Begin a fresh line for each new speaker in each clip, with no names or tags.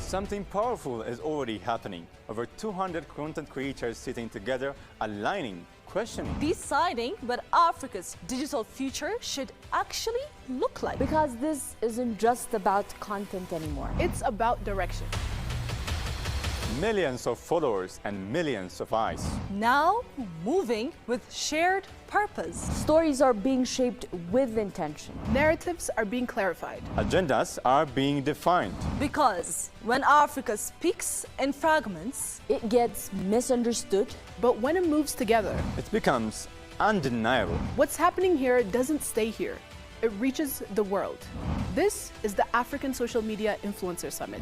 Something powerful is already happening. Over 200 content creators sitting together, aligning, questioning.
Deciding what Africa's digital future should actually look like.
Because this isn't just about content anymore.
It's about direction.
Millions of followers and millions of eyes.
Now moving with shared purpose.
Stories are being shaped with intention.
Narratives are being clarified.
Agendas are being defined.
Because when Africa speaks in fragments,
it gets misunderstood.
But when it moves together,
it becomes undeniable.
What's happening here doesn't stay here. It reaches the world. This is the African Social Media Influencer Summit.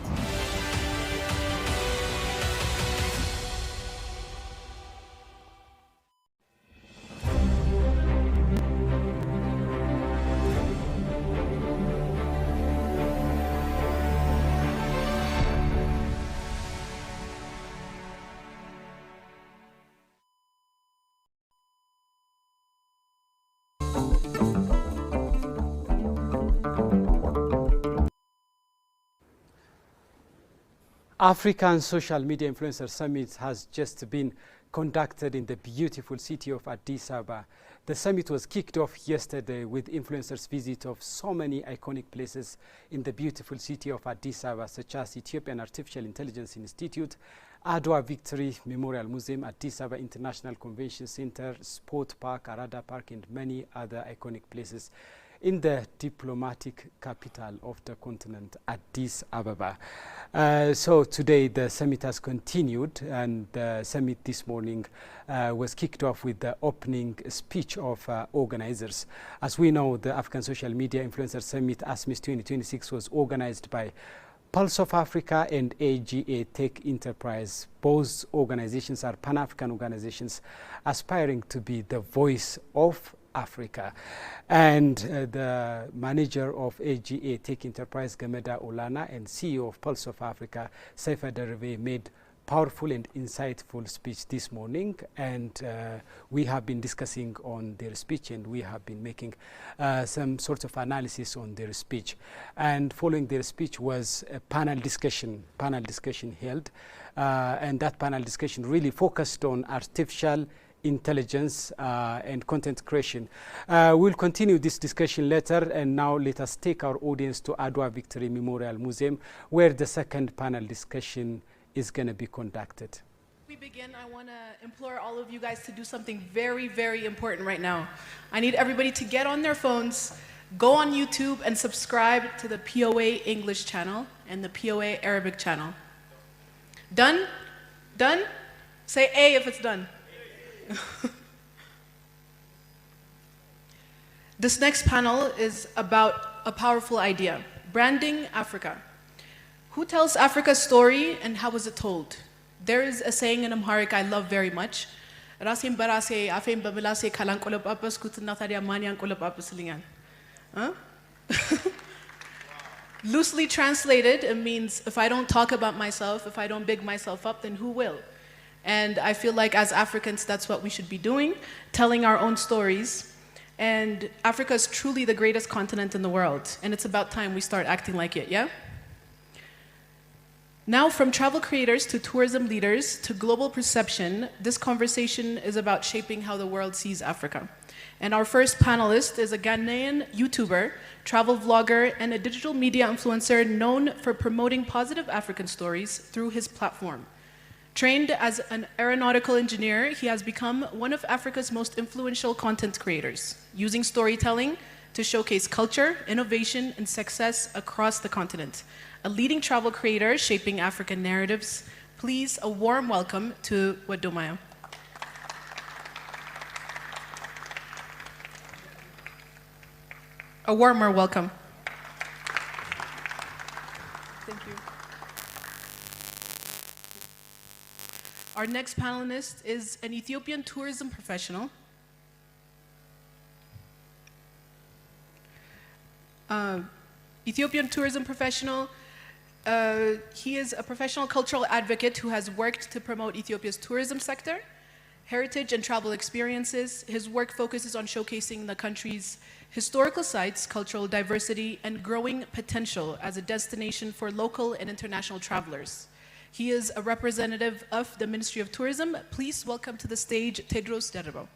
African Social Media Influencer Summit has just been conducted in the beautiful city of Addis Ababa. The summit was kicked off yesterday with influencers' visit of so many iconic places in the beautiful city of Addis Ababa, such as Ethiopian Artificial Intelligence Institute, Adwa Victory Memorial Museum, Addis Ababa International Convention Center, Sport Park, Arada Park, and many other iconic places in the diplomatic capital of the continent, Addis Ababa. So today the summit has continued, and the summit this morning was kicked off with the opening speech of organizers. As we know, the African Social Media Influencer Summit, ASMIS 2026, was organized by Pulse of Africa and AGA Tech Enterprise. Both organizations are Pan-African organizations aspiring to be the voice of Africa. And the manager of AGA Tech Enterprise, Gameda Olana, and CEO of Pulse of Africa, Saifa Derve, made powerful and insightful speech this morning, and we have been discussing on their speech, and we have been making some sort of analysis on their speech. And following their speech was a panel discussion held, and that panel discussion really focused on artificial intelligence and content creation. We'll continue this discussion later, and now let us take our audience to Adwa Victory Memorial Museum, where the second panel discussion is going to be conducted.
Before we begin, I want to implore all of you guys to do something very, very important right now. I need everybody to get on their phones, go on YouTube, and subscribe to the POA English channel and the POA Arabic channel. Done? Done? Say A if it's done. This next panel is about a powerful idea, branding Africa. Who tells Africa's story and how was it told? There is a saying in Amharic I love very much. Rasim barase afem babilase kalankolopapus kutunataria maniankolopapuslingan. Loosely translated, it means if I don't talk about myself, if I don't big myself up, then who will? And I feel like as Africans, that's what we should be doing, telling our own stories. And Africa is truly the greatest continent in the world. And it's about time we start acting like it, yeah? Now, from travel creators to tourism leaders to global perception, this conversation is about shaping how the world sees Africa. And our first panelist is a Ghanaian YouTuber, travel vlogger, and a digital media influencer known for promoting positive African stories through his platform. Trained as an aeronautical engineer, he has become one of Africa's most influential content creators, using storytelling to showcase culture, innovation, and success across the continent. A leading travel creator shaping African narratives. Please, a warm welcome to Wadomaya. A warmer welcome. Thank you. Our next panelist is an Ethiopian tourism professional. Ethiopian tourism professional. He is a professional cultural advocate who has worked to promote Ethiopia's tourism sector. heritage and travel experiences, his work focuses on showcasing the country's historical sites, cultural diversity, and growing potential as a destination for local and international travelers. He is a representative of the Ministry of Tourism. Please welcome to the stage Tedros Derebo.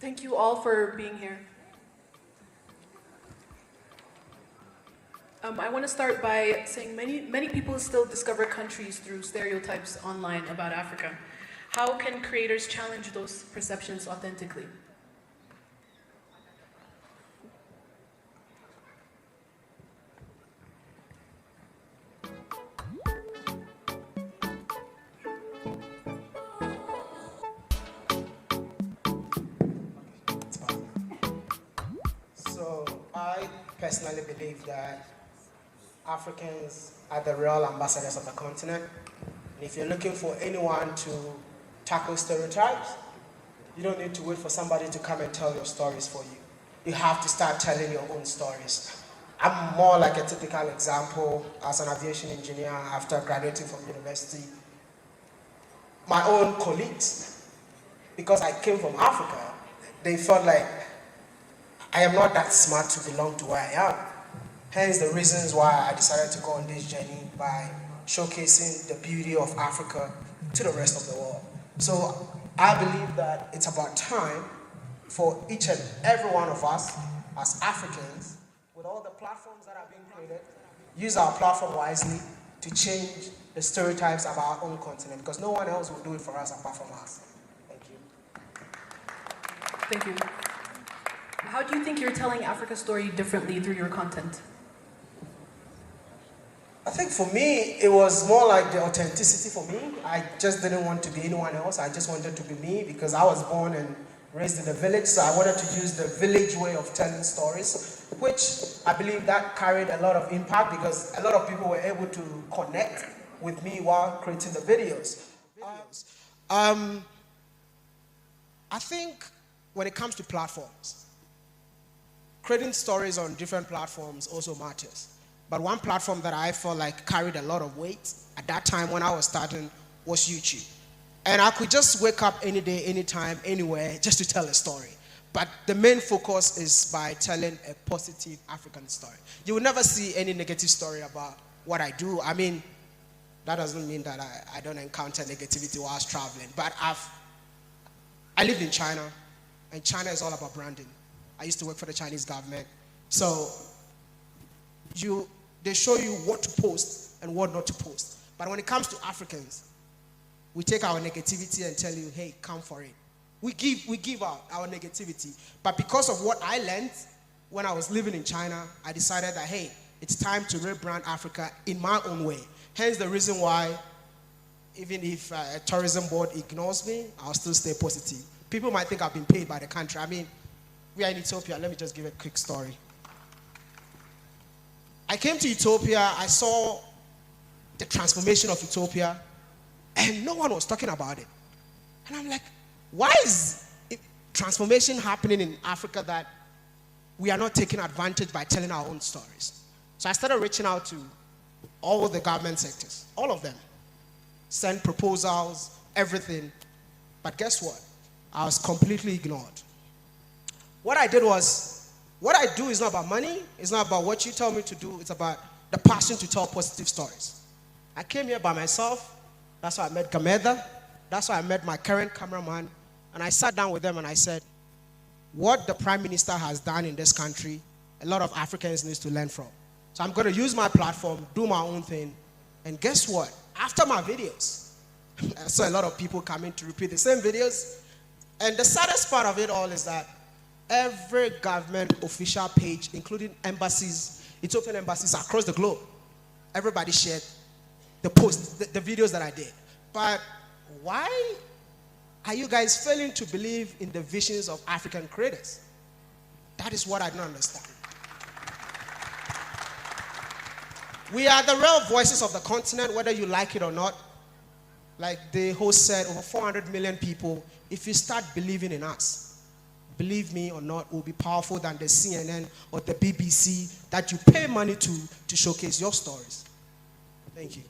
Thank you all for being here. I want to start by saying many people still discover countries through stereotypes online about Africa. How can creators challenge those perceptions authentically?
So I personally believe that Africans are the real ambassadors of the continent. And if you're looking for anyone to tackle stereotypes, you don't need to wait for somebody to come and tell your stories for you. You have to start telling your own stories. I'm more like a typical example as an aviation engineer after graduating from university. My own colleagues, because I came from Africa, they felt like I am not that smart to belong to where I am. Hence the reasons why I decided to go on this journey by showcasing the beauty of Africa to the rest of the world. So I believe that it's about time for each and every one of us as Africans, with all the platforms that are being created, use our platform wisely to change the stereotypes of our own continent, because no one else will do it for us apart from us. Thank you.
Thank you. How do you think you're telling Africa's story differently through your content?
I think for me, it was more like the authenticity for me. I just didn't want to be anyone else. I just wanted to be me because I was born and raised in the village. So I wanted to use the village way of telling stories, which I believe that carried a lot of impact because a lot of people were able to connect with me while creating the videos. I think when it comes to platforms, creating stories on different platforms also matters. But one platform that I felt like carried a lot of weight at that time when I was starting was YouTube. And I could just wake up any day, anytime, anywhere, just to tell a story. But the main focus is by telling a positive African story. You will never see any negative story about what I do. I mean, that doesn't mean that I don't encounter negativity whilst traveling. But I lived in China, and China is all about branding. I used to work for the Chinese government. So they show you what to post and what not to post. But when it comes to Africans, we take our negativity and tell you, hey, come for it. We give out our negativity. But because of what I learned when I was living in China, I decided that, hey, it's time to rebrand Africa in my own way. Hence the reason why, even if a tourism board ignores me, I'll still stay positive. People might think I've been paid by the country. I mean, we are in Ethiopia. Let me just give a quick story. I came to Ethiopia, I saw the transformation of Ethiopia, and no one was talking about it. And I'm like, why is transformation happening in Africa that we are not taking advantage by telling our own stories? So I started reaching out to all the government sectors, all of them. Sent proposals, everything. But guess what? I was completely ignored. What I did was, what I do is not about money, it's not about what you tell me to do, it's about the passion to tell positive stories. I came here by myself, that's how I met Gameda, that's how I met my current cameraman, And I sat down with them and I said, what the Prime Minister has done in this country, a lot of Africans need to learn from. So I'm going to use my platform, do my own thing. And guess what? After my videos, I saw a lot of people coming to repeat the same videos. And the saddest part of it all is that every government official page, including embassies, Ethiopian embassies across the globe, everybody shared the posts, the videos that I did. But why are you guys failing to believe in the visions of African creators? That is what I don't understand. We are the real voices of the continent, whether you like it or not. Like the host said, over 400 million people. If you start believing in us, believe me or not, we'll be powerful than the CNN or the BBC that you pay money to showcase your stories. Thank you.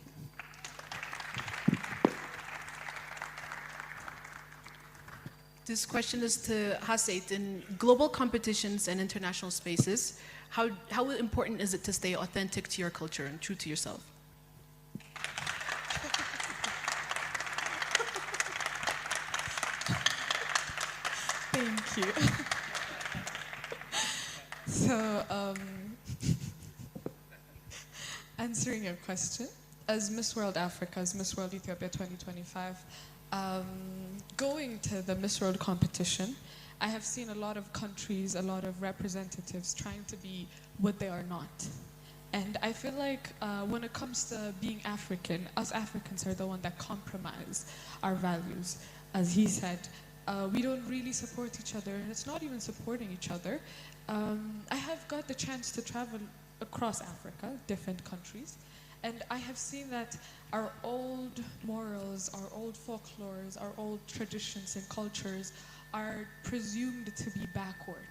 This question is to Haseit. In global competitions and international spaces, how important is it to stay authentic to your culture and true to yourself?
Thank you. So, answering your question, as Miss World Africa, as Miss World Ethiopia 2025, going to the Miss World competition, I have seen a lot of countries, a lot of representatives trying to be what they are not. And I feel like when it comes to being African, us Africans are the one that compromise our values. As he said, we don't really support each other, and it's not even supporting each other. I have got the chance to travel across Africa, different countries, and I have seen that our old morals, our old folklores, our old traditions and cultures are presumed to be backward.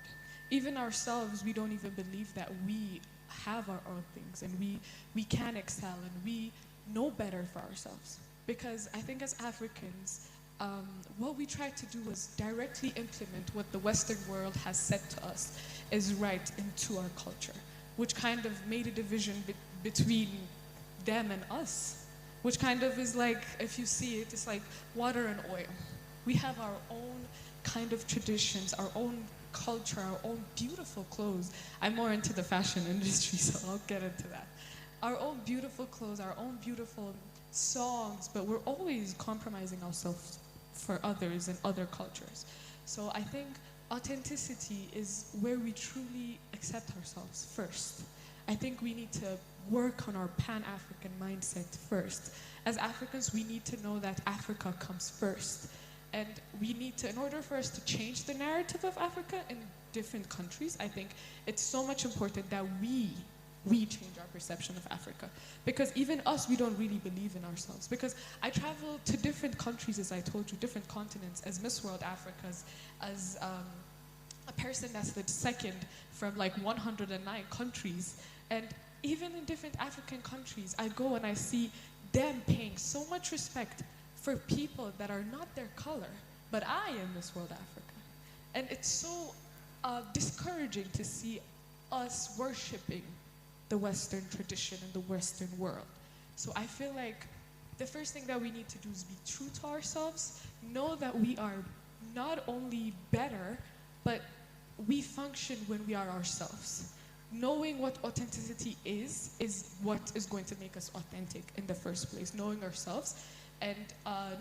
Even ourselves, we don't even believe that we have our own things and we can excel and we know better for ourselves. Because I think as Africans, what we try to do is directly implement what the Western world has said to us is right into our culture, which kind of made a division between them and us, which kind of is like, if you see it, it's like water and oil. We have our own kind of traditions, our own culture, our own beautiful clothes. I'm more into the fashion industry, so I'll get into that. Our own beautiful clothes, our own beautiful songs, but we're always compromising ourselves for others and other cultures. So I think authenticity is where we truly accept ourselves first. I think we need to work on our Pan-African mindset first. As Africans, we need to know that Africa comes first. And we need to, in order for us to change the narrative of Africa in different countries, I think it's so much important that we change our perception of Africa. Because even us, we don't really believe in ourselves. Because I travel to different countries, as I told you, different continents, as Miss World Africa, as a person that's the second from like 109 countries. And even in different African countries, I go and I see them paying so much respect for people that are not their color, but I am Miss World Africa. And it's so discouraging to see us worshiping the Western tradition and the Western world. So I feel like the first thing that we need to do is be true to ourselves, know that we are not only better, but we function when we are ourselves. Knowing what authenticity is what is going to make us authentic in the first place. Knowing ourselves and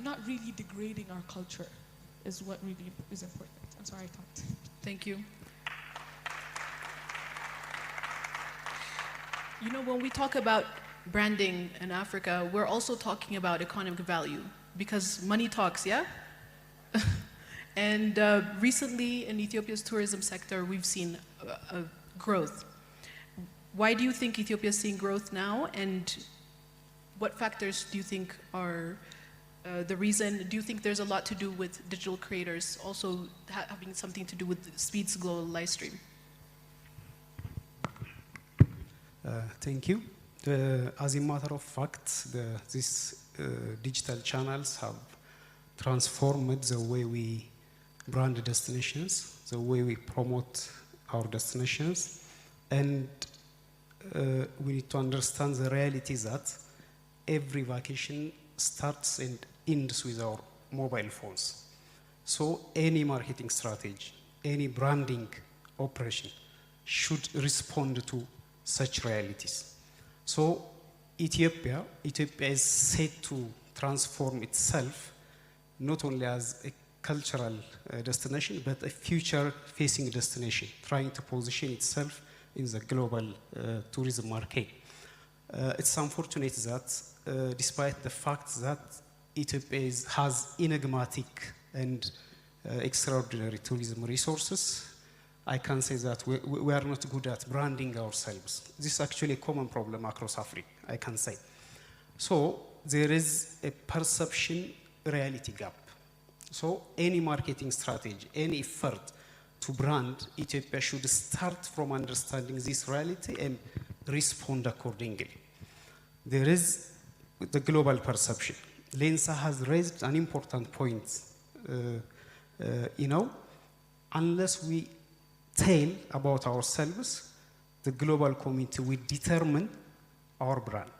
not really degrading our culture is what really is important. I'm sorry I talked.
Thank you. You know, when we talk about branding in Africa, we're also talking about economic value because money talks, yeah? And recently in Ethiopia's tourism sector, we've seen growth. Why do you think Ethiopia is seeing growth now? And what factors do you think are the reason? Do you think there's a lot to do with digital creators also having something to do with Speed's global live stream?
Thank you. As a matter of fact, these digital channels have transformed the way we brand destinations, the way we promote our destinations, and we need to understand the reality that every vacation starts and ends with our mobile phones. So any marketing strategy, any branding operation should respond to such realities. So Ethiopia is set to transform itself not only as a cultural destination, but a future-facing destination, trying to position itself in the global tourism market. It's unfortunate that despite the fact that Ethiopia has enigmatic and extraordinary tourism resources, I can say that we are not good at branding ourselves. This is actually a common problem across Africa, I can say. So there is a perception reality gap. So any marketing strategy, any effort to brand Ethiopia should start from understanding this reality and respond accordingly. There is the global perception. Lensa has raised an important point. Unless we tell about ourselves, the global community will determine our brand.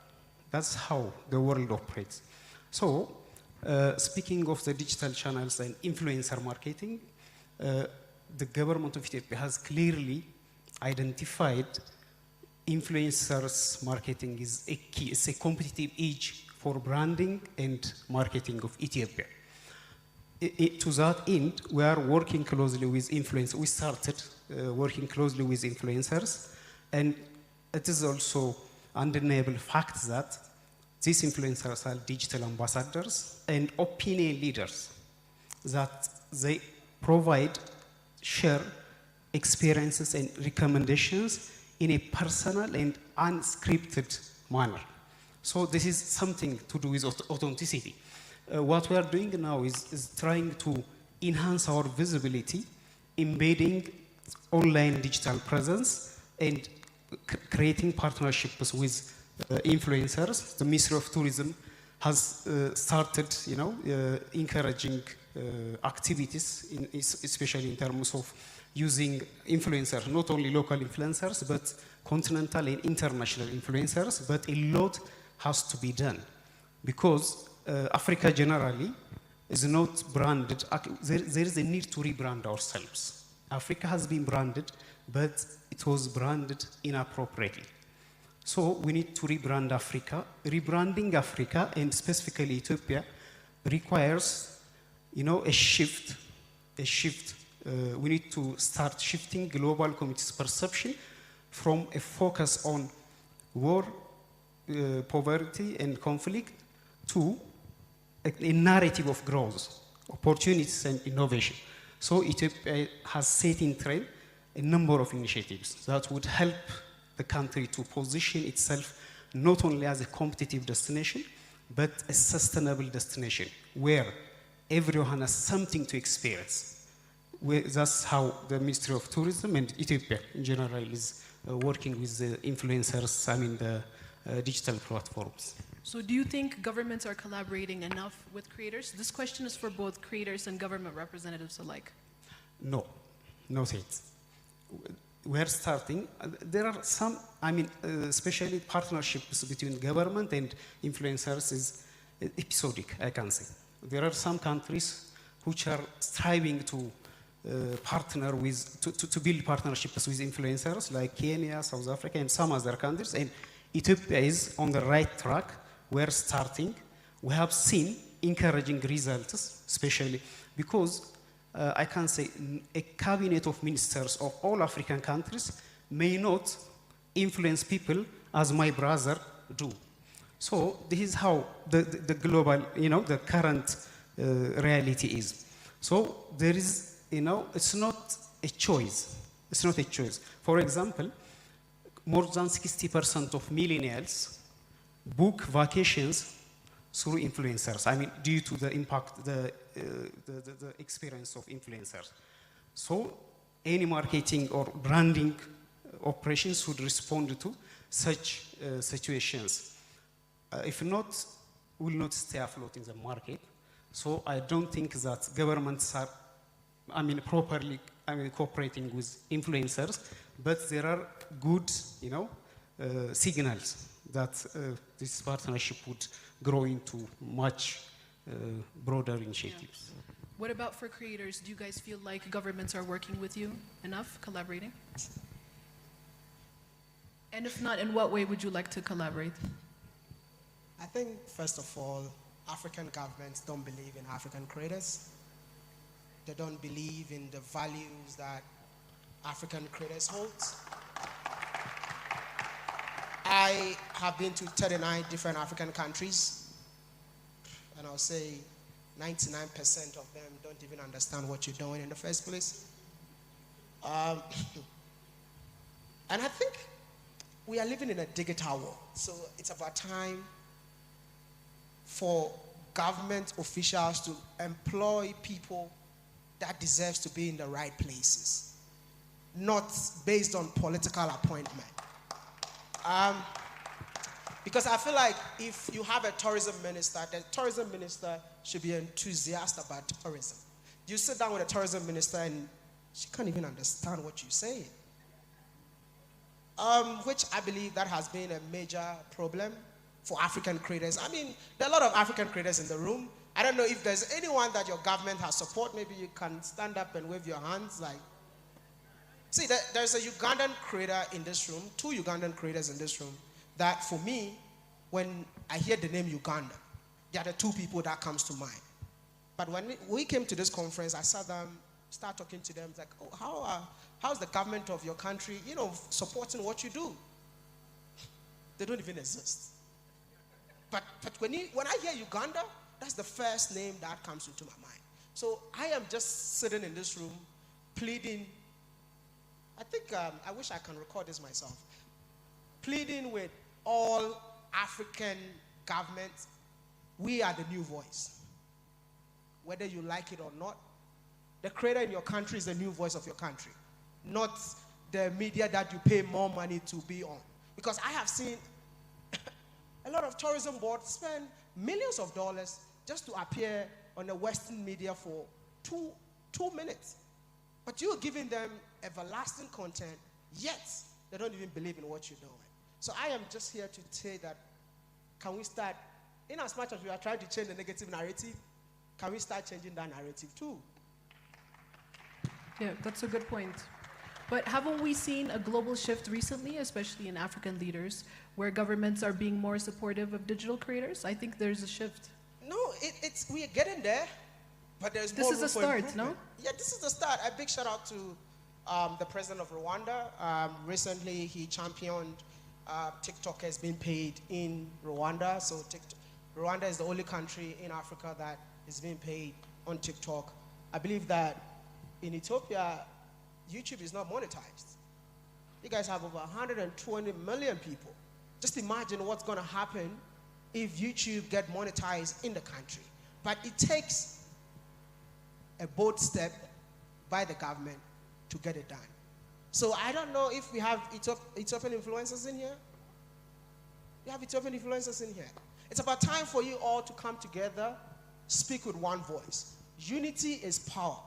That's how the world operates. So, speaking of the digital channels and influencer marketing, the government of Ethiopia has clearly identified influencers marketing is a key, it's a competitive edge for branding and marketing of Ethiopia. To that end, we are working closely with influencers. We started working closely with influencers, and it is also undeniable fact that these influencers are digital ambassadors and opinion leaders, that they provide, share experiences and recommendations in a personal and unscripted manner. So this is something to do with authenticity. What we are doing now is trying to enhance our visibility, embedding online digital presence and creating partnerships with influencers. The Ministry of Tourism has started, encouraging activities, especially in terms of using influencers, not only local influencers, but continental and international influencers. But a lot has to be done because Africa generally is not branded. There is a need to rebrand ourselves. Africa has been branded, but it was branded inappropriately. So we need to rebrand Africa. Rebranding Africa, and specifically Ethiopia, requires, a shift. We need to start shifting global community's perception from a focus on war, poverty, and conflict to a narrative of growth, opportunities, and innovation. So Ethiopia has set in train a number of initiatives that would help the country to position itself not only as a competitive destination, but a sustainable destination where everyone has something to experience. That's how the Ministry of Tourism and Ethiopia in general is working with the influencers, the digital platforms.
So do you think governments are collaborating enough with creators? This question is for both creators and government representatives alike.
No, not yet. We're starting. There are some, especially partnerships between government and influencers is episodic, I can say. There are some countries which are striving to partner with, to build partnerships with influencers like Kenya, South Africa, and some other countries. And Ethiopia is on the right track. We're starting. We have seen encouraging results, especially because I can say a cabinet of ministers of all African countries may not influence people as my brother do. So this is how the global, the current reality is. So there is, it's not a choice. It's not a choice. For example, more than 60% of millennials book vacations through influencers. Due to the impact, the experience of influencers. So any marketing or branding operations should respond to such situations. If not, will not stay afloat in the market. So I don't think that governments are, properly, cooperating with influencers, but there are good, signals that this partnership would grow into much broader initiatives.
What about for creators? Do you guys feel like governments are working with you enough, collaborating? And if not, in what way would you like to collaborate?
I think, first of all, African governments don't believe in African creators. They don't believe in the values that African creators hold. I have been to 39 different African countries, and I'll say 99% of them don't even understand what you're doing in the first place. And I think we are living in a digital world, so it's about time for government officials to employ people that deserves to be in the right places, not based on political appointment. Because I feel like if you have a tourism minister, the tourism minister should be enthusiastic about tourism. You sit down with a tourism minister and she can't even understand what you're saying. Which I believe that has been a major problem for African creators. I mean, there are a lot of African creators in the room. I don't know if there's anyone that your government has support. Maybe you can stand up and wave your hands like. See, there's a Ugandan creator in this room, 2 Ugandan creators in this room, that for me, when I hear the name Uganda, they are the 2 people that comes to mind. But when we came to this conference, I sat down, start talking to them, like, oh, how's the government of your country, supporting what you do? They don't even exist. But when I hear Uganda, that's the first name that comes into my mind. So I am just sitting in this room, pleading. I think, I wish I can record this myself. Pleading with all African governments, we are the new voice. Whether you like it or not, the creator in your country is the new voice of your country, not the media that you pay more money to be on. Because I have seen a lot of tourism boards spend millions of dollars just to appear on the Western media for two minutes. But you're giving them everlasting content, yet they don't even believe in what you're doing. So I am just here to say that, can we start, in as much as we are trying to change the negative narrative, can we start changing that narrative too?
Yeah, that's a good point. But haven't we seen a global shift recently, especially in African leaders, where governments are being more supportive of digital creators? I think there's a shift.
No, we are getting there, but there's more room for
This is a start,
improvement.
no?
Yeah, this is the start. A big shout out to the president of Rwanda. Recently, he championed TikTok has been paid in Rwanda. So Rwanda is the only country in Africa that is being paid on TikTok. I believe that in Ethiopia, YouTube is not monetized. You guys have over 120 million people. Just imagine what's going to happen if YouTube get monetized in the country. But it takes a bold step by the government to get it done. So I don't know if we have Ethiopian influencers in here. We have Ethiopian influencers in here. It's about time for you all to come together, speak with one voice. Unity is power.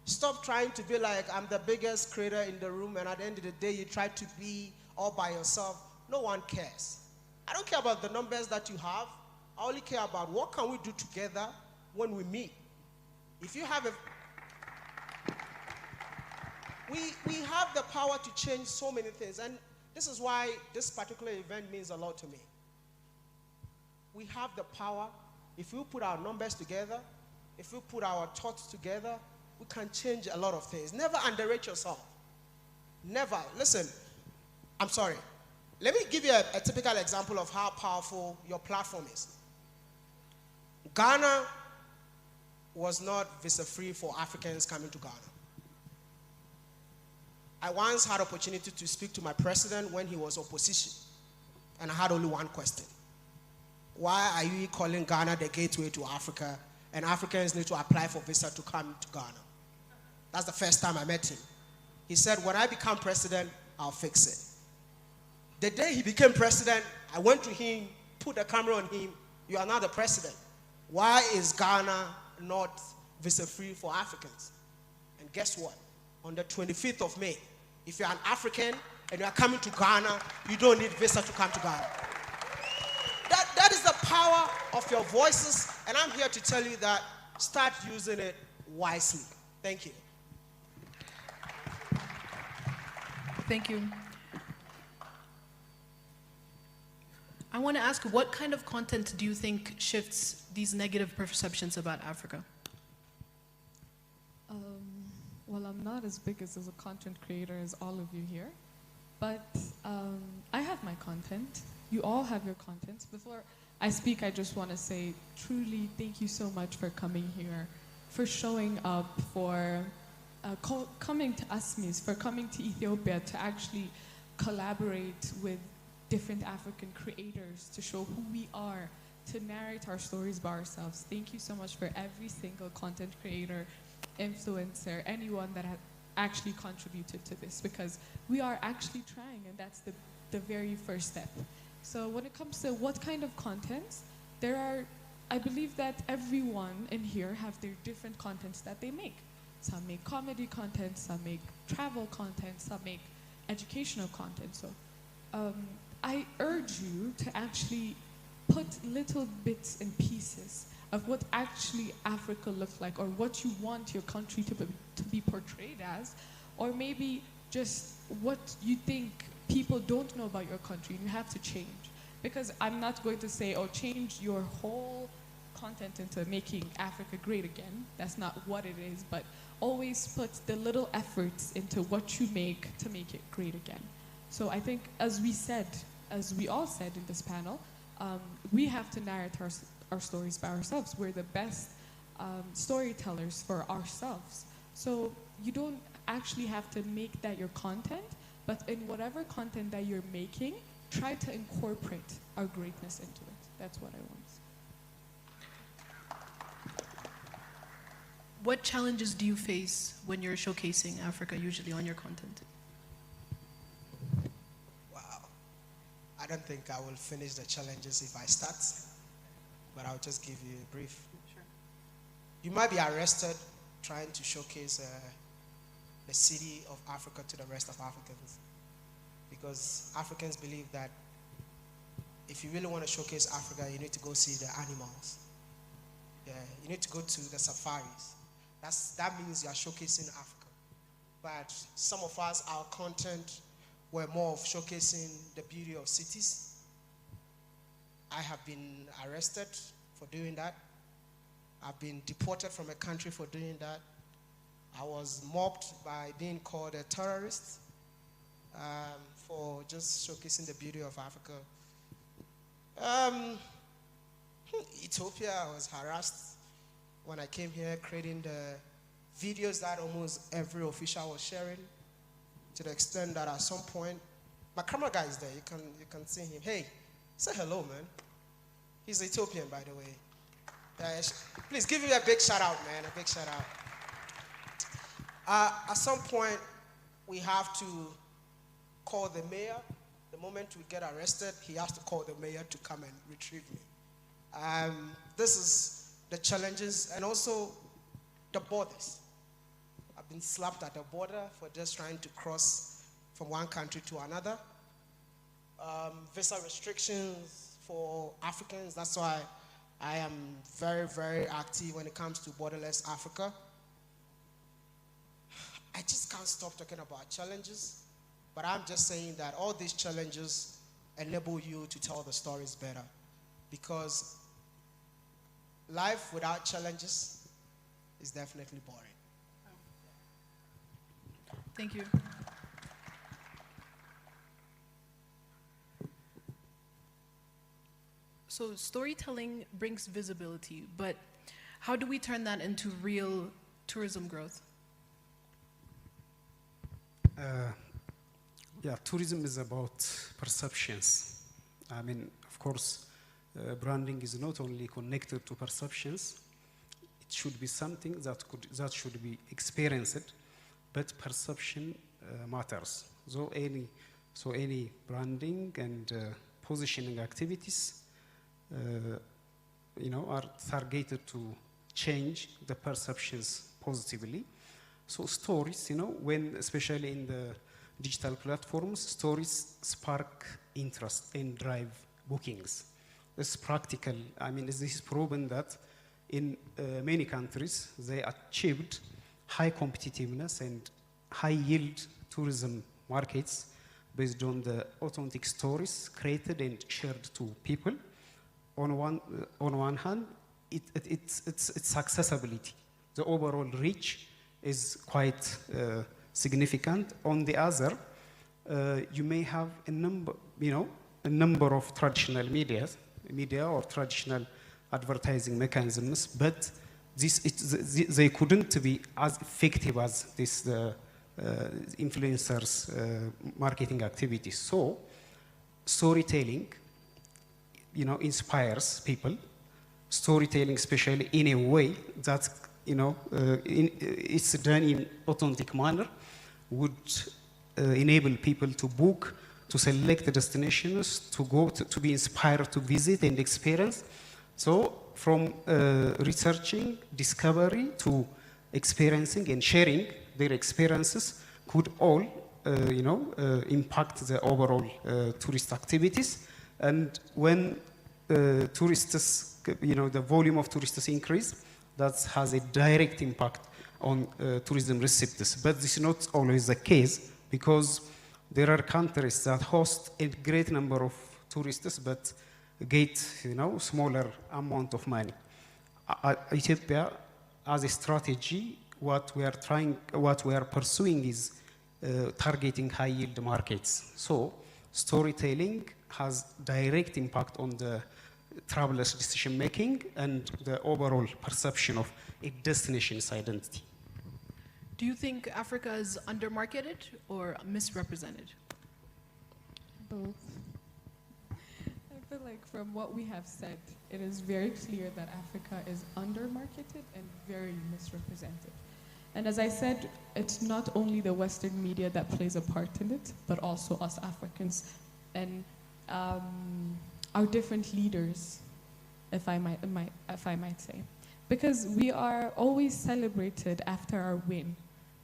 Stop trying to be like, I'm the biggest creator in the room, and at the end of the day, you try to be all by yourself. No one cares. I don't care about the numbers that you have. I only care about what can we do together when we meet. If you have we have the power to change so many things, and this is why this particular event means a lot to me. We have the power. If we put our numbers together, if we put our thoughts together, we can change a lot of things. Never underrate yourself. Never. Listen, I'm sorry. Let me give you a typical example of how powerful your platform is. Ghana was not visa-free for Africans coming to Ghana. I once had opportunity to speak to my president when he was opposition, and I had only one question. Why are you calling Ghana the gateway to Africa, and Africans need to apply for visa to come to Ghana? That's the first time I met him. He said, when I become president, I'll fix it. The day he became president, I went to him, put the camera on him. You are now the president. Why is Ghana not visa-free for Africans? And guess what? On the 25th of May, if you're an African and you are coming to Ghana, you don't need visa to come to Ghana. That is the power of your voices, and I'm here to tell you that start using it wisely. Thank you.
Thank you. I want to ask, what kind of content do you think shifts these negative perceptions about Africa?
Well, I'm not as big as a content creator as all of you here, but I have my content. You all have your content. Before I speak, I just want to say, truly, thank you so much for coming here, for showing up, for coming to ASMIS, for coming to Ethiopia to actually collaborate with different African creators to show who we are, to narrate our stories by ourselves. Thank you so much for every single content creator, influencer, anyone that has actually contributed to this, because we are actually trying, and that's the very first step. So when it comes to what kind of contents, I believe that everyone in here have their different contents that they make. Some make comedy content, some make travel content, some make educational content. So I urge you to actually put little bits and pieces of what actually Africa looks like, or what you want your country to be portrayed as, or maybe just what you think people don't know about your country and you have to change. Because I'm not going to say, oh, change your whole content into making Africa great again. That's not what it is, but always put the little efforts into what you make to make it great again. So I think, as we all said in this panel, we have to narrate our stories by ourselves. We're the best storytellers for ourselves. So you don't actually have to make that your content, but in whatever content that you're making, try to incorporate our greatness into it. That's what I want to say.
What challenges do you face when you're showcasing Africa, usually on your content?
I don't think I will finish the challenges if I start, but I'll just give you a brief.
Sure.
You might be arrested trying to showcase the city of Africa to the rest of Africans, because Africans believe that if you really want to showcase Africa, you need to go see the animals. Yeah, you need to go to the safaris. That means you are showcasing Africa. But some of us, our content were more of showcasing the beauty of cities. I have been arrested for doing that. I've been deported from a country for doing that. I was mobbed by being called a terrorist for just showcasing the beauty of Africa. Ethiopia, I was harassed when I came here, creating the videos that almost every official was sharing, to the extent that at some point, my camera guy is there, you can see him. Hey, say hello, man. He's Ethiopian, by the way. Please give him a big shout out, man, a big shout out. At some point, we have to call the mayor. The moment we get arrested, he has to call the mayor to come and retrieve me. This is the challenges, and also the borders. I've been slapped at the border for just trying to cross from one country to another. Visa restrictions for Africans. That's why I am very, very active when it comes to borderless Africa. I just can't stop talking about challenges, but I'm just saying that all these challenges enable you to tell the stories better, because life without challenges is definitely boring.
Thank you. So storytelling brings visibility, but how do we turn that into real tourism growth?
Yeah, tourism is about perceptions. I mean, of course, branding is not only connected to perceptions. It should be something that should be experienced, but perception matters. So any branding and positioning activities, are targeted to change the perceptions positively. So stories, when especially in the digital platforms, stories spark interest and drive bookings. It's practical. I mean, this is proven that in many countries, they achieved high competitiveness and high yield tourism markets based on the authentic stories created and shared to people. On one hand, its accessibility, the overall reach is quite significant. On the other, you may have a number of traditional media or traditional advertising mechanisms, but they couldn't be as effective as this influencers marketing activities. So storytelling, inspires people. Storytelling, especially in a way that it's done in authentic manner, would enable people to book, to select the destinations, to go, to be inspired to visit and experience. So from researching, discovery, to experiencing and sharing their experiences could all, impact the overall tourist activities. And when tourists, the volume of tourists increase, that has a direct impact on tourism receipts. But this is not always the case, because there are countries that host a great number of tourists but get smaller amount of money. Ethiopia, as a strategy, what we are pursuing is targeting high yield markets. So storytelling has direct impact on the travelers' decision making and the overall perception of a destination's identity.
Do you think Africa is undermarketed or misrepresented?
Both. I feel like from what we have said, it is very clear that Africa is undermarketed and very misrepresented. And as I said, it's not only the Western media that plays a part in it, but also us Africans and our different leaders, if I might say. Because we are always celebrated after our win.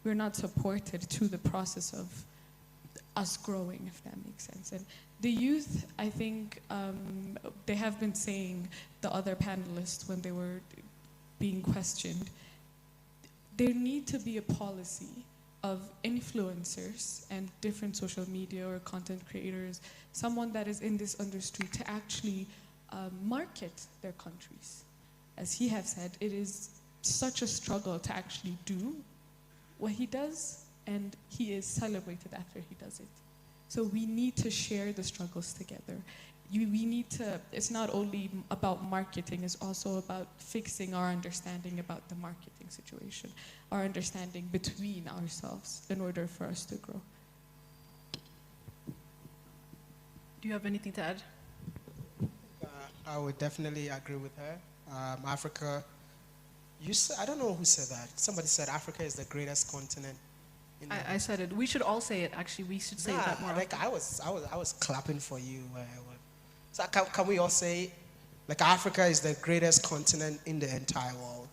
We're not supported through the process of us growing, if that makes sense. And the youth, I think, they have been saying, the other panelists, when they were being questioned, there need to be a policy of influencers and different social media or content creators, someone that is in this industry, to actually market their countries. As he has said, it is such a struggle to actually do what he does, and he is celebrated after he does it. So we need to share the struggles together. We need to, it's not only about marketing, it's also about fixing our understanding about the marketing situation, our understanding between ourselves in order for us to grow.
Do you have anything to add?
I would definitely agree with her. Africa, I don't know who said that. Somebody said Africa is the greatest continent.
I said it. We should all say it, actually. We should say that more.
Like I was clapping for you. So can we all say, like, Africa is the greatest continent in the entire world?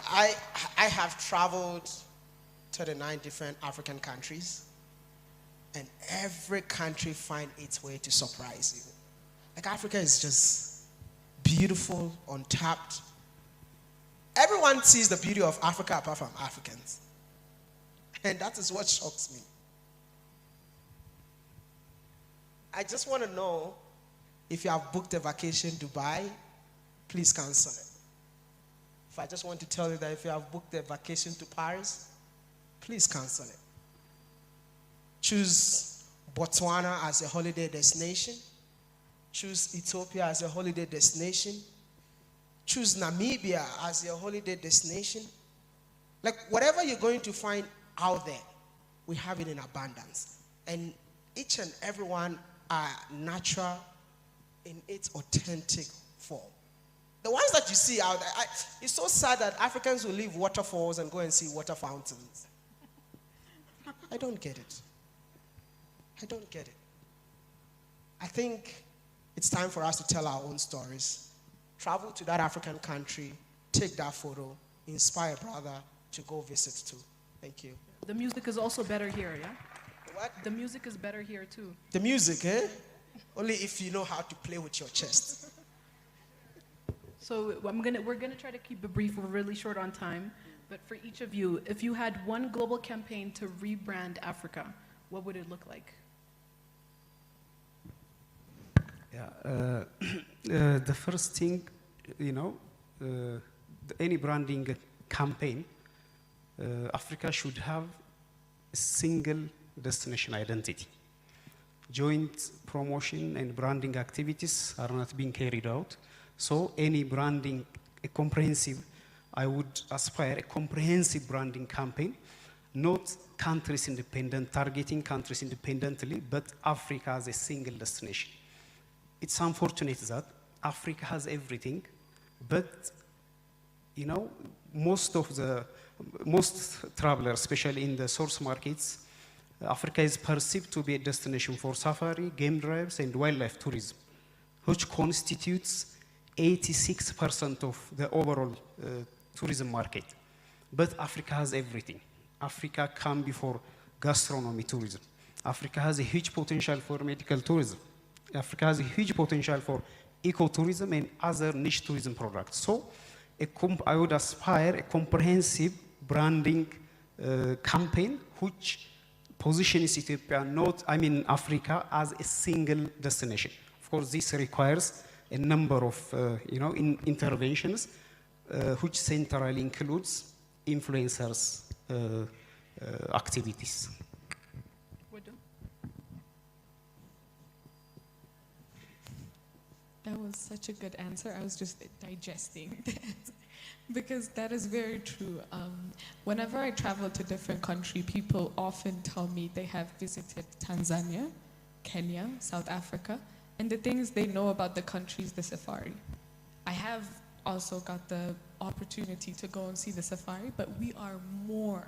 I have traveled to the 9 different African countries, and every country finds its way to surprise you. Like, Africa is just beautiful, untapped. Everyone sees the beauty of Africa apart from Africans. And that is what shocks me. I just want to know, if you have booked a vacation to Dubai, please cancel it. If I just want to tell you that if you have booked a vacation to Paris, please cancel it. Choose Botswana as a holiday destination. Choose Ethiopia as a holiday destination. Choose Namibia as your holiday destination. Like, whatever you're going to find out there, we have it in abundance. And each and every one are natural in its authentic form. The ones that you see out there, it's so sad that Africans will leave waterfalls and go and see water fountains. I don't get it. I don't get it. I think it's time for us to tell our own stories. Travel to that African country, take that photo, inspire a brother to go visit too. Thank you.
The music is also better here, yeah?
What?
The music is better here too.
The music, eh? Only if you know how to play with your chest.
So we're gonna try to keep it brief. We're really short on time. But for each of you, if you had one global campaign to rebrand Africa, what would it look like?
Yeah, the first thing, any branding campaign, Africa should have a single destination identity. Joint promotion and branding activities are not being carried out. So any branding, I would aspire a comprehensive branding campaign, not countries independent, targeting countries independently, but Africa as a single destination. It's unfortunate that Africa has everything, but most travelers, especially in the source markets, Africa is perceived to be a destination for safari, game drives, and wildlife tourism, which constitutes 86% of the overall tourism market. But Africa has everything. Africa comes before gastronomy tourism. Africa has a huge potential for medical tourism. Africa has a huge potential for ecotourism and other niche tourism products. So I would aspire a comprehensive branding campaign which positions Africa as a single destination. Of course, this requires a number of interventions which centrally includes influencers activities.
That was such a good answer. I was just digesting that because that is very true. Whenever I travel to different countries, people often tell me they have visited Tanzania, Kenya, South Africa, and the things they know about the country is the safari. I have also got the opportunity to go and see the safari, but we are more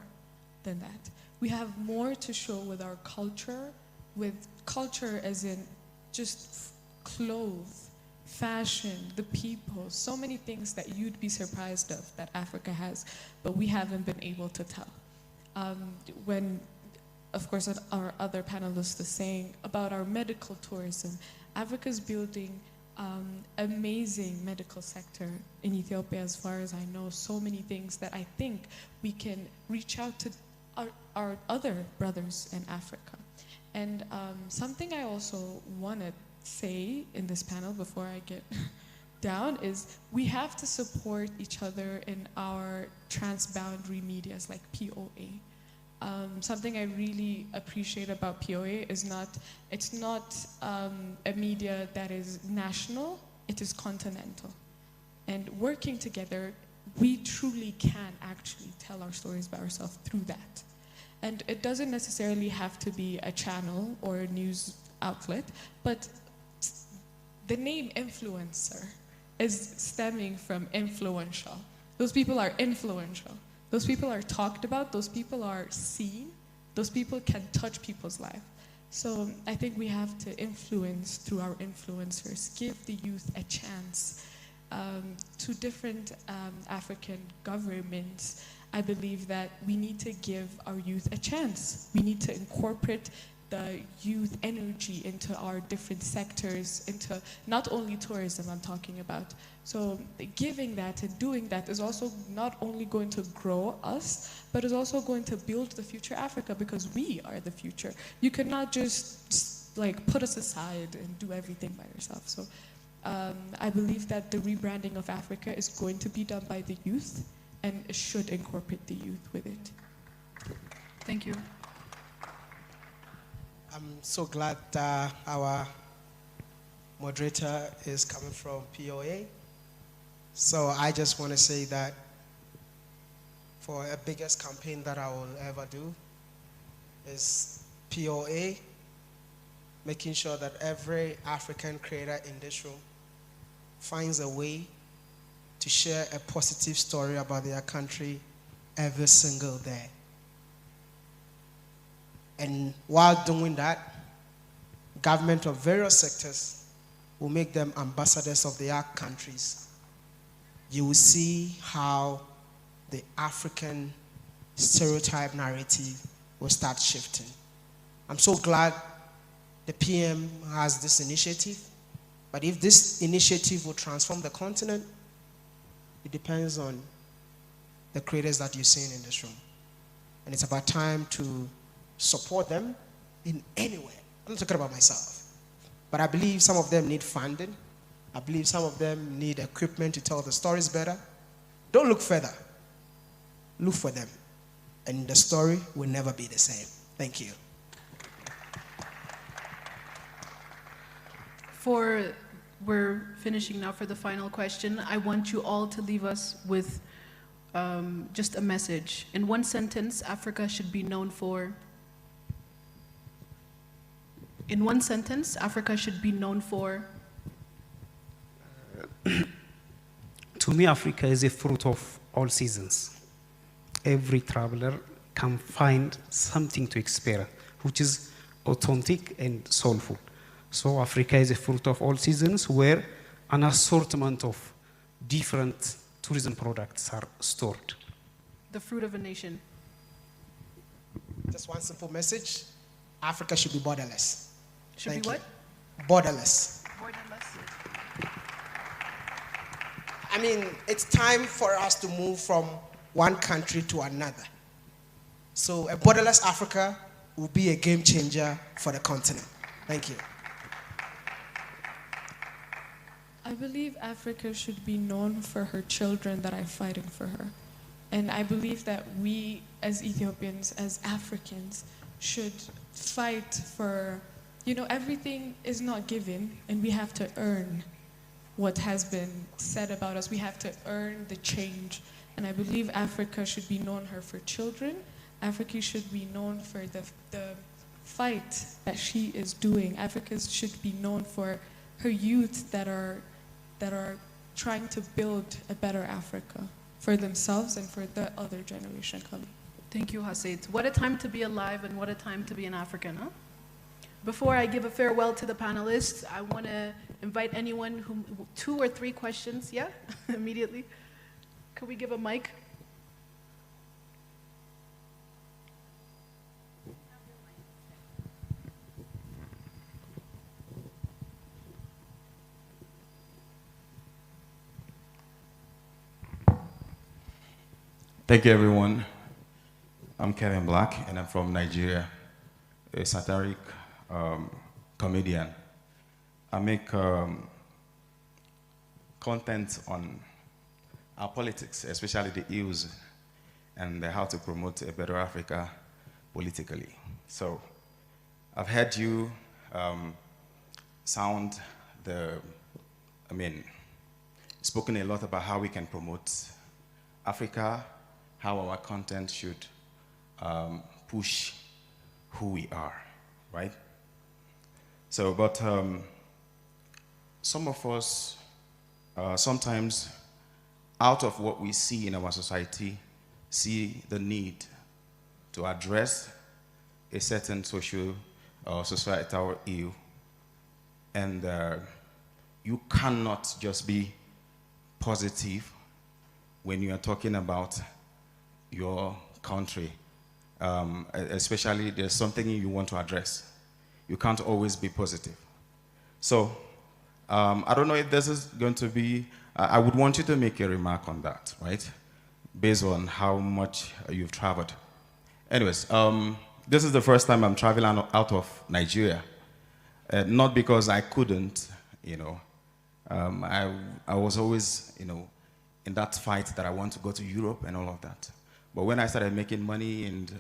than that. We have more to show with our culture, with culture as in just clothes, fashion, the people, so many things that you'd be surprised of that Africa has, but we haven't been able to tell. When, of course, our other panelists are saying about our medical tourism, Africa's building amazing medical sector in Ethiopia, as far as I know, so many things that I think we can reach out to our other brothers in Africa. And something I also want to say in this panel before I get down is we have to support each other in our transboundary medias like POA. Something I really appreciate about POA is it's not a media that is national, it is continental. And working together, we truly can actually tell our stories by ourselves through that. And it doesn't necessarily have to be a channel or a news outlet, but the name influencer is stemming from influential. Those people are influential. Those people are talked about, those people are seen, those people can touch people's life. So I think we have to influence through our influencers, give the youth a chance. To different African governments, I believe that we need to give our youth a chance. We need to incorporate the youth energy into our different sectors, into not only tourism I'm talking about. So giving that and doing that is also not only going to grow us, but is also going to build the future Africa, because we are the future. You cannot just like put us aside and do everything by yourself. So I believe that the rebranding of Africa is going to be done by the youth and should incorporate the youth with it.
Thank you.
I'm so glad our moderator is coming from POA. So I just want to say that for a biggest campaign that I will ever do is POA, making sure that every African creator in this room finds a way to share a positive story about their country every single day. And while doing that, government of various sectors will make them ambassadors of their countries. You will see how the African stereotype narrative will start shifting. I'm so glad the PM has this initiative, but if this initiative will transform the continent, it depends on the creators that you're seeing in this room. And it's about time to support them in any way. I'm not talking about myself, but I believe some of them need funding. I believe some of them need equipment to tell the stories better. Don't look further. Look for them. And the story will never be the same. Thank you.
We're finishing now for the final question. I want you all to leave us with just a message. In one sentence, Africa should be known for. In one sentence, Africa should be known for.
To me, Africa is a fruit of all seasons. Every traveler can find something to experience, which is authentic and soulful. So Africa is a fruit of all seasons where an assortment of different tourism products are stored.
The fruit of a nation.
Just one simple message. Africa should be borderless.
Should be what?
Borderless.
Borderless.
I mean, it's time for us to move from one country to another. So a borderless Africa will be a game changer for the continent. Thank you.
I believe Africa should be known for her children that are fighting for her. And I believe that we as Ethiopians, as Africans, should fight for, everything is not given, and we have to earn what has been said about us. We have to earn the change. And I believe Africa should be known for children. Africa should be known for the fight that she is doing. Africa should be known for her youth that are trying to build a better Africa for themselves and for the other generation coming.
Thank you, Hasid. What a time to be alive and what a time to be an African, huh? Before I give a farewell to the panelists, I want to invite anyone who, 2 or 3 questions, yeah, immediately. Could we give a mic?
Thank you, everyone. I'm Kevin Black, and I'm from Nigeria, a satiric comedian. I make content on our politics, especially the ills, and how to promote a better Africa politically. So I've heard you spoken a lot about how we can promote Africa, how our content should push who we are, right? So, but some of us, sometimes out of what we see in our society, see the need to address a certain social or societal ill. And you cannot just be positive when you are talking about your country, especially there's something you want to address. You can't always be positive. So I don't know if this is going to be, I would want you to make a remark on that, right? Based on how much you've traveled. Anyways, this is the first time I'm traveling out of Nigeria. Not because I couldn't, I was always, in that fight that I want to go to Europe and all of that. But when I started making money and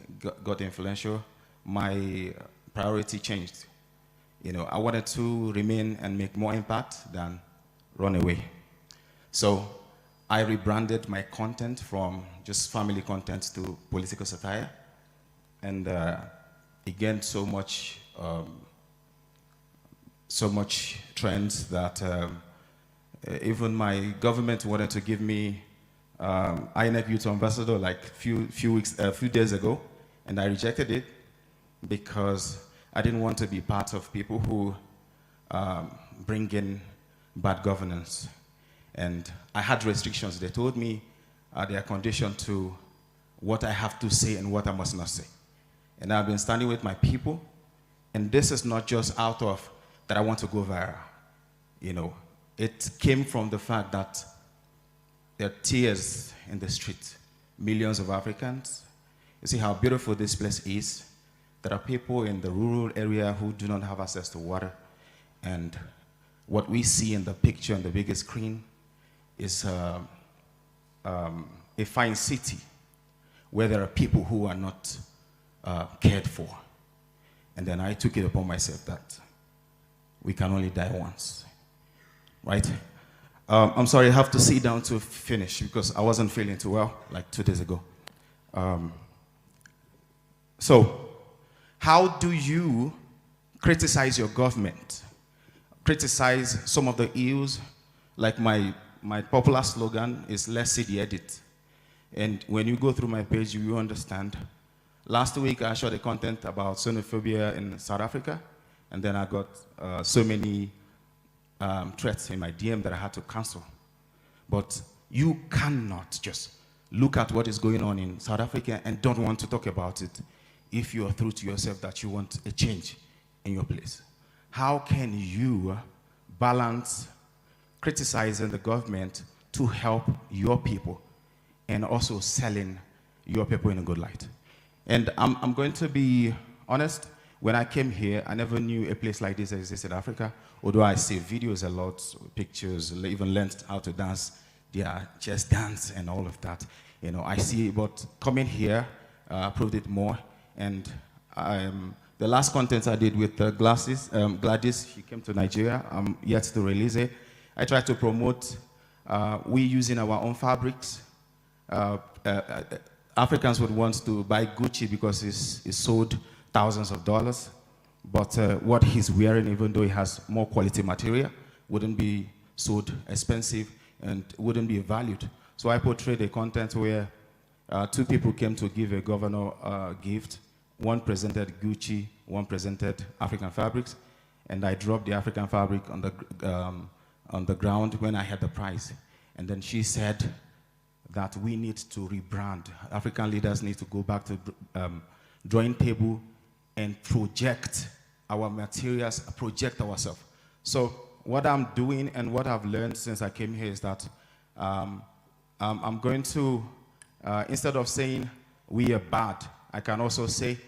got influential, my priority changed. I wanted to remain and make more impact than run away. So I rebranded my content from just family content to political satire. And it gained so much trends that even my government wanted to give me INEC Youth Ambassador like a few days ago, and I rejected it because I didn't want to be part of people who bring in bad governance. And I had restrictions. They told me they are conditioned to what I have to say and what I must not say. And I've been standing with my people, And this is not just out of that I want to go viral. You know, it came from the fact that there are tears in the street. Millions of Africans. You see how beautiful this place is. There are people in the rural area who do not have access to water. And what we see in the picture on the biggest screen is a fine city where there are people who are not cared for. And then I took it upon myself that we can only die once, right? I'm sorry, I have to sit down to finish because I wasn't feeling too well like 2 days ago. So, how do you criticize your government? Criticize some of the ills, like my popular slogan is, let's see the edit. And when you go through my page, you will understand. Last week, I showed a content about xenophobia in South Africa, and then I got so many threats in my DM that I had to cancel. But you cannot just look at what is going on in South Africa and don't want to talk about it if you are true to yourself that you want a change in your place. How can you balance criticizing the government to help your people and also selling your people in a good light? And I'm going to be honest, when I came here, I never knew a place like this existed in Africa, although I see videos a lot, pictures, even learned how to dance, chest dance and all of that. You know, I see, but coming here proved it more. And the last content I did with Gladys, she came to Nigeria. I'm yet to release it. I tried to promote we using our own fabrics. Africans would want to buy Gucci because it's sold thousands of dollars. But what he's wearing, even though it has more quality material, wouldn't be sold expensive and wouldn't be valued. So I portrayed a content where 2 people came to give a governor a gift. One presented Gucci, one presented African fabrics, and I dropped the African fabric on the ground when I had the prize. And then she said that we need to rebrand. African leaders need to go back to drawing table and project our materials, project ourselves. So what I'm doing and what I've learned since I came here is that I'm going to, instead of saying we are bad, I can also say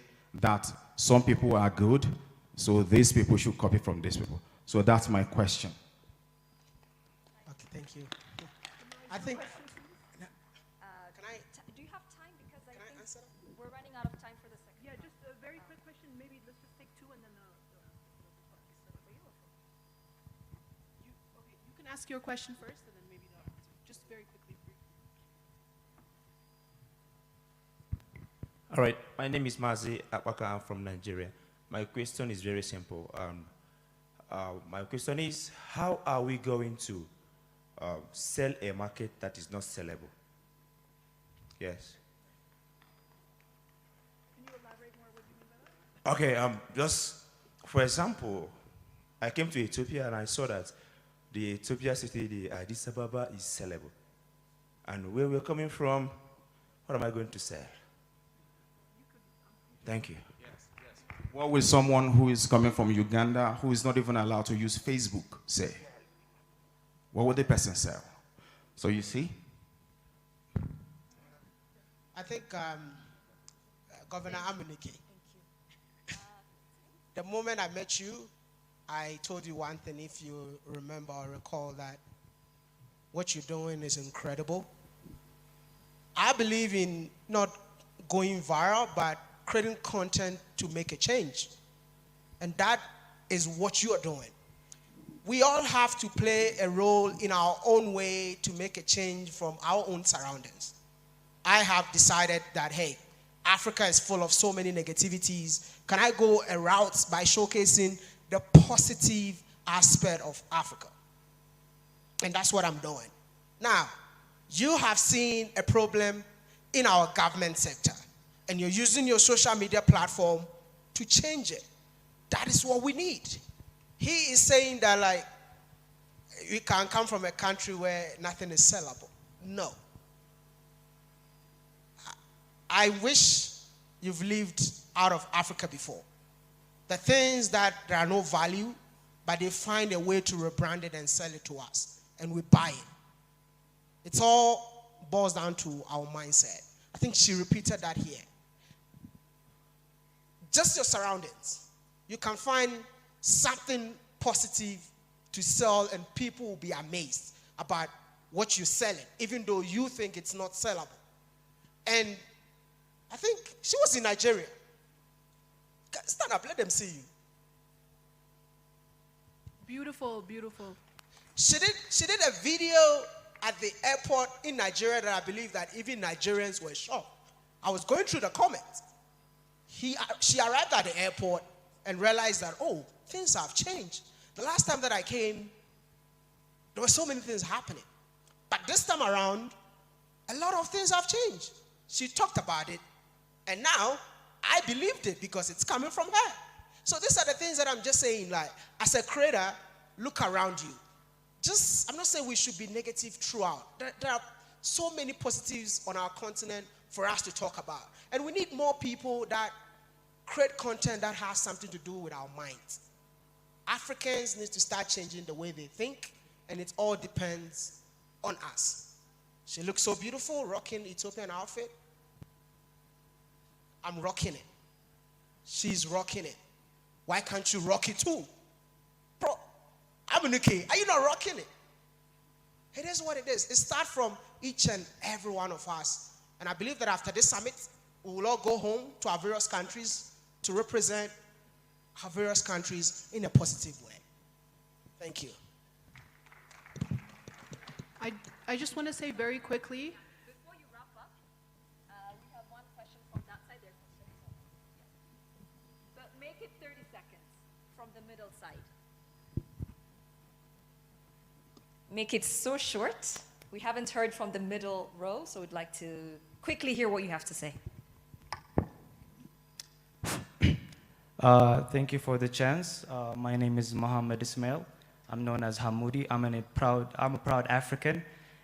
that some people are good, so these people should copy from these people. So that's my question.
Okay, thank you. I think.
Do you have time? Because I think
answer?
we're running out of time for the second.
Yeah, just a very quick question. Maybe let's just take 2 and then you can ask your question first and then maybe the answer. Just very quickly.
All right, my name is Mazi Akwaka. I'm from Nigeria. My question is very simple. My question is, how are we going to sell a market that is not sellable? Yes.
Can you elaborate more what you mean by that?
Okay, just for example, I came to Ethiopia and I saw that the Ethiopia city, the Addis Ababa, is sellable. And where we're coming from, what am I going to sell? Thank you.
Yes, yes. What will someone who is coming from Uganda, who is not even allowed to use Facebook, say? What would the person sell? So you see?
I think Governor Amunike, the moment I met you, I told you one thing, if you remember or recall, that what you're doing is incredible. I believe in not going viral, but creating content to make a change. And that is what you are doing. We all have to play a role in our own way to make a change from our own surroundings. I have decided that, hey, Africa is full of so many negativities. Can I go a route by showcasing the positive aspect of Africa? And that's what I'm doing. Now, you have seen a problem in our government sector, and you're using your social media platform to change it. That is what we need. He is saying that, like, we can come from a country where nothing is sellable. No. I wish you've lived out of Africa before. the things that there are no value, but they find a way to rebrand it and sell it to us, and we buy it. It's all boils down to our mindset. I think she repeated that here. Just your surroundings. You can find something positive to sell, and people will be amazed about what you're selling, even though you think it's not sellable. And I think she was in Nigeria. Stand up, let them see you.
Beautiful, beautiful.
She did a video at the airport in Nigeria that I believe that even Nigerians were shocked. I was going through the comments. She arrived at the airport and realized that, oh, things have changed. The last time that I came, there were so many things happening. But this time around, a lot of things have changed. She talked about it, and now I believed it because it's coming from her. So these are the things that I'm just saying, like, as a creator, look around you. I'm not saying we should be negative throughout. There are so many positives on our continent for us to talk about. And we need more people that create content that has something to do with our minds. Africans need to start changing the way they think, and it all depends on us. She looks so beautiful, rocking Ethiopian outfit. I'm rocking it. She's rocking it. Why can't you rock it too? Bro, I'm in UK. Are you not rocking it? It is what it is. It starts from each and every one of us. And I believe that after this summit, we will all go home to our various countries to represent our various countries in a positive way. Thank you.
I just want to say very quickly.
Before you wrap up, we have one question from that side. There's but make it 30 seconds from the middle side.
Make it so short. We haven't heard from the middle row, so we'd like to quickly hear what you have to say.
Thank you for the chance. My name is Mohammed Ismail. I'm known as Hamoudi. I'm a proud African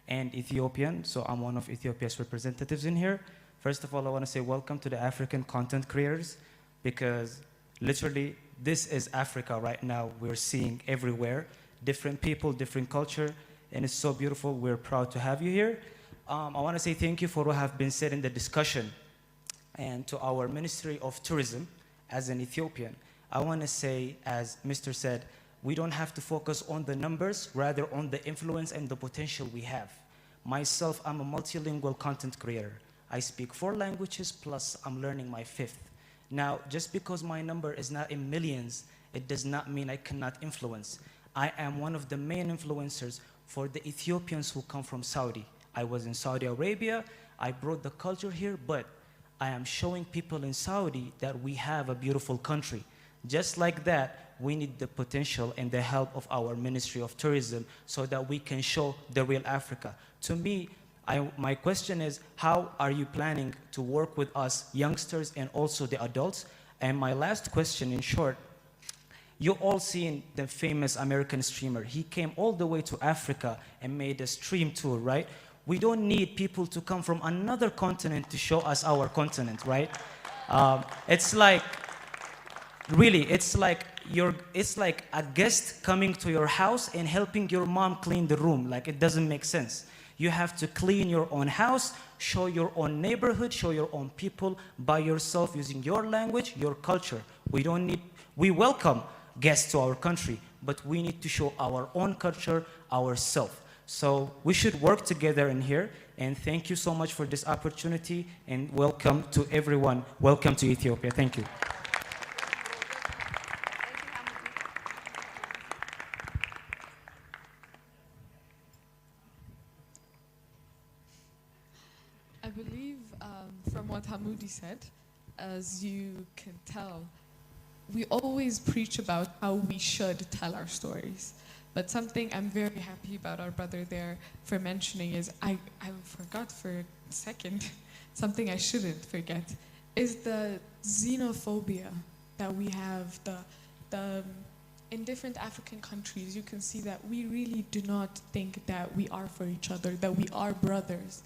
and Ethiopian, so I'm one of Ethiopia's representatives in here. First of all, I want to say welcome to the African content creators, because literally this is Africa right now. We're seeing everywhere, different people, different culture, and it's so beautiful. We're proud to have you here. I want to say thank you for what have been said in the discussion, and to our Ministry of Tourism. As an Ethiopian, I want to say, as Mr. said, we don't have to focus on the numbers, rather on the influence and the potential we have. Myself, I'm a multilingual content creator. I speak 4 languages, plus I'm learning my 5th. Now, just because my number is not in millions, it does not mean I cannot influence. I am one of the main influencers for the Ethiopians who come from Saudi. I was in Saudi Arabia, I brought the culture here, but I am showing people in Saudi that we have a beautiful country. Just like that, we need the potential and the help of our Ministry of Tourism so that we can show the real Africa. To me, my question is, how are you planning to work with us youngsters and also the adults? And my last question, in short, you all seen the famous American streamer. He came all the way to Africa and made a stream tour, right? We don't need people to come from another continent to show us our continent, right? It's like, really, it's like a guest coming to your house and helping your mom clean the room. Like, it doesn't make sense. You have to clean your own house, show your own neighborhood, show your own people by yourself using your language, your culture. We welcome guests to our country, but we need to show our own culture ourselves. So we should work together in here, and thank you so much for this opportunity, and welcome to everyone. Welcome to Ethiopia. Thank you.
I believe from what Hamoudi said, as you can tell, we always preach about how we should tell our stories. But something I'm very happy about our brother there for mentioning is, I forgot for a second, something I shouldn't forget, is the xenophobia that we have. In different African countries, you can see that we really do not think that we are for each other, that we are brothers.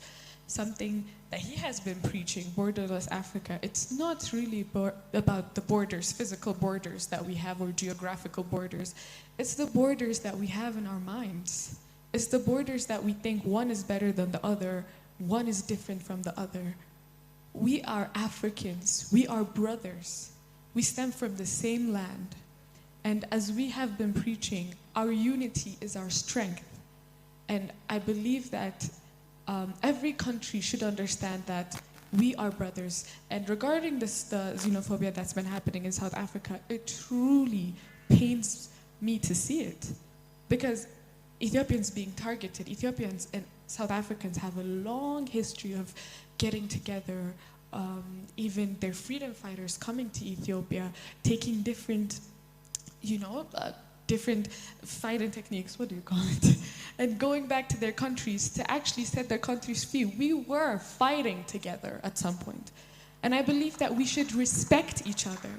something that he has been preaching, borderless Africa. It's not really about the borders, physical borders that we have or geographical borders. It's the borders that we have in our minds. It's the borders that we think one is better than the other, one is different from the other. We are Africans, we are brothers. We stem from the same land. And as we have been preaching, our unity is our strength. And I believe that every country should understand that we are brothers. And regarding the xenophobia that's been happening in South Africa, it truly pains me to see it. Because Ethiopians being targeted, Ethiopians and South Africans have a long history of getting together, even their freedom fighters coming to Ethiopia, taking different, different fighting techniques, what do you call it? And going back to their countries to actually set their countries free. We were fighting together at some point. And I believe that we should respect each other.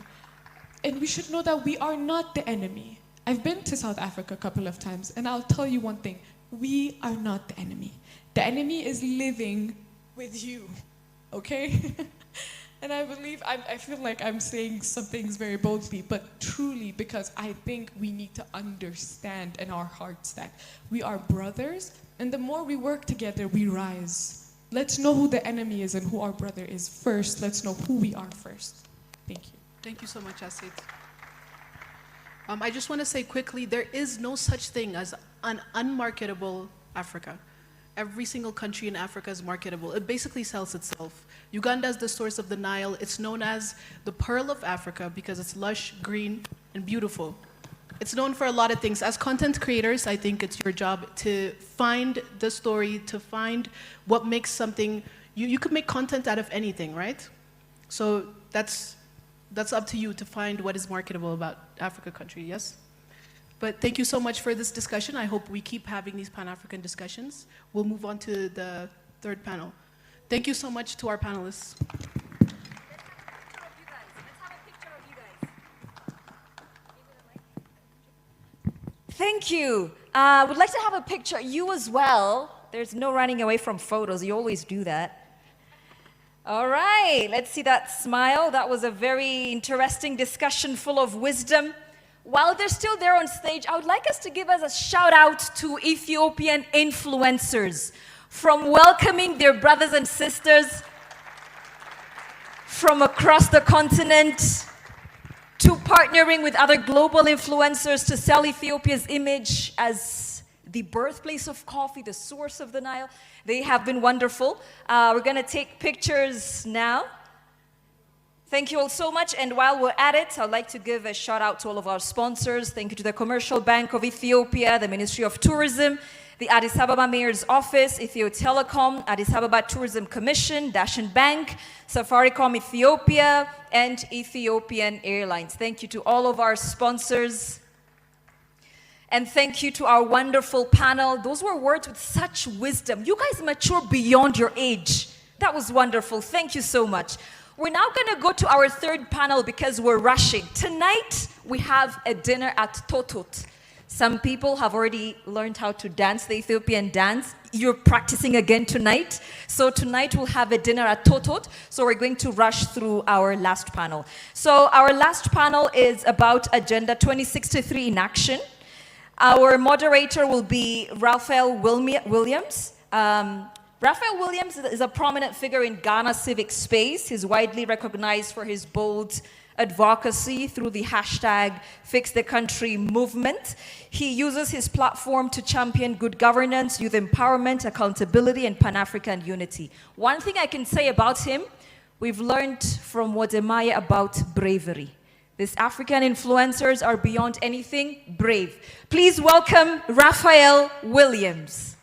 And we should know that we are not the enemy. I've been to South Africa a couple of times, and I'll tell you one thing. We are not the enemy. The enemy is living with you, okay? And I believe, I feel like I'm saying some things very boldly, but truly because I think we need to understand in our hearts that we are brothers, and the more we work together, we rise. Let's know who the enemy is and who our brother is first. Let's know who we are first. Thank you.
Thank you so much, Asid. I just want to say quickly, there is no such thing as an unmarketable Africa. Every single country in Africa is marketable. It basically sells itself. Uganda is the source of the Nile. It's known as the Pearl of Africa because it's lush, green, and beautiful. It's known for a lot of things. As content creators, I think it's your job to find the story, to find what makes something, you could make content out of anything, right? So that's up to you to find what is marketable about Africa country, yes? But thank you so much for this discussion. I hope we keep having these Pan-African discussions. We'll move on to the third panel. Thank you so much to our panelists.
Thank you. Would like to have a picture. You as well. There's no running away from photos. You always do that. All right, let's see that smile. That was a very interesting discussion full of wisdom. While they're still there on stage, I would like us to give us a shout out to Ethiopian influencers, from welcoming their brothers and sisters from across the continent, to partnering with other global influencers to sell Ethiopia's image as the birthplace of coffee, the source of the Nile. They have been wonderful. We're going to take pictures now. Thank you all so much. And while we're at it, I'd like to give a shout out to all of our sponsors. Thank you to the Commercial Bank of Ethiopia, the Ministry of Tourism, the Addis Ababa Mayor's Office, Ethio Telecom, Addis Ababa Tourism Commission, Dashin Bank, Safaricom Ethiopia, and Ethiopian Airlines. Thank you to all of our sponsors. And thank you to our wonderful panel. Those were words with such wisdom. You guys mature beyond your age. That was wonderful. Thank you so much. We're now going to go to our third panel because we're rushing. Tonight, we have a dinner at Totot. Some people have already learned how to dance the Ethiopian dance. You're practicing again tonight. So tonight we'll have a dinner at Totot. So we're going to rush through our last panel. So our last panel is about Agenda 2063 in action. Our moderator will be Raphael Williams. Raphael Williams is a prominent figure in Ghana's civic space. He's widely recognized for his bold advocacy through the hashtag Fix the Country movement. He uses his platform to champion good governance, youth empowerment, accountability, and Pan-African unity. One thing I can say about him, we've learned from Wodemaya about bravery. These African influencers are beyond anything brave. Please welcome Raphael Williams.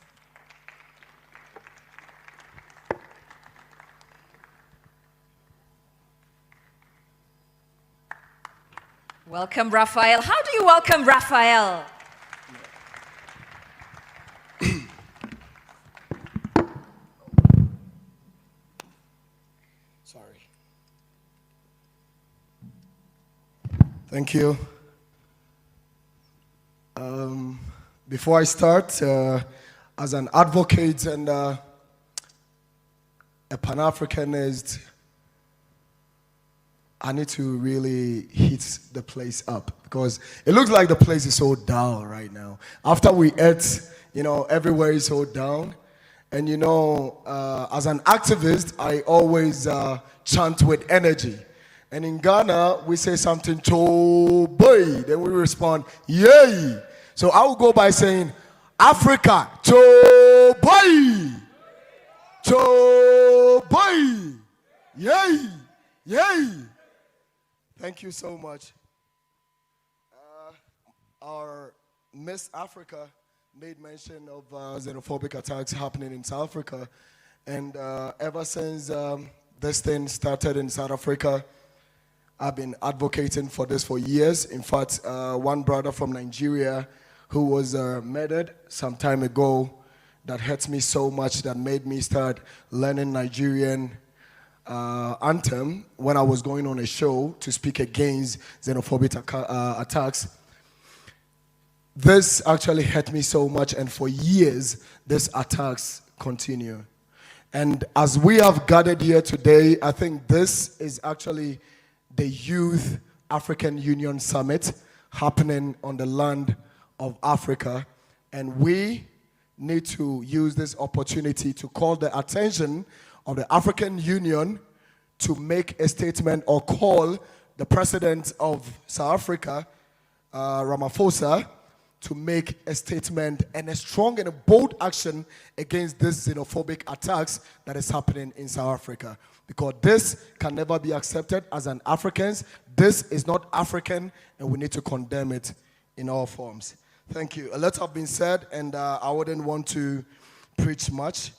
Welcome, Raphael. How do you welcome Raphael?
Sorry. Thank you. Before I start, as an advocate and a Pan-Africanist, I need to really heat the place up because it looks like the place is so down right now. After we ate, everywhere is so down. And as an activist, I always chant with energy. And in Ghana, we say something, cho boy, then we respond, yay. So I will go by saying, Africa, cho boy, cho boy, yay, yay. Thank you so much. Our Miss Africa made mention of xenophobic attacks happening in South Africa. And ever since this thing started in South Africa, I've been advocating for this for years. In fact, one brother from Nigeria who was murdered some time ago that hurt me so much that made me start learning Nigerian anthem when I was going on a show to speak against xenophobic attacks. This actually hurt me so much, and for years, these attacks continue. And as we have gathered here today, I think this is actually the Youth African Union Summit happening on the land of Africa. And we need to use this opportunity to call the attention of the African Union to make a statement or call the president of South Africa, Ramaphosa, to make a statement and a strong and a bold action against this xenophobic attacks that is happening in South Africa. Because this can never be accepted as an Africans. This is not African, and we need to condemn it in all forms. Thank you. A lot have been said, and I wouldn't want to preach much.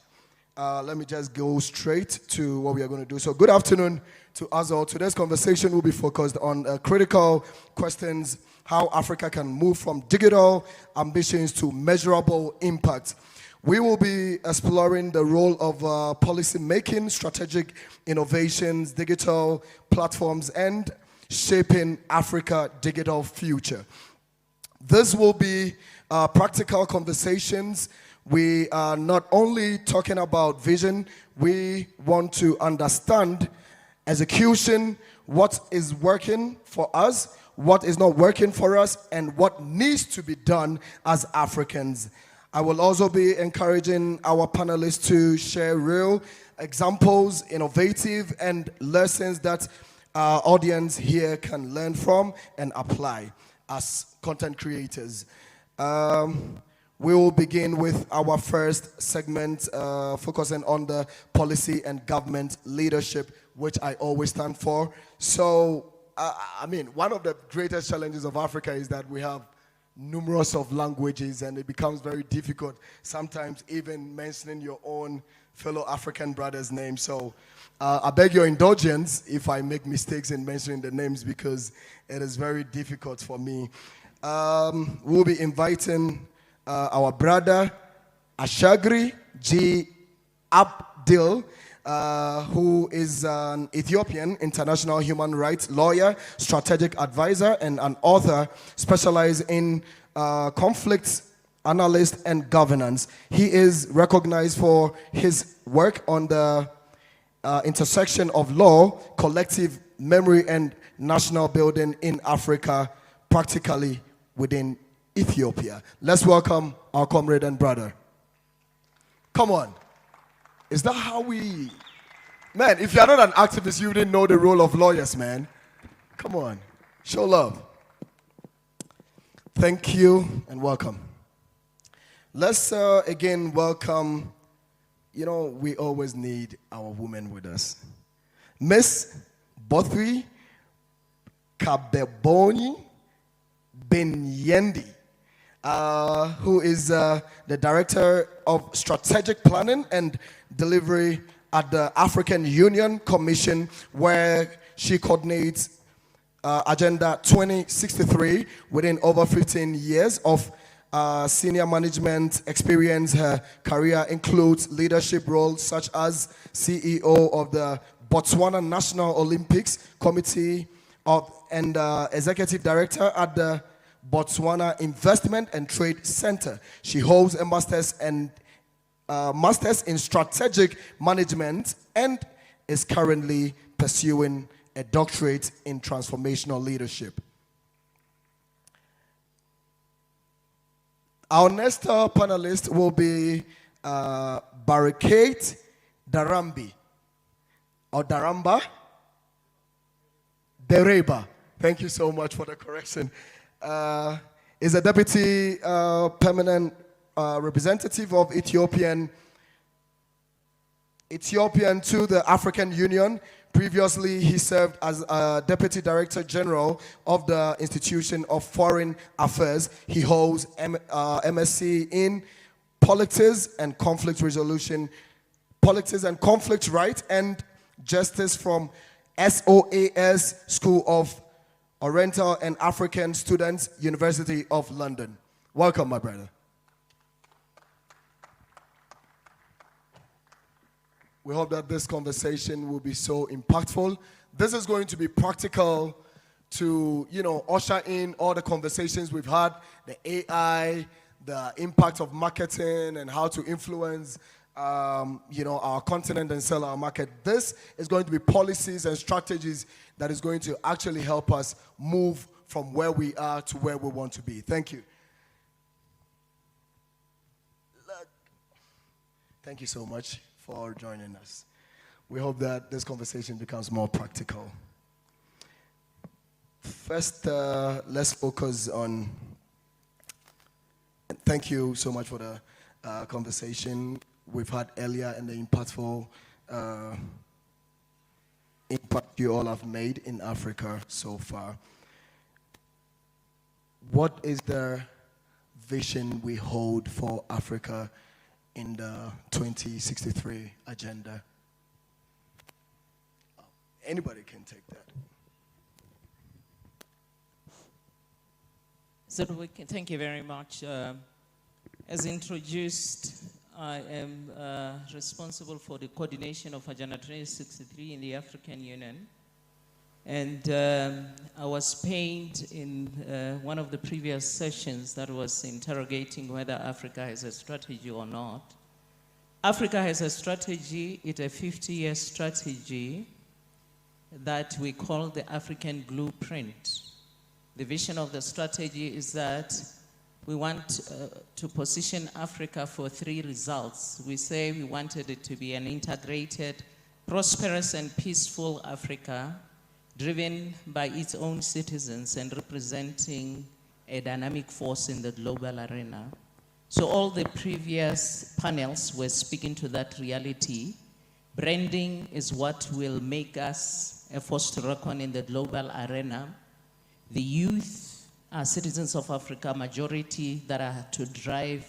Let me just go straight to what we are going to do. So good afternoon to us all. Today's conversation will be focused on critical questions, how Africa can move from digital ambitions to measurable impact. We will be exploring the role of policy making, strategic innovations, digital platforms, and shaping Africa's digital future. This will be practical conversations. We are not only talking about vision, we want to understand execution, what is working for us, what is not working for us, and what needs to be done as Africans. I will also be encouraging our panelists to share real examples, innovative, and lessons that our audience here can learn from and apply as content creators. We will begin with our first segment, focusing on the policy and government leadership, which I always stand for. So, one of the greatest challenges of Africa is that we have numerous of languages, and it becomes very difficult sometimes even mentioning your own fellow African brother's name. So I beg your indulgence if I make mistakes in mentioning the names, because it is very difficult for me. We'll be inviting our brother Ashagri G. Abdil, who is an Ethiopian international human rights lawyer, strategic advisor, and an author specialized in conflict analyst and governance. He is recognized for his work on the intersection of law, collective memory, and national building in Africa, practically within Ethiopia. Let's welcome our comrade and brother. Come on. Is that how we... Man, if you're not an activist, you didn't know the role of lawyers, man. Come on. Show love. Thank you and welcome. Let's again welcome, we always need our women with us. Miss Bothri Kabeboni Benyendi, who is the Director of Strategic Planning and Delivery at the African Union Commission, where she coordinates Agenda 2063 within over 15 years of senior management experience. Her career includes leadership roles such as CEO of the Botswana National Olympics Committee and Executive Director at the Botswana Investment and Trade Center. She holds a master's and Masters in Strategic Management and is currently pursuing a doctorate in Transformational Leadership. Our next panelist will be Barricade Darambi, or Daramba? Dereba. Thank you so much for the correction. Is a deputy permanent representative of Ethiopian to the African Union. Previously, he served as Deputy Director General of the Institution of Foreign Affairs. He holds MSc in Politics and Conflict Resolution, Politics and Conflict Right, and Justice from SOAS School of Oriental and African Students, University of London. Welcome, my brother. We hope that this conversation will be so impactful. This is going to be practical to, usher in all the conversations we've had, the AI, the impact of marketing and how to influence, our continent and sell our market. This is going to be policies and strategies that is going to actually help us move from where we are to where we want to be. Thank you. Thank you so much for joining us. We hope that this conversation becomes more practical. First, let's focus on, thank you so much for the conversation we've had earlier and the impactful impact you all have made in Africa so far. What is the vision we hold for Africa in the 2063 agenda? Anybody can take that.
So thank you very much. As introduced, I am responsible for the coordination of Agenda 2063 in the African Union. And I was pained in one of the previous sessions that was interrogating whether Africa has a strategy or not. Africa has a strategy. It's a 50-year strategy that we call the African Blueprint. The vision of the strategy is that we want to position Africa for 3 results. We say we wanted it to be an integrated, prosperous and peaceful Africa, driven by its own citizens and representing a dynamic force in the global arena. So all the previous panels were speaking to that reality. Branding is what will make us a force to reckon in the global arena. The youth are citizens of Africa, majority that are to drive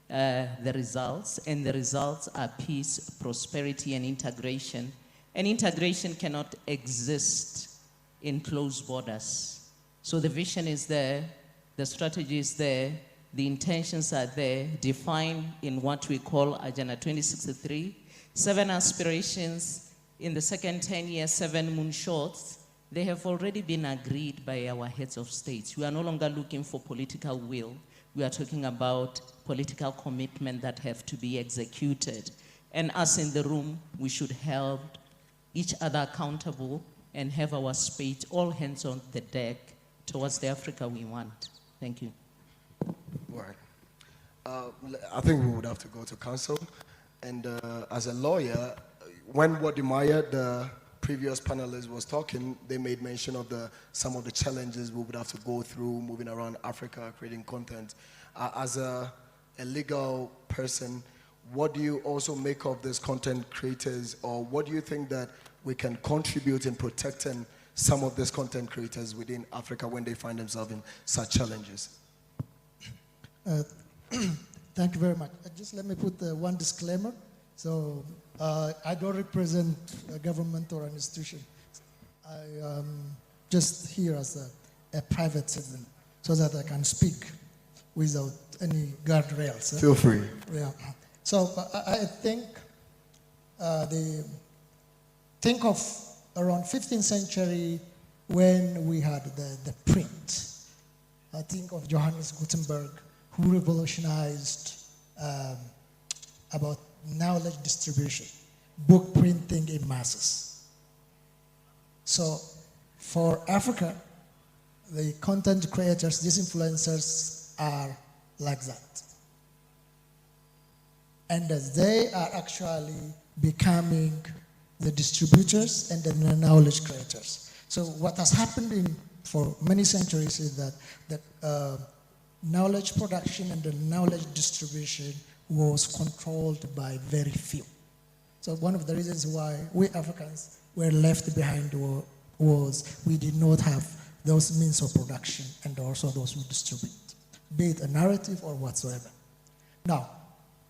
the results, and the results are peace, prosperity, and integration. And integration cannot exist in closed borders. So the vision is there, the strategy is there, the intentions are there, defined in what we call Agenda 2063. 7 aspirations in the second 10 years, 7 moonshots. They have already been agreed by our heads of states. We are no longer looking for political will. We are talking about political commitment that have to be executed. And us in the room, we should hold each other accountable and have our spade, all hands on the deck towards the Africa we want. Thank you.
Right. I think we would have to go to council. And as a lawyer, when Wadimaya, the previous panelist, was talking, they made mention of some of the challenges we would have to go through moving around Africa, creating content. As a legal person, what do you also make of these content creators, or what do you think that we can contribute in protecting some of these content creators within Africa when they find themselves in such challenges?
Thank you very much. Just let me put one disclaimer. So I don't represent a government or an institution. I am just here as a private citizen so that I can speak without any guardrails.
Feel free.
Yeah. So I think think of around 15th century when we had the print. I think of Johannes Gutenberg, who revolutionized about knowledge distribution, book printing in masses. So for Africa, the content creators, these influencers are like that. And they are actually becoming the distributors and the knowledge creators. So what has happened for many centuries is that the knowledge production and the knowledge distribution was controlled by very few. So one of the reasons why we Africans were left behind was we did not have those means of production and also those who distribute, be it a narrative or whatsoever. Now,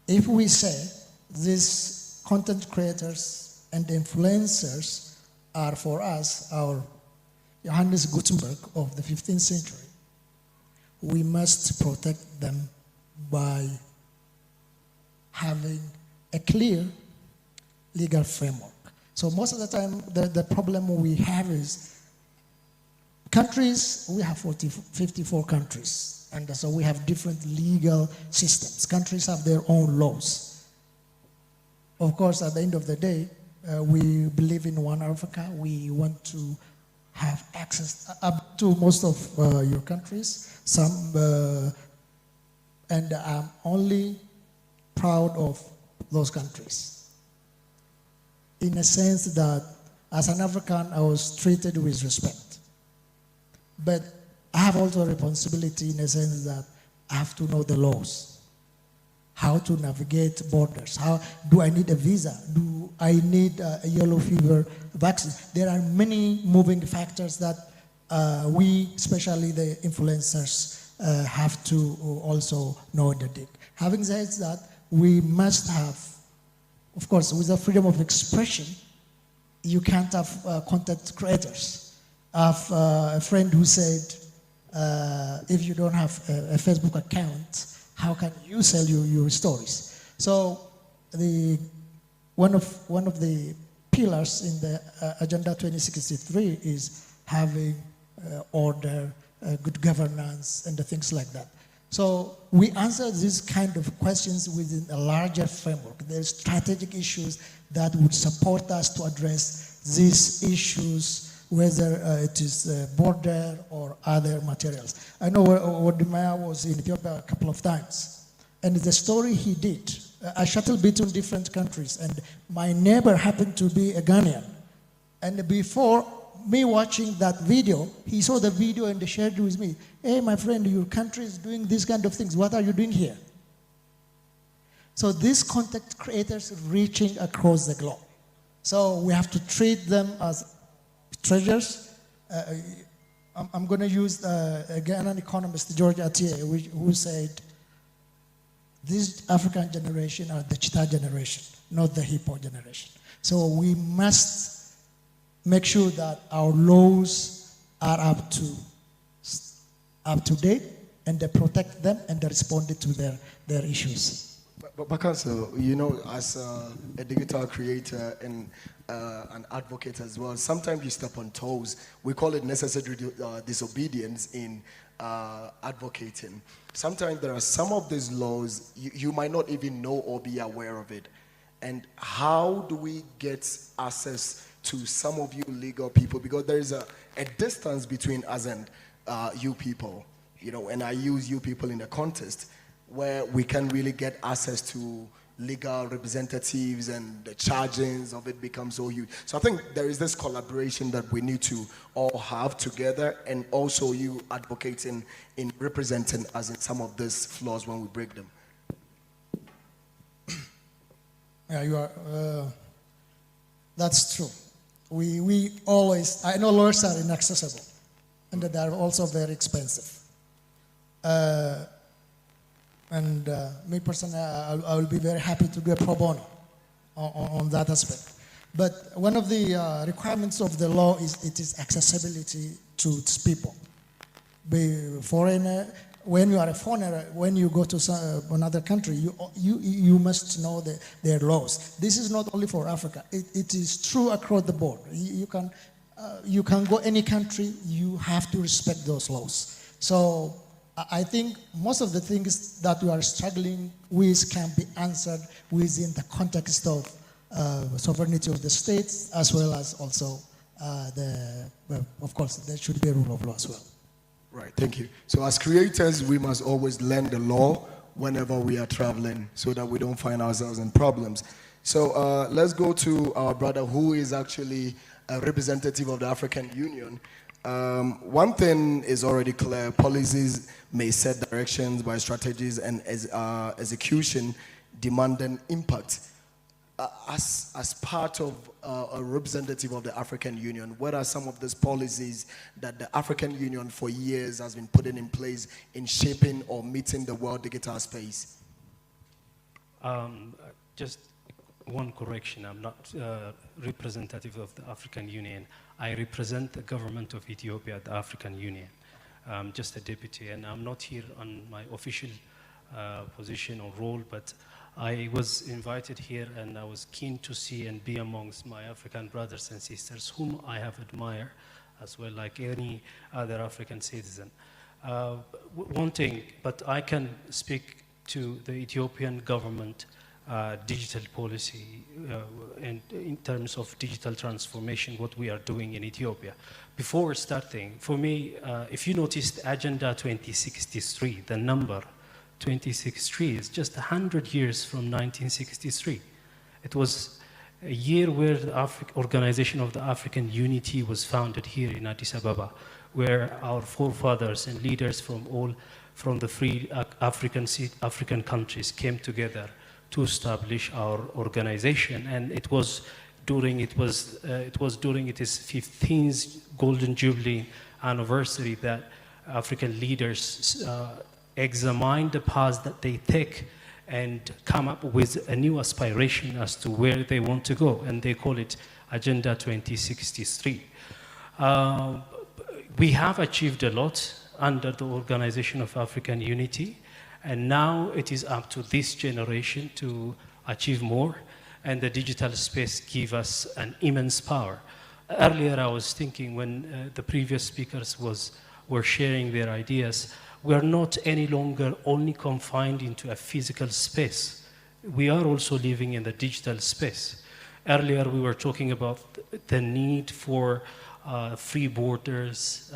if we say these content creators and influencers are for us our Johannes Gutenberg of the 15th century, we must protect them by having a clear legal framework. So most of the time, the problem we have is countries, we have 54 countries, and so we have different legal systems. Countries have their own laws. Of course, at the end of the day, we believe in one Africa. We want to have access up to most of your countries. And I'm only proud of those countries. In a sense that as an African, I was treated with respect. But I have also a responsibility in a sense that I have to know the laws, how to navigate borders. How do I need a visa? Do I need a yellow fever vaccine? There are many moving factors that we, especially the influencers, have to also know the dig. Having said that, we must have, of course, with the freedom of expression, you can't have content creators. I have a friend who said, if you don't have a Facebook account, how can you sell your stories? So one of the pillars in the Agenda 2063 is having order, good governance, and the things like that. So we answer these kind of questions within a larger framework. There's strategic issues that would support us to address these issues, whether it is border or other materials. I know Wodimaya was in Ethiopia a couple of times, and the story he did, I shuttled between different countries, and my neighbor happened to be a Ghanaian. And before me watching that video, he saw the video and shared it with me. Hey, my friend, your country is doing these kind of things. What are you doing here? So these content creators reaching across the globe. So we have to treat them as treasures. I'm going to use again an economist, George Atiye, who said, this African generation are the cheetah generation, not the hippo generation. So we must make sure that our laws are up to date, and they protect them and they respond to their issues.
But Bakanso, you know, as a digital creator and an advocate as well, sometimes you step on toes. We call it necessary disobedience in advocating. Sometimes there are some of these laws you might not even know or be aware of it. And how do we get access to some of you legal people? Because there is a distance between us and you people, you know, and I use you people in the context where we can really get access to legal representatives, and the chargings of it become so huge. So I think there is this collaboration that we need to all have together, and also you advocating in representing us in some of these flaws when we break them.
Yeah, you are. That's true. We always, I know lawyers are inaccessible, and that they are also very expensive. Me personally, I will be very happy to do a pro bono on that aspect. But one of the requirements of the law is it is accessibility to its people. Be foreigner, when you are a foreigner, when you go to another country, you must know their laws. This is not only for Africa. It is true across the board. You can go any country, you have to respect those laws. So I think most of the things that we are struggling with can be answered within the context of sovereignty of the states, as well as also of course, there should be a rule of law as well.
Right, thank you. So as creators, we must always learn the law whenever we are traveling so that we don't find ourselves in problems. So let's go to our brother who is actually a representative of the African Union. One thing is already clear: policies may set directions by strategies and execution demanding impact. As part of a representative of the African Union, what are some of these policies that the African Union for years has been putting in place in shaping or meeting the world digital space?
Just one correction: I'm not representative of the African Union. I represent the government of Ethiopia at the African Union. I'm just a deputy, and I'm not here on my official position or role, but I was invited here, and I was keen to see and be amongst my African brothers and sisters, whom I have admired as well, like any other African citizen. One thing, but I can speak to the Ethiopian government digital policy and in terms of digital transformation, what we are doing in Ethiopia. Before starting, for me, if you notice the Agenda 2063, the number 2063 is just 100 years from 1963. It was a year where the Organization of the African Unity was founded here in Addis Ababa, where our forefathers and leaders from the free African countries came together to establish our organization. And it was during its 15th Golden Jubilee anniversary that African leaders examine the paths that they take and come up with a new aspiration as to where they want to go, and they call it Agenda 2063. We have achieved a lot under the Organization of African Unity, and now it is up to this generation to achieve more, and the digital space gives us an immense power. Earlier I was thinking when the previous speakers were sharing their ideas, we are not any longer only confined into a physical space. We are also living in the digital space. Earlier we were talking about the need for free borders,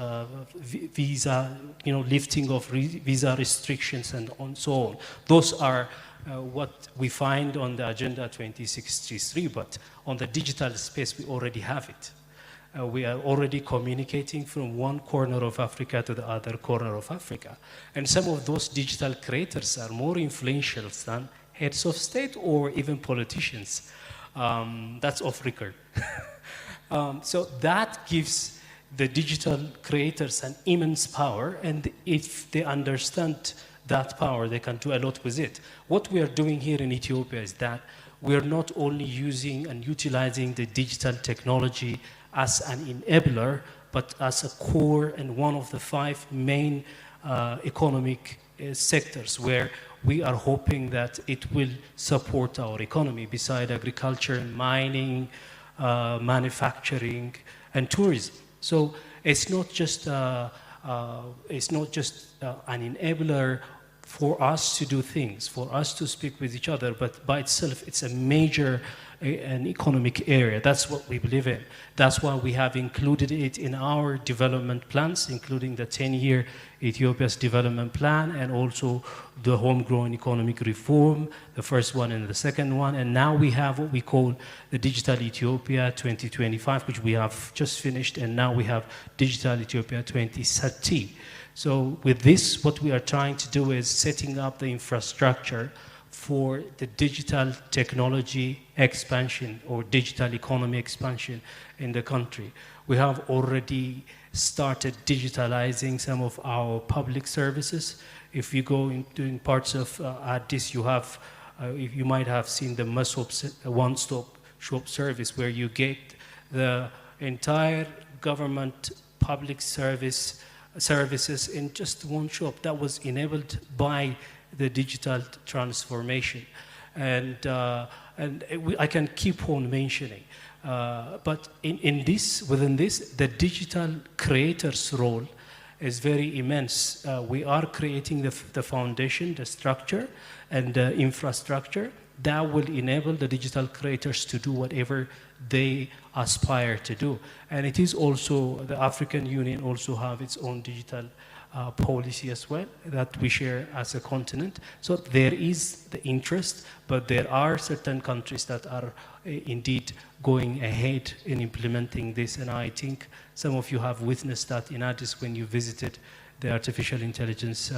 visa, lifting of visa restrictions and so on. Those are what we find on the Agenda 2063, but on the digital space we already have it. We are already communicating from one corner of Africa to the other corner of Africa. And some of those digital creators are more influential than heads of state or even politicians. That's off record. So that gives the digital creators an immense power, and if they understand that power, they can do a lot with it. What we are doing here in Ethiopia is that we are not only using and utilizing the digital technology as an enabler, but as a core and one of the 5 main economic sectors where we are hoping that it will support our economy beside agriculture, mining, manufacturing, and tourism. So it's not just an enabler for us to do things, for us to speak with each other, but by itself it's a major an economic area. That's what we believe in. That's why we have included it in our development plans, including the 10-year Ethiopia's development plan, and also the homegrown economic reform, the first one and the second one. And now we have what we call the Digital Ethiopia 2025, which we have just finished, and now we have Digital Ethiopia 2030. So with this, what we are trying to do is setting up the infrastructure for the digital technology expansion or digital economy expansion in the country. We have already started digitalizing some of our public services. If you go into parts of Addis, you might have seen the one-stop shop service, where you get the entire government public services in just one shop. That was enabled by the digital transformation, and I can keep on mentioning. But within this, the digital creator's role is very immense. We are creating the foundation, the structure, and the infrastructure that will enable the digital creators to do whatever they aspire to do. And it is also, the African Union also have its own digital policy as well that we share as a continent. So there is the interest, but there are certain countries that are indeed going ahead in implementing this. And I think some of you have witnessed that in Addis when you visited the Artificial Intelligence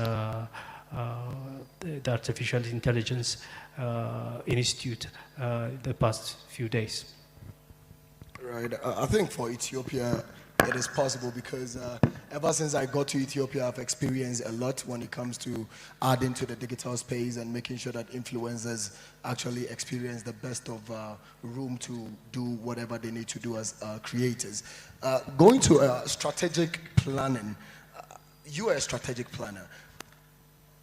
Institute the past few days.
Right. I think for Ethiopia, it is possible because ever since I got to Ethiopia, I've experienced a lot when it comes to adding to the digital space and making sure that influencers actually experience the best of room to do whatever they need to do as creators. Going to strategic planning, you are a strategic planner.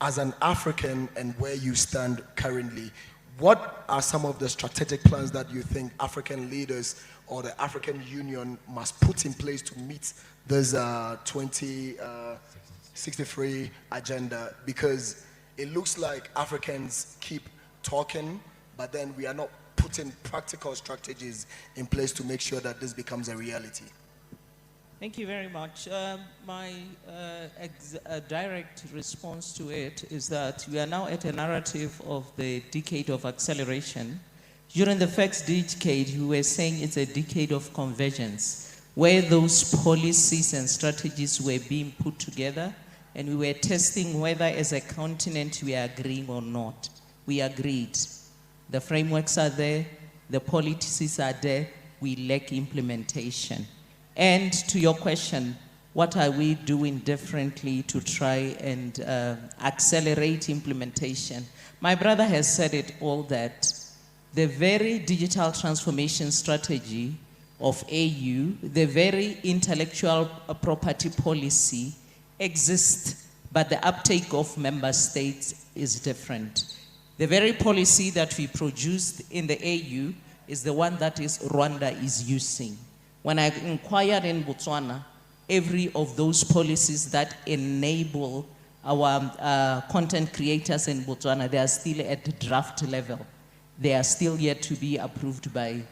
As an African and where you stand currently, what are some of the strategic plans that you think African leaders or the African Union must put in place to meet this 2063 agenda? Because it looks like Africans keep talking, but then we are not putting practical strategies in place to make sure that this becomes a reality.
Thank you very much. My direct response to it is that we are now at a narrative of the decade of acceleration. During the first decade, you were saying it's a decade of convergence, where those policies and strategies were being put together, and we were testing whether as a continent we are agreeing or not. We agreed. The frameworks are there, the policies are there, we lack implementation. And to your question, what are we doing differently to try and accelerate implementation? My brother has said it all, that the very digital transformation strategy of AU, the very intellectual property policy exists, but the uptake of member states is different. The very policy that we produced in the AU is the one that Rwanda is using. When I inquired in Botswana, every of those policies that enable our content creators in Botswana, they are still at the draft level. They are still yet to be approved by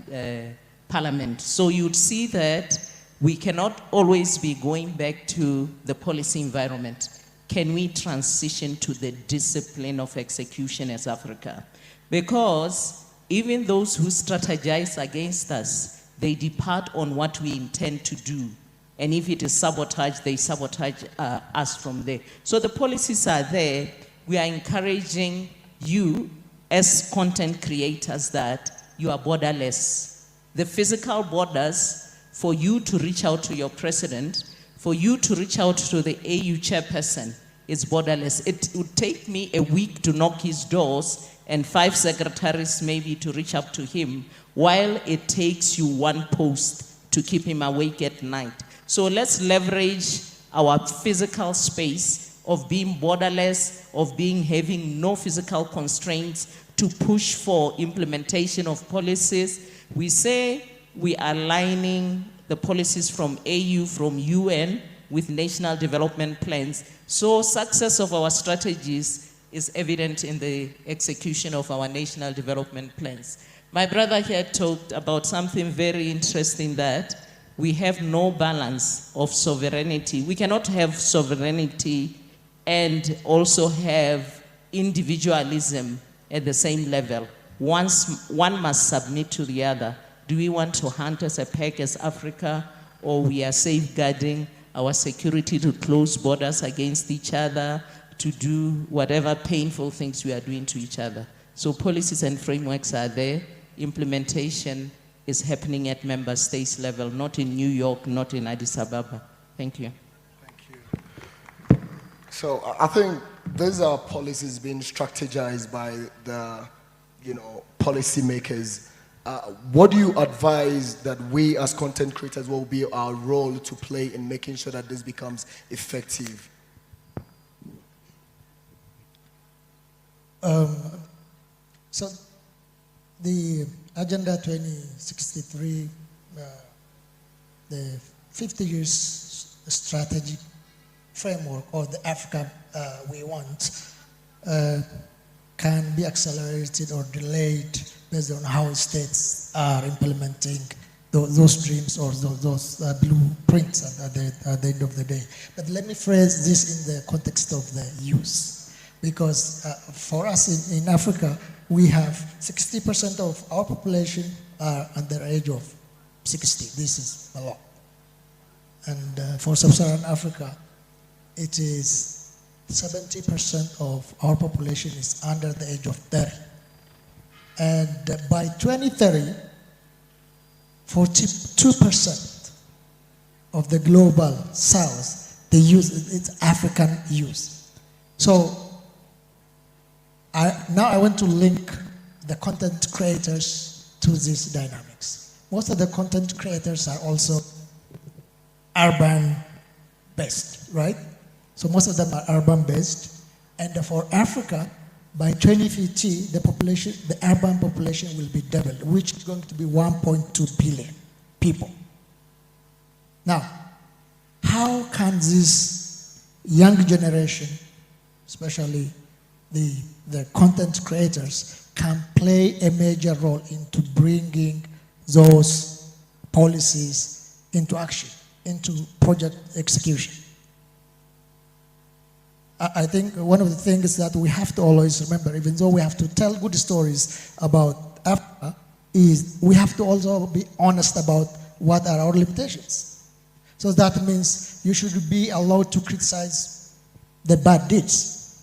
Parliament. So you'd see that we cannot always be going back to the policy environment. Can we transition to the discipline of execution as Africa? Because even those who strategize against us, they depart on what we intend to do. And if it is sabotage, they sabotage us from there. So the policies are there. We are encouraging you as content creators that you are borderless. The physical borders for you to reach out to your president, for you to reach out to the AU chairperson is borderless. It would take me a week to knock his doors and 5 secretaries maybe to reach up to him, while it takes you 1 post to keep him awake at night. So let's leverage our physical space of being borderless, of having no physical constraints to push for implementation of policies. We say we are aligning the policies from AU, from UN, with national development plans. So success of our strategies is evident in the execution of our national development plans. My brother here talked about something very interesting, that we have no balance of sovereignty. We cannot have sovereignty and also have individualism at the same level. One must submit to the other. Do we want to hunt as a pack as Africa, or we are safeguarding our security to close borders against each other, to do whatever painful things we are doing to each other? So policies and frameworks are there. Implementation is happening at member states level, not in New York, not in Addis Ababa. Thank you.
Thank you. So I think these are policies being strategized by the, policymakers. What do you advise that we as content creators will be our role to play in making sure that this becomes effective?
So the Agenda 2063, the 50 years strategic framework or the Africa we want can be accelerated or delayed based on how states are implementing those dreams or those blueprints at the end of the day. But let me phrase this in the context of the youth. Because for us in Africa, we have 60% of our population are under the age of 60. This is a lot. And for sub-Saharan Africa, it is 70% of our population is under the age of 30. And by 2030, 42% of the global south, the youth, it's African youth. So now I want to link the content creators to these dynamics. Most of the content creators are also urban-based, right? So most of them are urban-based. And for Africa, by 2050, the urban population will be doubled, which is going to be 1.2 billion people. Now, how can this young generation, especially the content creators, can play a major role into bringing those policies into action, into project execution? I think one of the things that we have to always remember, even though we have to tell good stories about Africa, is we have to also be honest about what are our limitations. So that means you should be allowed to criticize the bad deeds.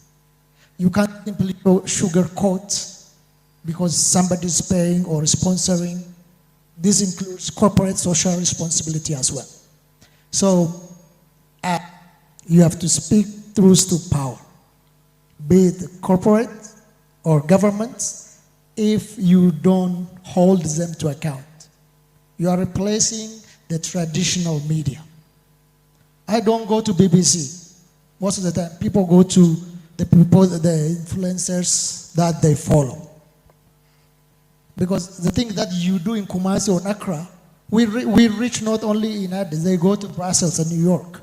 You can't simply sugarcoat because somebody is paying or sponsoring. This includes corporate social responsibility as well. So you have to speak truth to power, be it corporate or governments. If you don't hold them to account, you are replacing the traditional media. I don't go to BBC. Most of the time, people go to the influencers that they follow. Because the thing that you do in Kumasi or Accra, we reach not only in Addis, they go to Brussels and New York.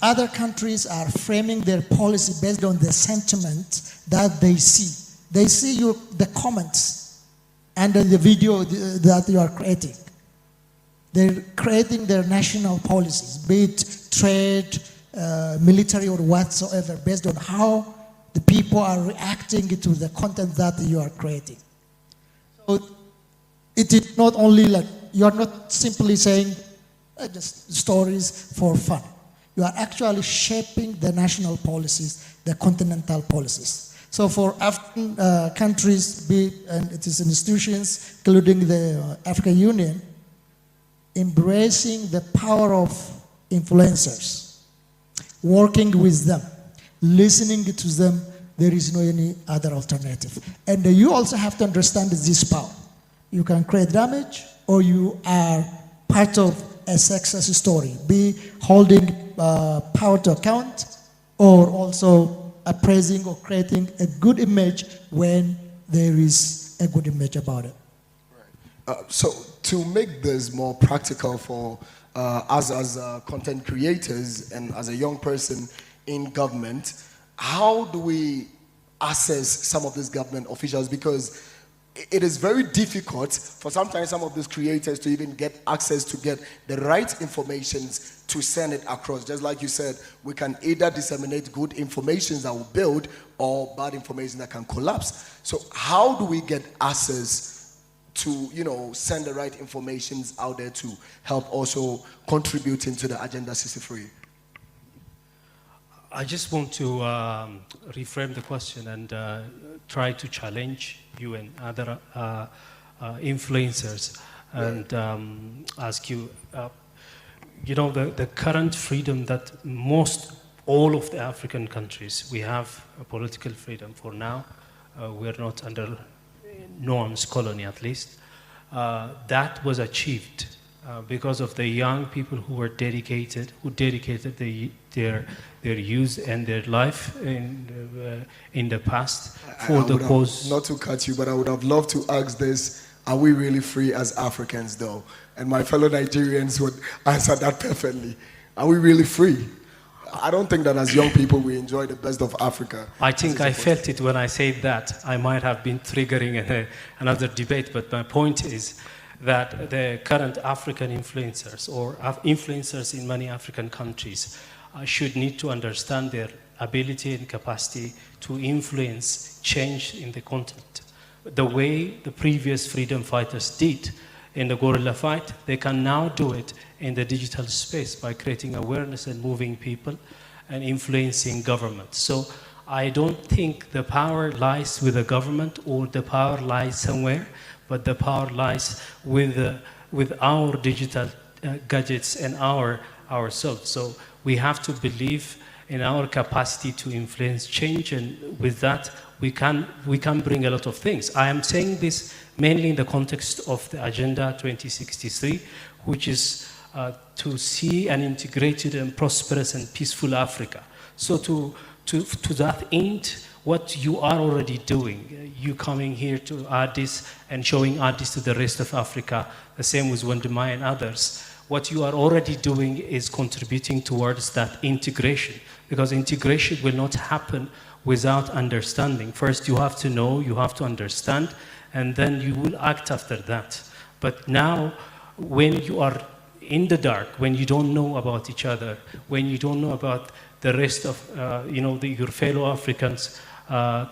Other countries are framing their policy based on the sentiment that they see. They see the comments under the video that you are creating. They're creating their national policies, be it trade, military, or whatsoever, based on how the people are reacting to the content that you are creating. So it is not only like, you're not simply saying just stories for fun. You are actually shaping the national policies, the continental policies. So for African countries, and it is institutions, including the African Union, embracing the power of influencers, working with them, listening to them, there is no any other alternative. And you also have to understand this power. You can create damage, or you are part of a success story, be holding power to account, or also appraising or creating a good image when there is a good image about it.
So to make this more practical for us as content creators and as a young person in government, how do we assess some of these government officials? Because it is very difficult for sometimes some of these creators to even get access to get the right information to send it across. Just like you said, we can either disseminate good information that will build or bad information that can collapse. So how do we get access to, send the right information out there to help also contribute into the Agenda 63?
I just want to reframe the question and try to challenge you and other influencers and ask you, the current freedom that all of the African countries, we have a political freedom for now. We're not under no one's colony, at least. That was achieved because of the young people who dedicated their youth and their life in the past for the cause.
Not to cut you, but I would have loved to ask this are we really free as Africans though? And my fellow Nigerians would answer that perfectly. Are we really free? I don't think that as young people we enjoy the best of Africa.
I think I felt it when I said that. I might have been triggering another debate, but my point is that the current African influencers or influencers in many African countries should need to understand their ability and capacity to influence change in the continent. The way the previous freedom fighters did in the guerrilla fight, they can now do it in the digital space by creating awareness and moving people and influencing government. So I don't think the power lies with the government or the power lies somewhere, but the power lies with our digital gadgets and ourselves. So we have to believe in our capacity to influence change, and with that we can bring a lot of things. I am saying this mainly in the context of the Agenda 2063, which is to see an integrated and prosperous and peaceful Africa. So to that end, what you are already doing, you coming here to Addis and showing Addis to the rest of Africa, the same with Wendemai and others, what you are already doing is contributing towards that integration, because integration will not happen without understanding. First you have to know, you have to understand, and then you will act after that. But now, when you are in the dark, when you don't know about each other, when you don't know about the rest of your fellow Africans,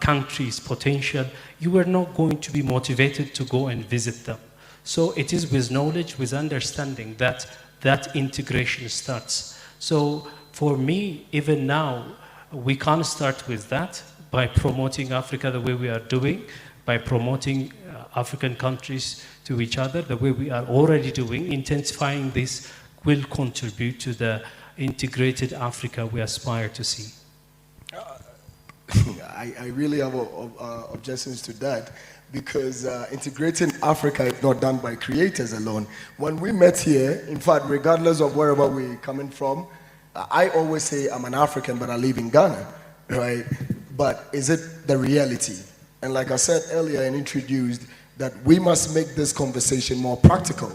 countries' potential, you are not going to be motivated to go and visit them. So it is with knowledge, with understanding that integration starts. So for me, even now, we can start with that by promoting Africa the way we are doing, by promoting African countries to each other the way we are already doing. Intensifying this will contribute to the integrated Africa we aspire to see.
I really have objections to that, because integrating Africa is not done by creators alone. When we met here, in fact, regardless of wherever we're coming from, I always say I'm an African, but I live in Ghana, right? But is it the reality? And like I said earlier and introduced, that we must make this conversation more practical.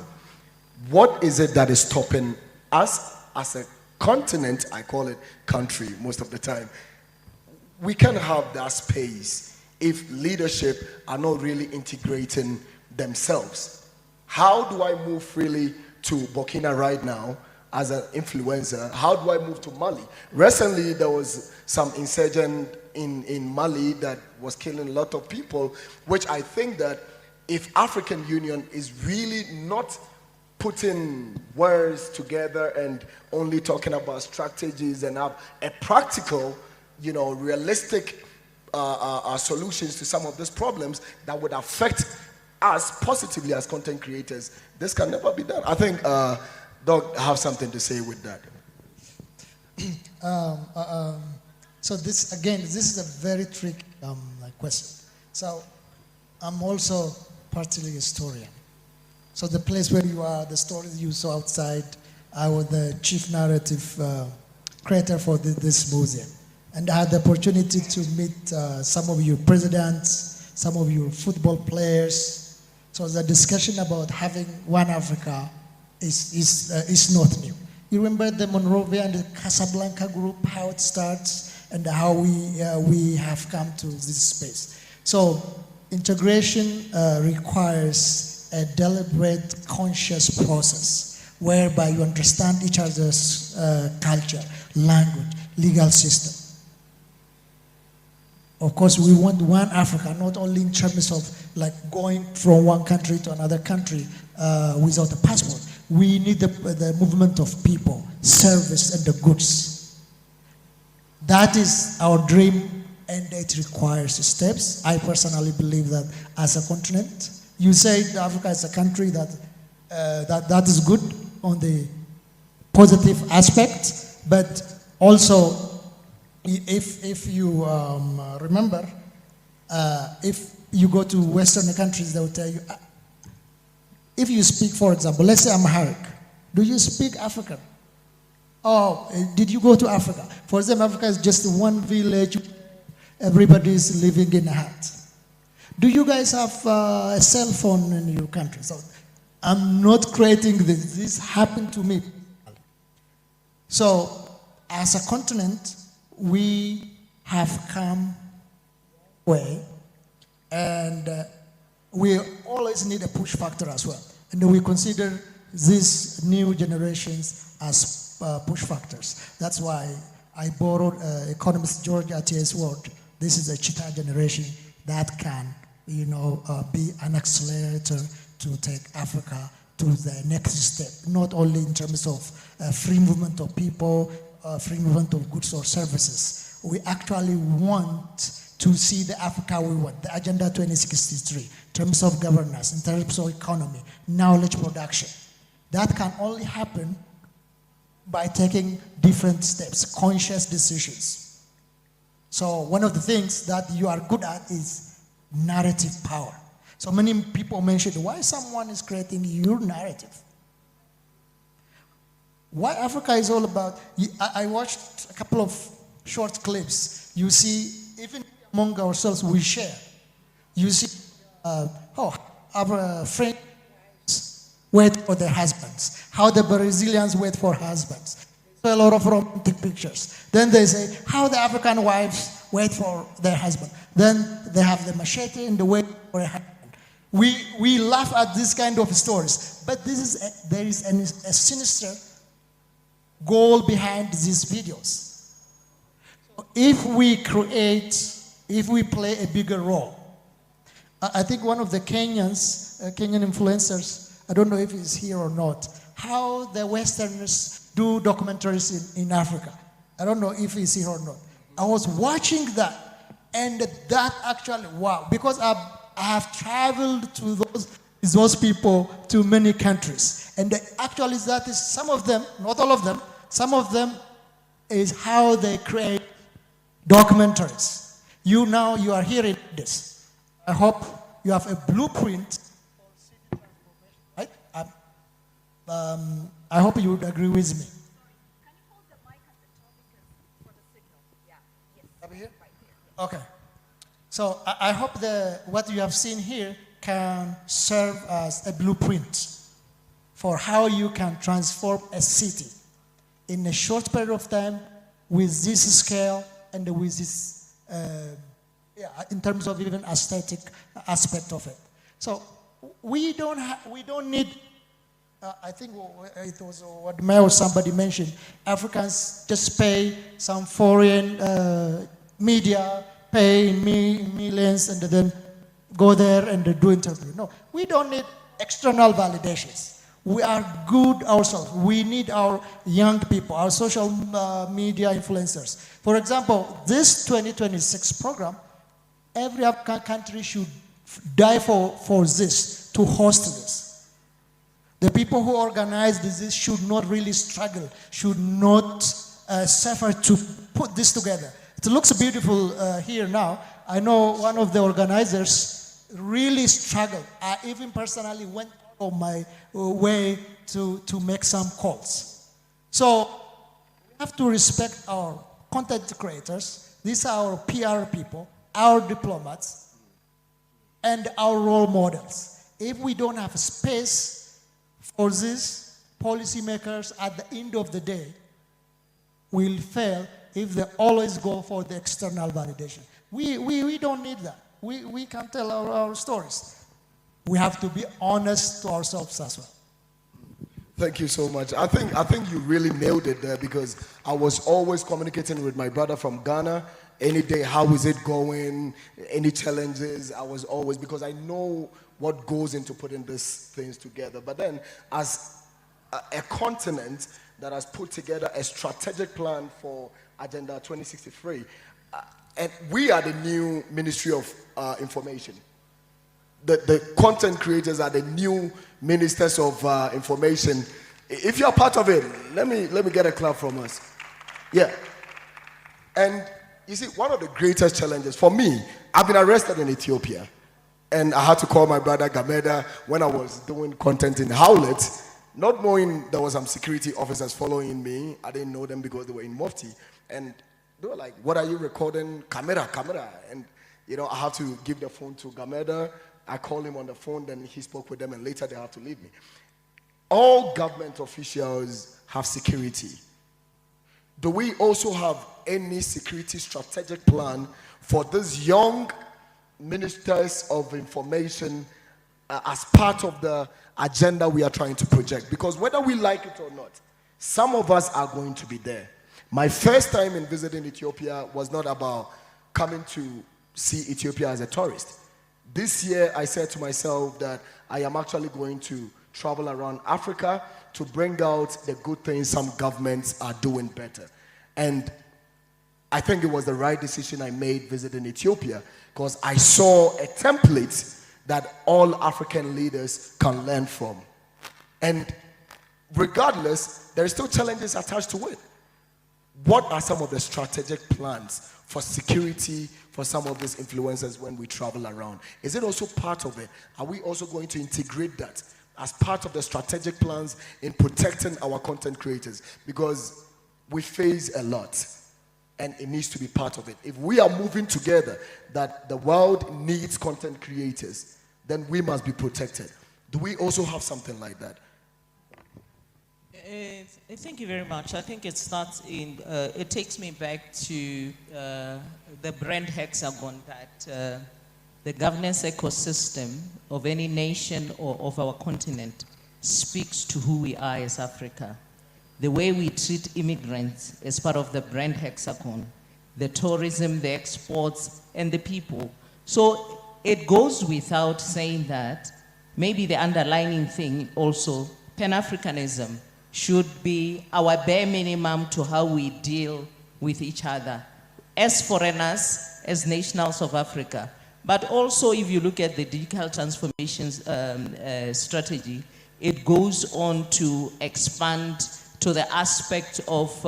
What is it that is stopping us as a continent? I call it country most of the time. We can't have that space if leadership are not really integrating themselves. How do I move freely to Burkina right now as an influencer? How do I move to Mali? Recently, there was some insurgent in Mali that was killing a lot of people, which I think that if African Union is really not putting words together and only talking about strategies and have a practical, realistic solutions to some of these problems that would affect us positively as content creators, this can never be done. I think Doug have something to say with that.
So this is a very tricky question. So I'm also partly a historian. So the place where you are, the stories you saw outside, I was the chief narrative creator for this museum. And I had the opportunity to meet some of your presidents, some of your football players. So the discussion about having one Africa is not new. You remember the Monrovia and the Casablanca group, how it starts and how we have come to this space. So integration requires a deliberate, conscious process whereby you understand each other's culture, language, legal system. Of course, we want one Africa, not only in terms of going from one country to another country without a passport. We need the movement of people, service, and the goods. That is our dream, and it requires steps. I personally believe that as a continent, you say Africa is a country that is good on the positive aspect, but also if you remember, if you go to Western countries, they will tell you, if you speak, for example, let's say Amharic, do you speak African? Oh, did you go to Africa? For them, Africa is just one village, everybody is living in a hut. Do you guys have a cell phone in your country? So I'm not creating this. This happened to me. So as a continent, we have come way, and we always need a push factor as well. And we consider these new generations as push factors. That's why I borrowed economist George Atiyah's word. This is a cheetah generation that can, be an accelerator to take Africa to the next step, not only in terms of free movement of people, free movement of goods or services. We actually want to see the Africa we want, the Agenda 2063, in terms of governance, in terms of economy, knowledge production. That can only happen by taking different steps, conscious decisions. So one of the things that you are good at is narrative power. So many people mention why someone is creating your narrative. What Africa is all about, I watched a couple of short clips. You see, even among ourselves, we share. You see, our friends wait for their husbands, how the Brazilians wait for husbands. So a lot of romantic pictures. Then they say, how the African wives wait for their husband. Then they have the machete and the wait for a husband. We laugh at this kind of stories, but there is a sinister goal behind these videos. If we play a bigger role, I think one of the Kenyan influencers, I don't know if he's here or not, how the Westerners do documentaries in Africa. I don't know if he's here or not. I was watching that, and that actually, wow, because I have traveled to those people to many countries. And actually that is some of them, not all of them, some of them is how they create documentaries. You are hearing this. I hope you have a blueprint, right? I hope you would agree with me. Over here? Okay. So I hope what you have seen here can serve as a blueprint for how you can transform a city in a short period of time with this scale and with this, in terms of even aesthetic aspect of it. So we don't need, I think it was what May or somebody mentioned, Africans just pay some foreign media, pay millions and then go there and do interview. No, we don't need external validations. We are good ourselves. We need our young people, our social media influencers. For example, this 2026 program, every African country should die for this, to host this. The people who organize this should not really struggle, should not suffer to put this together. It looks beautiful here now. I know one of the organizers really struggled. I even personally went on my way to make some calls. So we have to respect our content creators. These are our PR people, our diplomats, and our role models. If we don't have space for these policymakers at the end of the day, we'll fail if they always go for the external validation. We don't need that. We can tell our stories. We have to be honest to ourselves as well.
Thank you so much. I think you really nailed it there, because I was always communicating with my brother from Ghana. Any day, how is it going? Any challenges? I was always, because I know what goes into putting these things together. But then, as a continent that has put together a strategic plan for Agenda 2063, and we are the new Ministry of Information. The content creators are the new ministers of information. If you're part of it, let me get a clap from us. Yeah. And you see, one of the greatest challenges for me, I've been arrested in Ethiopia, and I had to call my brother Gameda when I was doing content in Howlett, not knowing there was some security officers following me. I didn't know them because they were in Mufti, and they were like, "What are you recording? Camera." And I have to give the phone to Gameda. I call him on the phone, then he spoke with them, and later they have to leave me. All government officials have security. Do we also have any security strategic plan for these young ministers of information as part of the agenda we are trying to project? Because whether we like it or not, some of us are going to be there. My first time in visiting Ethiopia was not about coming to see Ethiopia as a tourist. This year, I said to myself that I am actually going to travel around Africa to bring out the good things some governments are doing better. And I think it was the right decision I made visiting Ethiopia, because I saw a template that all African leaders can learn from. And regardless, there are still challenges attached to it. What are some of the strategic plans for security for some of these influencers when we travel around? Is it also part of it? Are we also going to integrate that as part of the strategic plans in protecting our content creators? Because we face a lot, and it needs to be part of it. If we are moving together that the world needs content creators, then we must be protected. Do we also have something like that?
Thank you very much. I think it starts in, it takes me back to the brand hexagon that the governance ecosystem of any nation or of our continent speaks to who we are as Africa. The way we treat immigrants as part of the brand hexagon, the tourism, the exports, and the people. So it goes without saying that maybe the underlying thing also, Pan-Africanism, should be our bare minimum to how we deal with each other as foreigners, as nationals of Africa. But also, if you look at the digital transformations strategy, it goes on to expand to the aspect of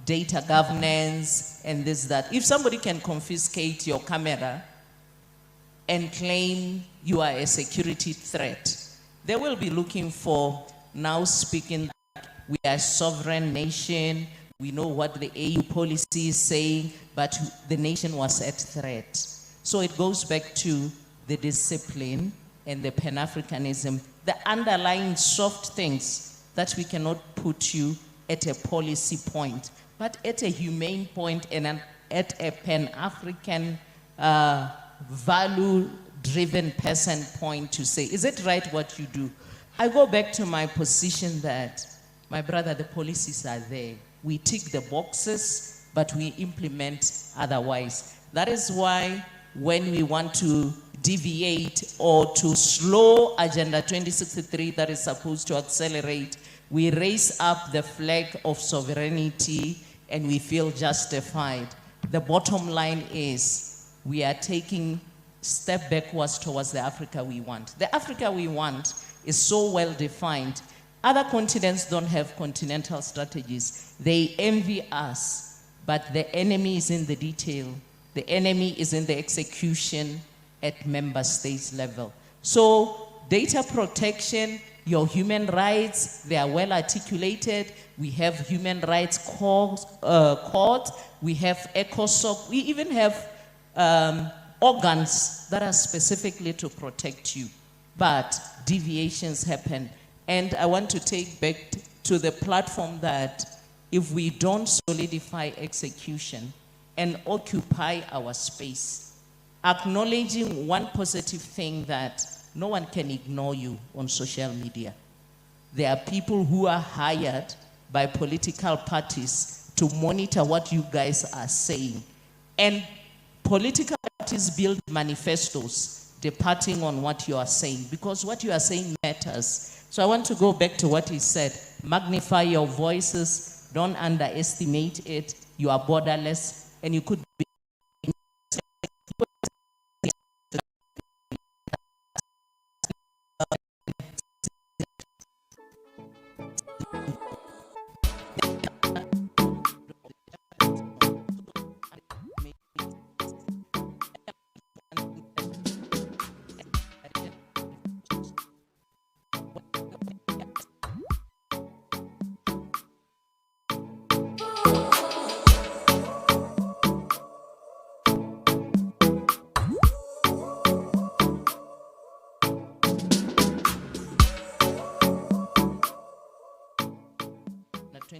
data governance and this, that. If somebody can confiscate your camera and claim you are a security threat, they will be looking for now speaking we are a sovereign nation, we know what the AU policy is saying, but the nation was at threat. So it goes back to the discipline and the Pan-Africanism, the underlying soft things that we cannot put you at a policy point, but at a humane point and at a Pan-African value-driven person point to say, is it right what you do? I go back to my position that, my brother, the policies are there. We tick the boxes, but we implement otherwise. That is why when we want to deviate or to slow Agenda 2063 that is supposed to accelerate, we raise up the flag of sovereignty and we feel justified. The bottom line is we are taking step backwards towards the Africa we want. The Africa we want is so well defined. Other continents don't have continental strategies. They envy us, but the enemy is in the detail. The enemy is in the execution at member states level. So data protection, your human rights, they are well articulated. We have human rights court, we have ECOSOC, we even have organs that are specifically to protect you. But deviations happen. And I want to take back to the platform that if we don't solidify execution and occupy our space, acknowledging one positive thing that no one can ignore you on social media. There are people who are hired by political parties to monitor what you guys are saying. And political parties build manifestos departing on what you are saying, because what you are saying matters. So I want to go back to what he said. Magnify your voices, don't underestimate it. You are borderless, and you could be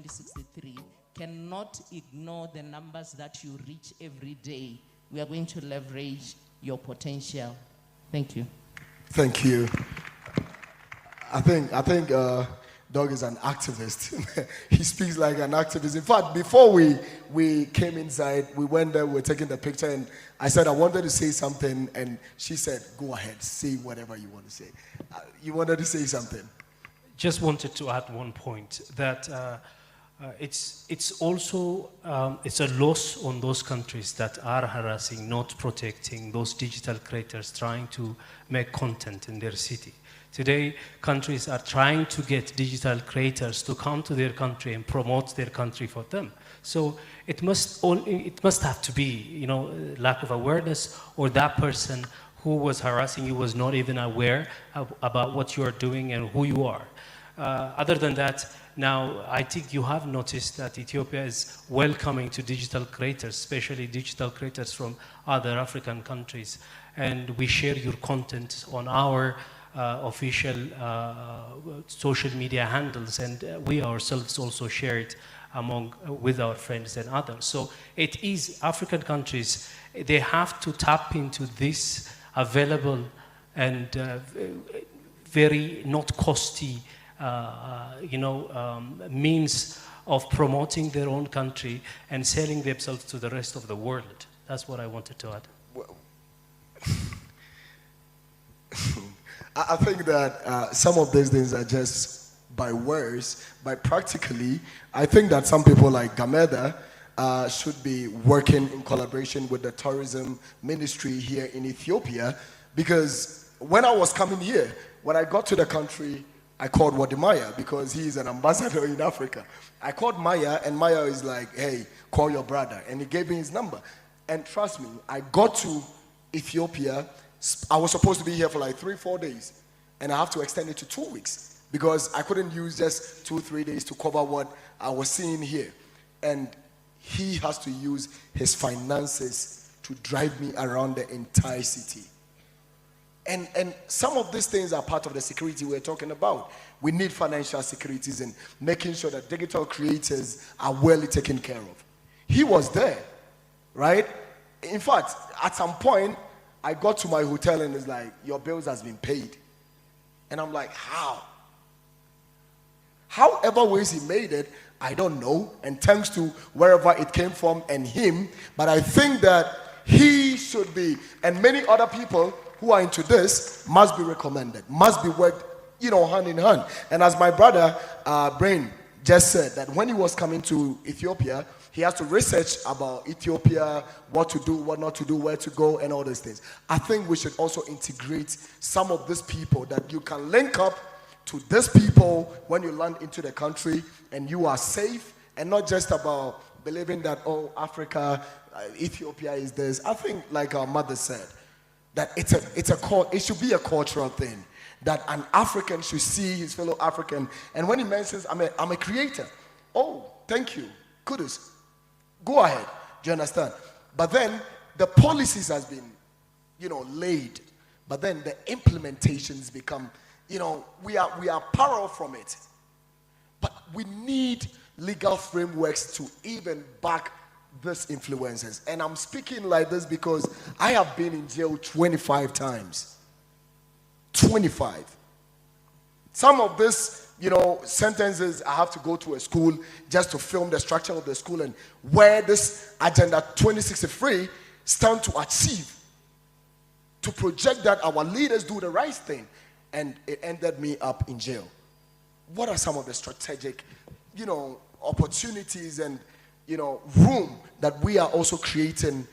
2063 cannot ignore the numbers that you reach every day. We are going to leverage your potential. Thank you.
Thank you. I think Doug is an activist. He speaks like an activist. In fact, before we came inside, we went there, we were taking the picture, and I said I wanted to say something, and she said, go ahead, say whatever you want to say. You wanted to say something?
Just wanted to add one point, that it's also it's a loss on those countries that are harassing, not protecting those digital creators trying to make content in their city. Today, countries are trying to get digital creators to come to their country and promote their country for them. So it must have to be, lack of awareness, or that person who was harassing you was not even aware about what you are doing and who you are. Other than that, now I think you have noticed that Ethiopia is welcoming to digital creators, especially digital creators from other African countries, and we share your content on our official social media handles, and we ourselves also share it with our friends and others. So it is African countries, they have to tap into this available and very not costly means of promoting their own country and selling themselves to the rest of the world. That's what I wanted to add.
Well, I think that some of these things are just by words, but practically, I think that some people like Gameda should be working in collaboration with the tourism ministry here in Ethiopia, because when I was coming here, when I got to the country, I called Wadimaya because he is an ambassador in Africa. I called Maya, and Maya is like, hey, call your brother, and he gave me his number. And trust me, I got to Ethiopia. I was supposed to be here for like 3-4 days, and I have to extend it to 2 weeks because I couldn't use just 2-3 days to cover what I was seeing here. And he has to use his finances to drive me around the entire city. And some of these things are part of the security we're talking about. We need financial securities and making sure that digital creators are well taken care of. He was there, right? In fact, at some point, I got to my hotel and it's like, your bills has been paid. And I'm like, how? However ways he made it, I don't know. And thanks to wherever it came from and him, but I think that he should be, and many other people who are into this must be recommended, must be worked, hand in hand. And as my brother, Brain, just said, that when he was coming to Ethiopia, he has to research about Ethiopia, what to do, what not to do, where to go, and all these things. I think we should also integrate some of these people, that you can link up to these people when you land into the country and you are safe, and not just about believing that, oh, Africa, Ethiopia is this. I think, like our mother said, that it should be a cultural thing, that an African should see his fellow African. And when he mentions, I'm a creator, oh, thank you, kudos, go ahead. Do you understand? But then the policies has been, laid, but then the implementations become, we are far off from it. But we need legal frameworks to even back these influences. And I'm speaking like this because I have been in jail 25 times. 25. Some of this, sentences, I have to go to a school just to film the structure of the school and where this Agenda 2063 stand to achieve, to project that our leaders do the right thing, and it ended me up in jail. What are some of the strategic, opportunities and, room that we are also creating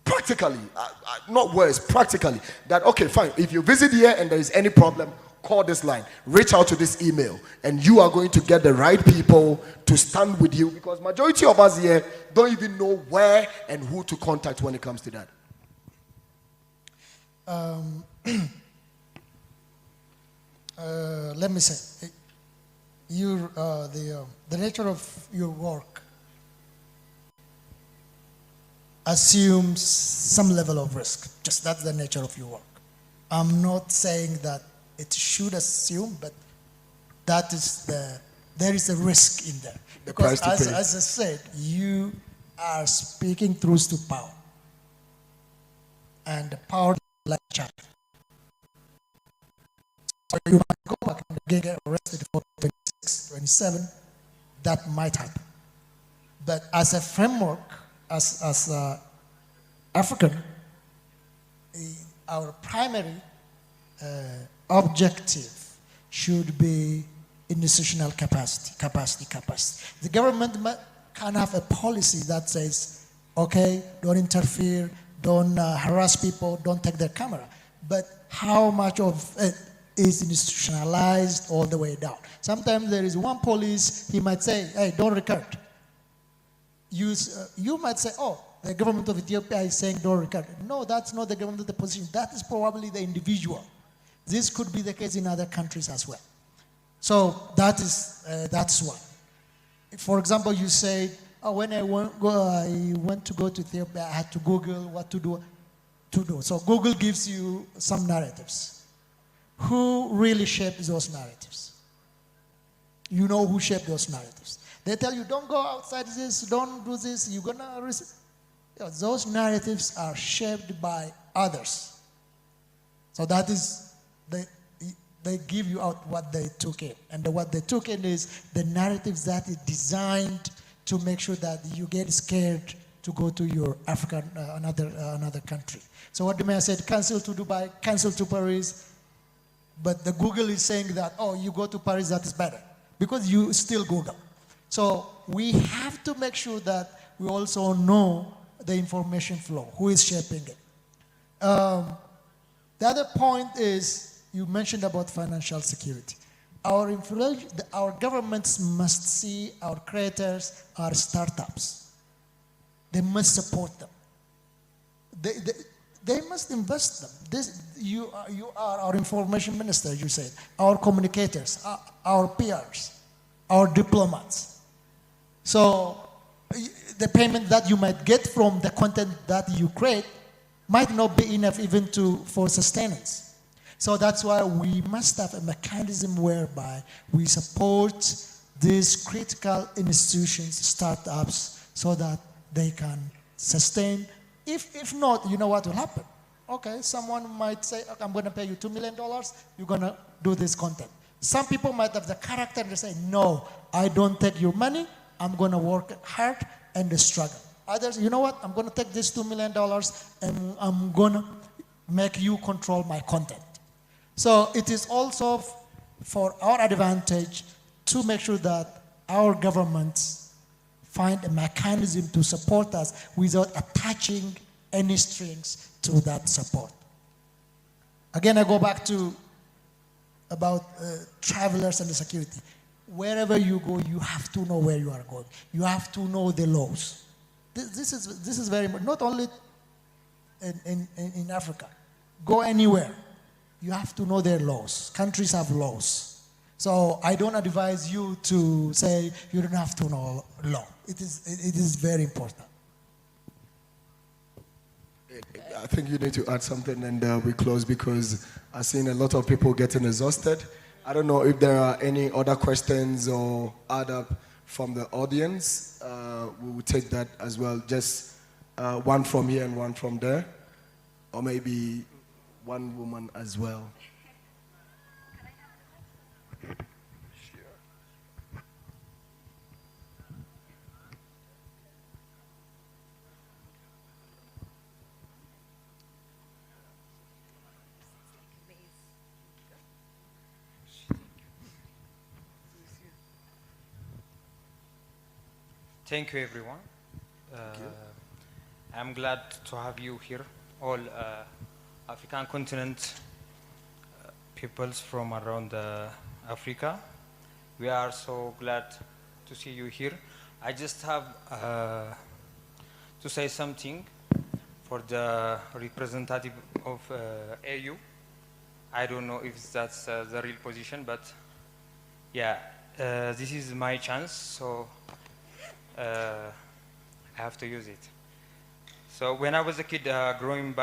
practically, not words, practically, that, okay, fine, if you visit here and there is any problem, call this line, reach out to this email, and you are going to get the right people to stand with you, because majority of us here don't even know where and who to contact when it comes to that.
Let me say, the nature of your work assumes some level of risk. Just that's the nature of your work. I'm not saying that it should assume, but that is the there is a risk in there.
The
Because
price to pay.
as I said, you are speaking truth to power. And the power like China. So you might go back and again get arrested for 26, 27. That might happen. But as a framework, as African, our primary objective should be institutional capacity. The government can have a policy that says, okay, don't interfere, don't harass people, don't take their camera. But how much of it is institutionalized all the way down? Sometimes there is one police, he might say, hey, don't record. You might say, oh, the government of Ethiopia is saying don't record. No, that's not the government of the position. That is probably the individual. This could be the case in other countries as well. So that's one. For example, you say, oh, when I went to go to Ethiopia, I had to Google what to do. So Google gives you some narratives. Who really shaped those narratives? You know who shaped those narratives. They tell you, don't go outside this, don't do this, you're gonna risk. Those narratives are shaped by others. So that is, they give you out what they took in. And what they took in is the narratives that is designed to make sure that you get scared to go to your African, another country. So what the mayor said, cancel to Dubai, cancel to Paris, but the Google is saying that, oh, you go to Paris, that is better, because you still Google. So we have to make sure that we also know the information flow, who is shaping it. The other point is, you mentioned about financial security. Our governments must see our creators, our startups. They must support them. They must invest them. You are our information minister, you said, our communicators, our peers, our diplomats. So the payment that you might get from the content that you create might not be enough even for sustenance. So that's why we must have a mechanism whereby we support these critical institutions, startups, so that they can sustain. If not, you know what will happen? Okay, someone might say, okay, I'm going to pay you $2 million, you're going to do this content. Some people might have the character to say, no, I don't take your money, I'm going to work hard and struggle. Others, you know what, I'm going to take this $2 million and I'm going to make you control my content. So it is also for our advantage to make sure that our governments find a mechanism to support us without attaching any strings to that support. Again, I go back to about travelers and the security. Wherever you go, you have to know where you are going. You have to know the laws. This is very important. Not only in Africa. Go anywhere. You have to know their laws. Countries have laws. So I don't advise you to say you don't have to know law. It is very important.
I think you need to add something and we close, because I've seen a lot of people getting exhausted. I don't know if there are any other questions or add up from the audience. We will take that as well. Just one from here and one from there. Or maybe one woman as well.
Thank you, everyone. I'm glad to have you here, all African continent peoples from around Africa. We are so glad to see you here. I just have to say something for the representative of AU. I don't know if that's the real position, but yeah, this is my chance, so I have to use it. So when I was a kid growing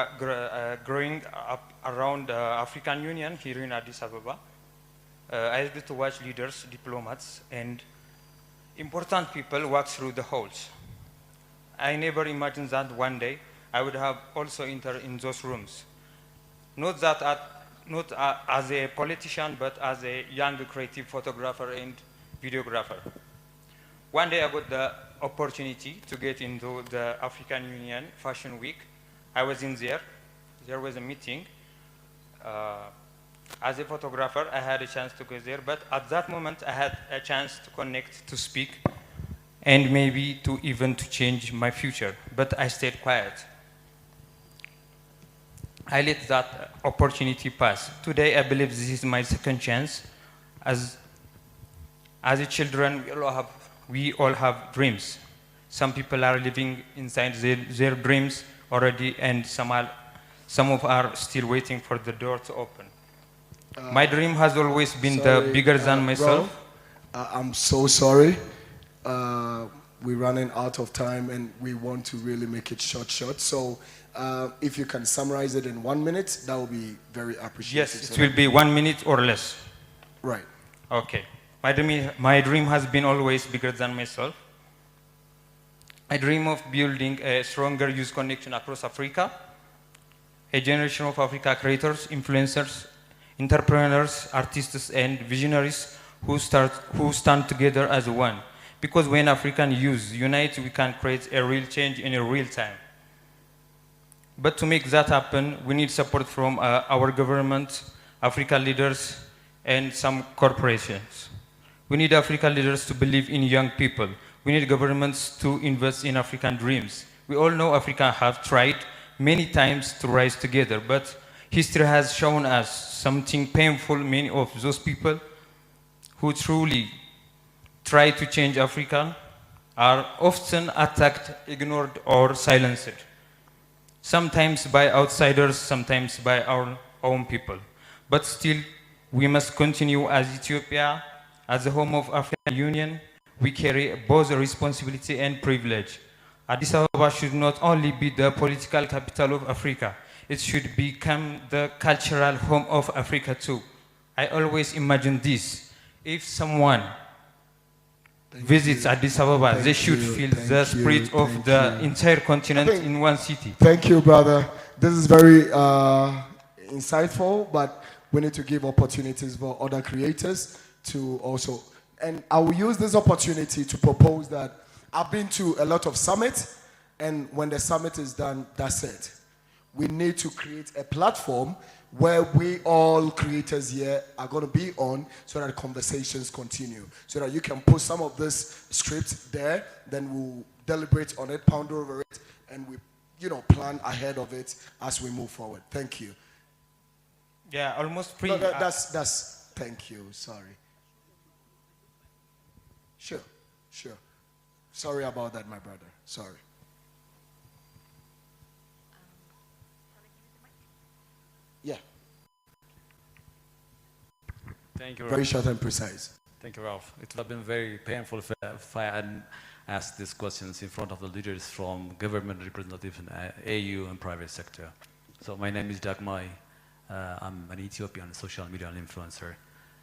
up around African Union here in Addis Ababa, I used to watch leaders, diplomats, and important people walk through the halls. I never imagined that one day I would have also entered in those rooms. Not as a politician, but as a young creative photographer and videographer. One day I got the opportunity to get into the African Union Fashion Week. I was in there. There was a meeting. As a photographer, I had a chance to go there, but at that moment, I had a chance to connect, to speak, and maybe to even to change my future. But I stayed quiet. I let that opportunity pass. Today, I believe this is my second chance. As a children, we all have dreams. Some people are living inside their dreams already, and some of are still waiting for the door to open. My dream has always been bigger than myself.
Bro, I'm so sorry. We're running out of time and we want to really make it short. So if you can summarize it in 1 minute, that would be very appreciated.
Yes, it will be 1 minute or less.
Right.
Okay. My dream has been always bigger than myself. I dream of building a stronger youth connection across Africa, a generation of Africa creators, influencers, entrepreneurs, artists, and visionaries who stand together as one. Because when African youth unite, we can create a real change in a real time. But to make that happen, we need support from our government, African leaders, and some corporations. We need African leaders to believe in young people. We need governments to invest in African dreams. We all know Africa have tried many times to rise together, but history has shown us something painful. Many of those people who truly try to change Africa are often attacked, ignored, or silenced. Sometimes by outsiders, sometimes by our own people. But still, we must continue as Ethiopia, as the home of African Union. We carry both responsibility and privilege. Addis Ababa should not only be the political capital of Africa, it should become the cultural home of Africa too. I always imagine this. If someone visits Addis Ababa, they should feel the spirit of the entire continent in one city.
Thank you, brother. This is very insightful, but we need to give opportunities for other creators to also. And I will use this opportunity to propose that I've been to a lot of summits, and when the summit is done, that's it. We need to create a platform where we all creators here are going to be on so that conversations continue. So that you can put some of this script there, then we'll deliberate on it, ponder over it, and we, plan ahead of it as we move forward. Thank you.
Yeah, almost
No, that's thank you, sorry. Sure. Sorry about that, my brother. Sorry. Yeah.
Thank you,
Very
Ralph.
short and precise.
Thank you, Ralph. It would have been very painful if I hadn't asked these questions in front of the leaders from government representatives in AU and private sector. So my name is Dagmai. I'm an Ethiopian social media influencer.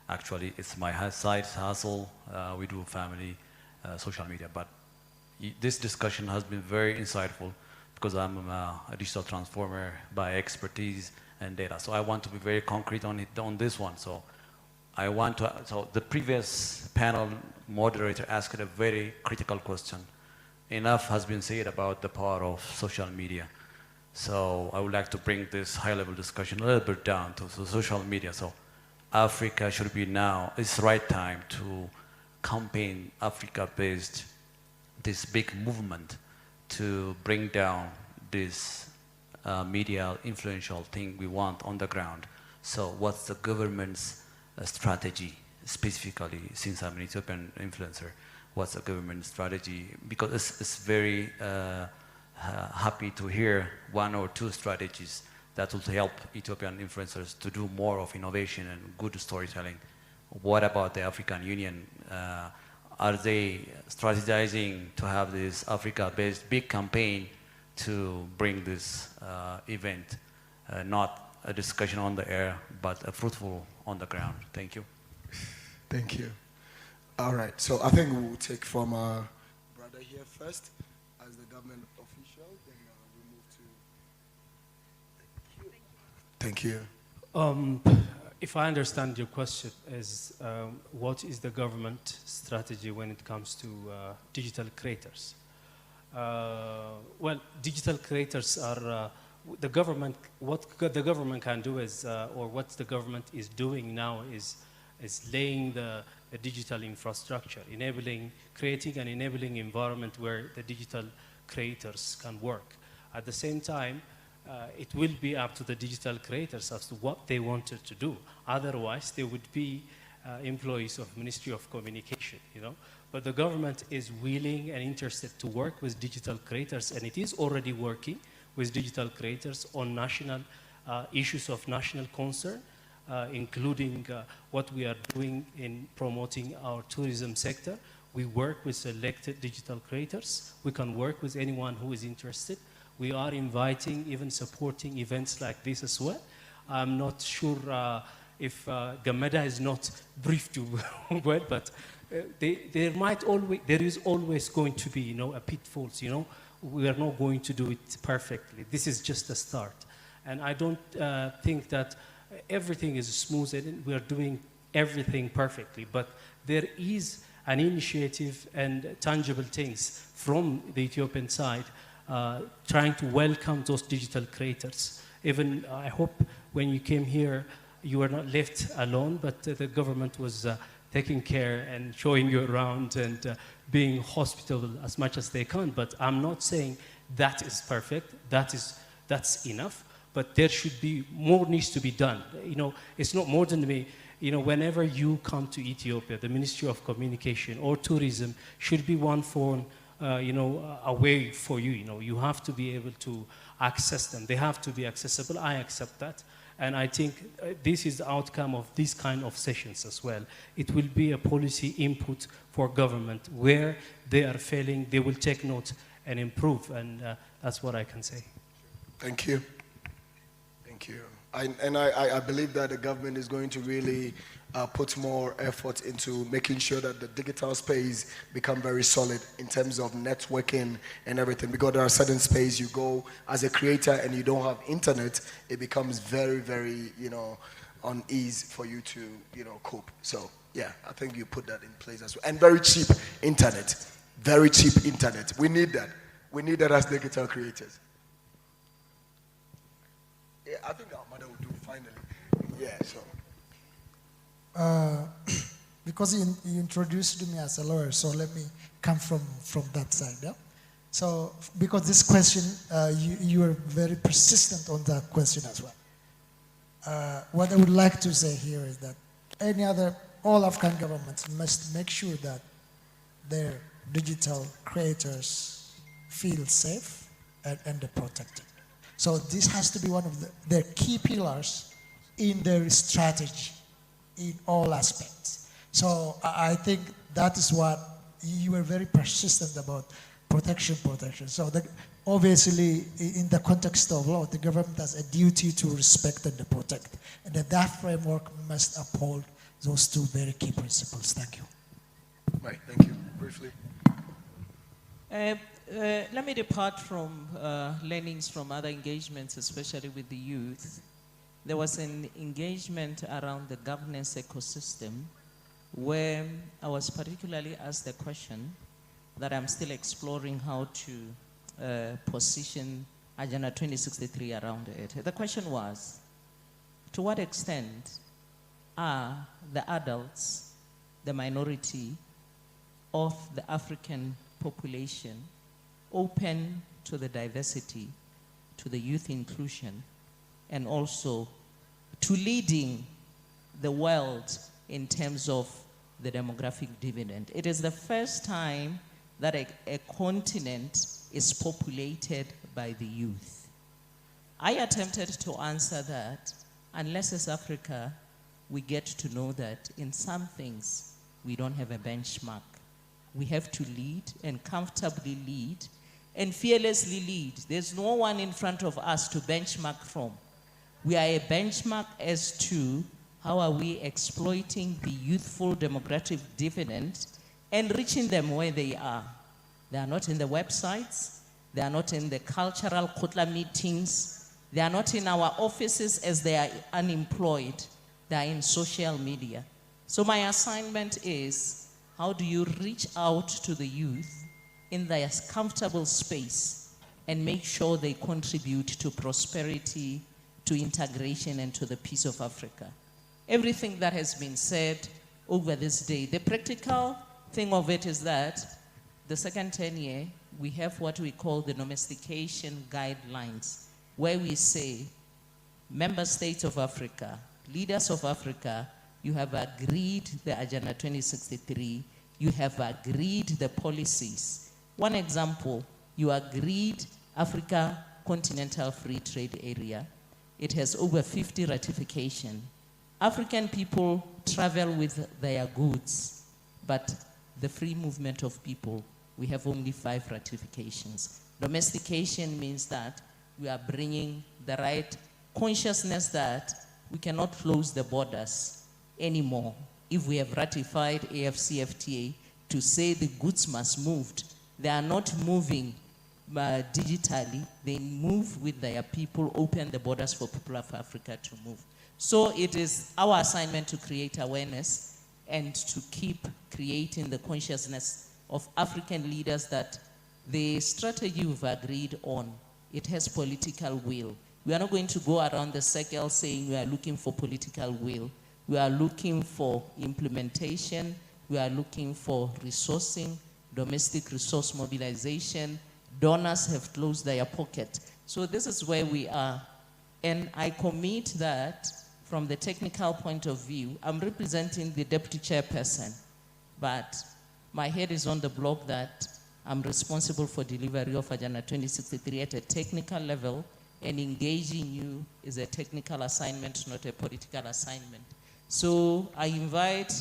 Actually, it's my side hustle. We do family social media. But this discussion has been very insightful because I'm a digital transformer by expertise and data. So I want to be very concrete on this one. So the previous panel moderator asked a very critical question. Enough has been said about the power of social media. So I would like to bring this high-level discussion a little bit down to social media. So Africa should be now, it's the right time to campaign Africa-based, this big movement to bring down this media influential thing we want on the ground. So what's the government's strategy specifically, since I'm an Ethiopian influencer, what's the government strategy? Because it's very happy to hear one or two strategies that will help Ethiopian influencers to do more of innovation and good storytelling. What about the African Union? Are they strategizing to have this Africa-based big campaign to bring this event, not a discussion on the air, but a fruitful on the ground? Thank you.
Thank you. All right, so I think we'll take from our brother here first as the government official, then we move to... Thank you.
If I understand your question is, what is the government strategy when it comes to digital creators? Well, digital creators are the government. What the government can do is, or what the government is doing now is laying the digital infrastructure, creating an enabling environment where the digital creators can work. At the same time, it will be up to the digital creators as to what they wanted to do. Otherwise, they would be employees of Ministry of Communication, you know. But the government is willing and interested to work with digital creators, and it is already working with digital creators on national issues of national concern, including what we are doing in promoting our tourism sector. We work with selected digital creators. We can work with anyone who is interested. We are inviting, even supporting events like this as well. I'm not sure if Gameda is not briefed you well, but there is always going to be, you know, a pitfalls, you know. We are not going to do it perfectly. This is just a start. And I don't think that everything is smooth and we are doing everything perfectly, but there is an initiative and tangible things from the Ethiopian side trying to welcome those digital creators. Even I hope when you came here, you were not left alone, but the government was taking care and showing you around and being hospitable as much as they can. But I'm not saying that is perfect, that's enough, but there should be more needs to be done. You know, it's not more than me. You know, whenever you come to Ethiopia, the Ministry of Communication or Tourism should be one phone, you know, a way for you. You know, you have to be able to access them. They have to be accessible. I accept that. And I think this is the outcome of these kind of sessions as well. It will be a policy input for government. Where they are failing, they will take note and improve. And that's what I can say.
Thank you. Thank you. I believe that the government is going to really put more effort into making sure that the digital space become very solid in terms of networking and everything. Because there are certain space you go as a creator and you don't have internet, it becomes very, very, you know, unease for you to, you know, cope. So yeah, I think you put that in place as well. And very cheap internet. Very cheap internet. We need that. We need that as digital creators. Yeah, I think our mother will do finally. Yeah, so.
Because you introduced me as a lawyer, so let me come from that side. Yeah? So, because this question, you are very persistent on that question as well. What I would like to say here is that all African governments must make sure that their digital creators feel safe and protected. So this has to be one of their key pillars in their strategy in all aspects. So I think that is what you were very persistent about, protection. So obviously in the context of law, the government has a duty to respect and protect. And that framework must uphold those two very key principles. Thank you.
Right, thank you. Briefly.
Let me depart from learnings from other engagements, especially with the youth. There was an engagement around the governance ecosystem where I was particularly asked the question that I'm still exploring how to position Agenda 2063 around it. The question was, to what extent are the adults, the minority of the African population open to the diversity, to the youth inclusion, and also to leading the world in terms of the demographic dividend. It is the first time that a continent is populated by the youth. I attempted to answer that unless as Africa, we get to know that in some things, we don't have a benchmark. We have to lead and comfortably lead and fearlessly lead. There's no one in front of us to benchmark from. We are a benchmark as to How are we exploiting the youthful demographic dividend and reaching them where they are? They are not in the websites. They are not in the cultural Kotla meetings. They are not in our offices as they are unemployed. They are in social media. So my assignment is, how do you reach out to the youth in their comfortable space and make sure they contribute to prosperity, to integration, and to the peace of Africa? Everything that has been said over this day, the practical thing of it is that the second 10-year, we have what we call the domestication guidelines, where we say, member states of Africa, leaders of Africa, you have agreed the Agenda 2063, you have agreed the policies. One example, you agreed Africa Continental Free Trade Area. It has over 50 ratifications. African people travel with their goods, but the free movement of people, we have only 5 ratifications. Domestication means that we are bringing the right consciousness that we cannot close the borders anymore. If we have ratified AFCFTA to say the goods must move, they are not moving digitally, they move with their people, open the borders for people of Africa to move. So it is our assignment to create awareness and to keep creating the consciousness of African leaders that the strategy we've agreed on, it has political will. We are not going to go around the circle saying we are looking for political will. We are looking for implementation. We are looking for resourcing, domestic resource mobilization. Donors have closed their pocket. So this is where we are. And I commit that from the technical point of view, I'm representing the deputy chairperson, but my head is on the block that I'm responsible for delivery of Agenda 2063 at a technical level, and engaging you is a technical assignment, not a political assignment. So I invite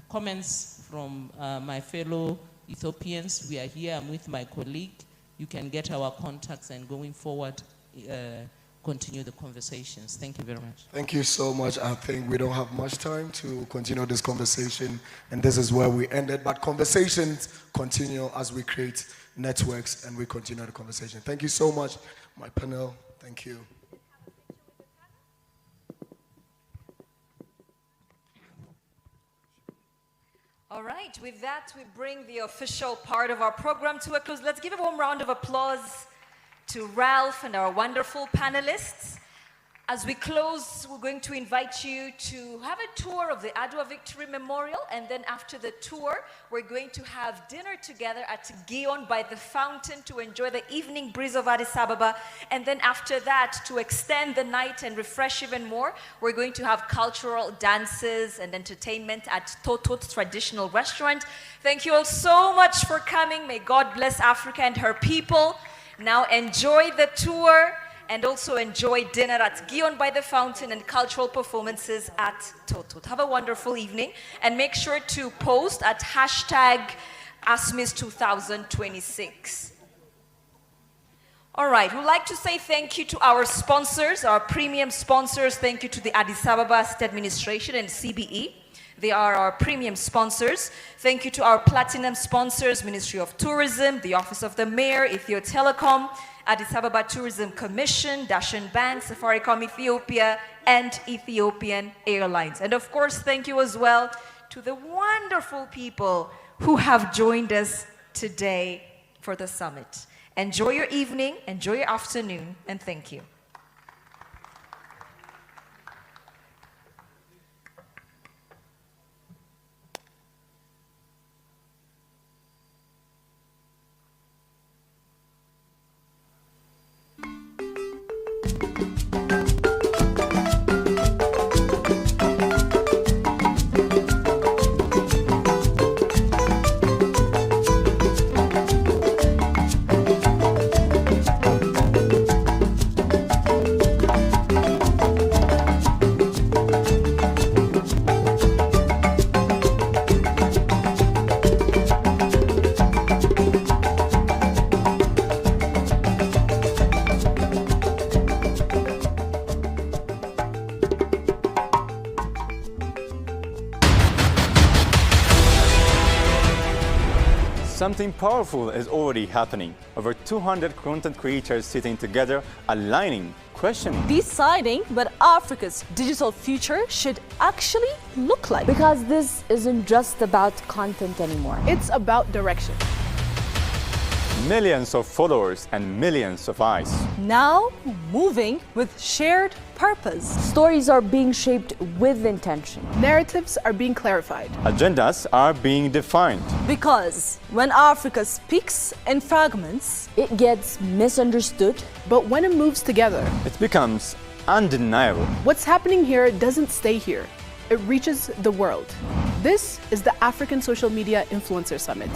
comments from my fellow Ethiopians. We are here, I'm with my colleague. You can get our contacts and going forward, continue the conversations. Thank you very much.
Thank you so much. I think we don't have much time to continue this conversation, and this is where we ended. But conversations continue as we create networks and we continue the conversation. Thank you so much, my panel. Thank you.
All right, with that, we bring the official part of our program to a close. Let's give a warm round of applause to Ralph and our wonderful panelists. As we close, we're going to invite you to have a tour of the Adwa Victory Memorial, and then after the tour, we're going to have dinner together at Gion by the fountain to enjoy the evening breeze of Addis Ababa, and then after that, to extend the night and refresh even more, we're going to have cultural dances and entertainment at Totot's traditional restaurant. Thank you all so much for coming. May God bless Africa and her people. Now enjoy the tour and also enjoy dinner at Gion by the Fountain and cultural performances at Totot. Have a wonderful evening and make sure to post at hashtag ASMIS 2026. All right, we'd like to say thank you to our sponsors, our premium sponsors. Thank you to the Addis Ababa State Administration and CBE. They are our premium sponsors. Thank you to our platinum sponsors, Ministry of Tourism, the Office of the Mayor, Ethio Telecom, Addis Ababa Tourism Commission, Dashan Bank, Safaricom Ethiopia, and Ethiopian Airlines. And of course, thank you as well to the wonderful people who have joined us today for the summit. Enjoy your evening, enjoy your afternoon, and thank you.
Something powerful is already happening. Over 200 content creators sitting together, aligning, questioning.
Deciding what Africa's digital future should actually look like.
Because this isn't just about content anymore.
It's about direction.
Millions of followers and millions of eyes.
Now moving with shared purpose.
Stories are being shaped with intention.
Narratives are being clarified.
Agendas are being defined.
Because when Africa speaks in fragments,
it gets misunderstood.
But when it moves together,
it becomes undeniable.
What's happening here doesn't stay here. It reaches the world. This is the African Social Media Influencer Summit.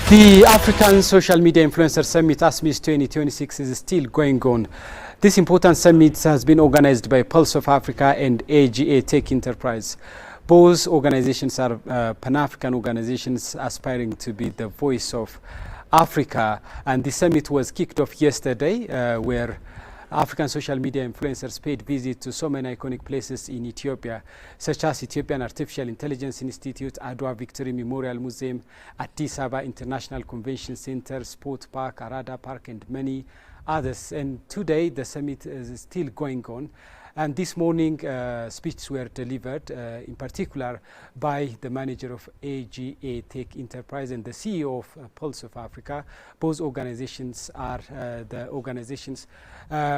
The African Social Media Influencer Summit ASMIS 2026 is still going on. This important summit has been organized by Pulse of Africa and AGA Tech Enterprise. Both organizations are Pan-African organizations aspiring to be the voice of Africa, and the summit was kicked off yesterday where African social media influencers paid visit to so many iconic places in Ethiopia, such as Ethiopian Artificial Intelligence Institute, Adwa Victory Memorial Museum, Addis Ababa International Convention Center, Sport Park, Arada Park, and many others. And today the summit is still going on. And this morning, speeches were delivered, in particular by the manager of AGA Tech Enterprise and the CEO of Pulse of Africa. Both organizations are the organizations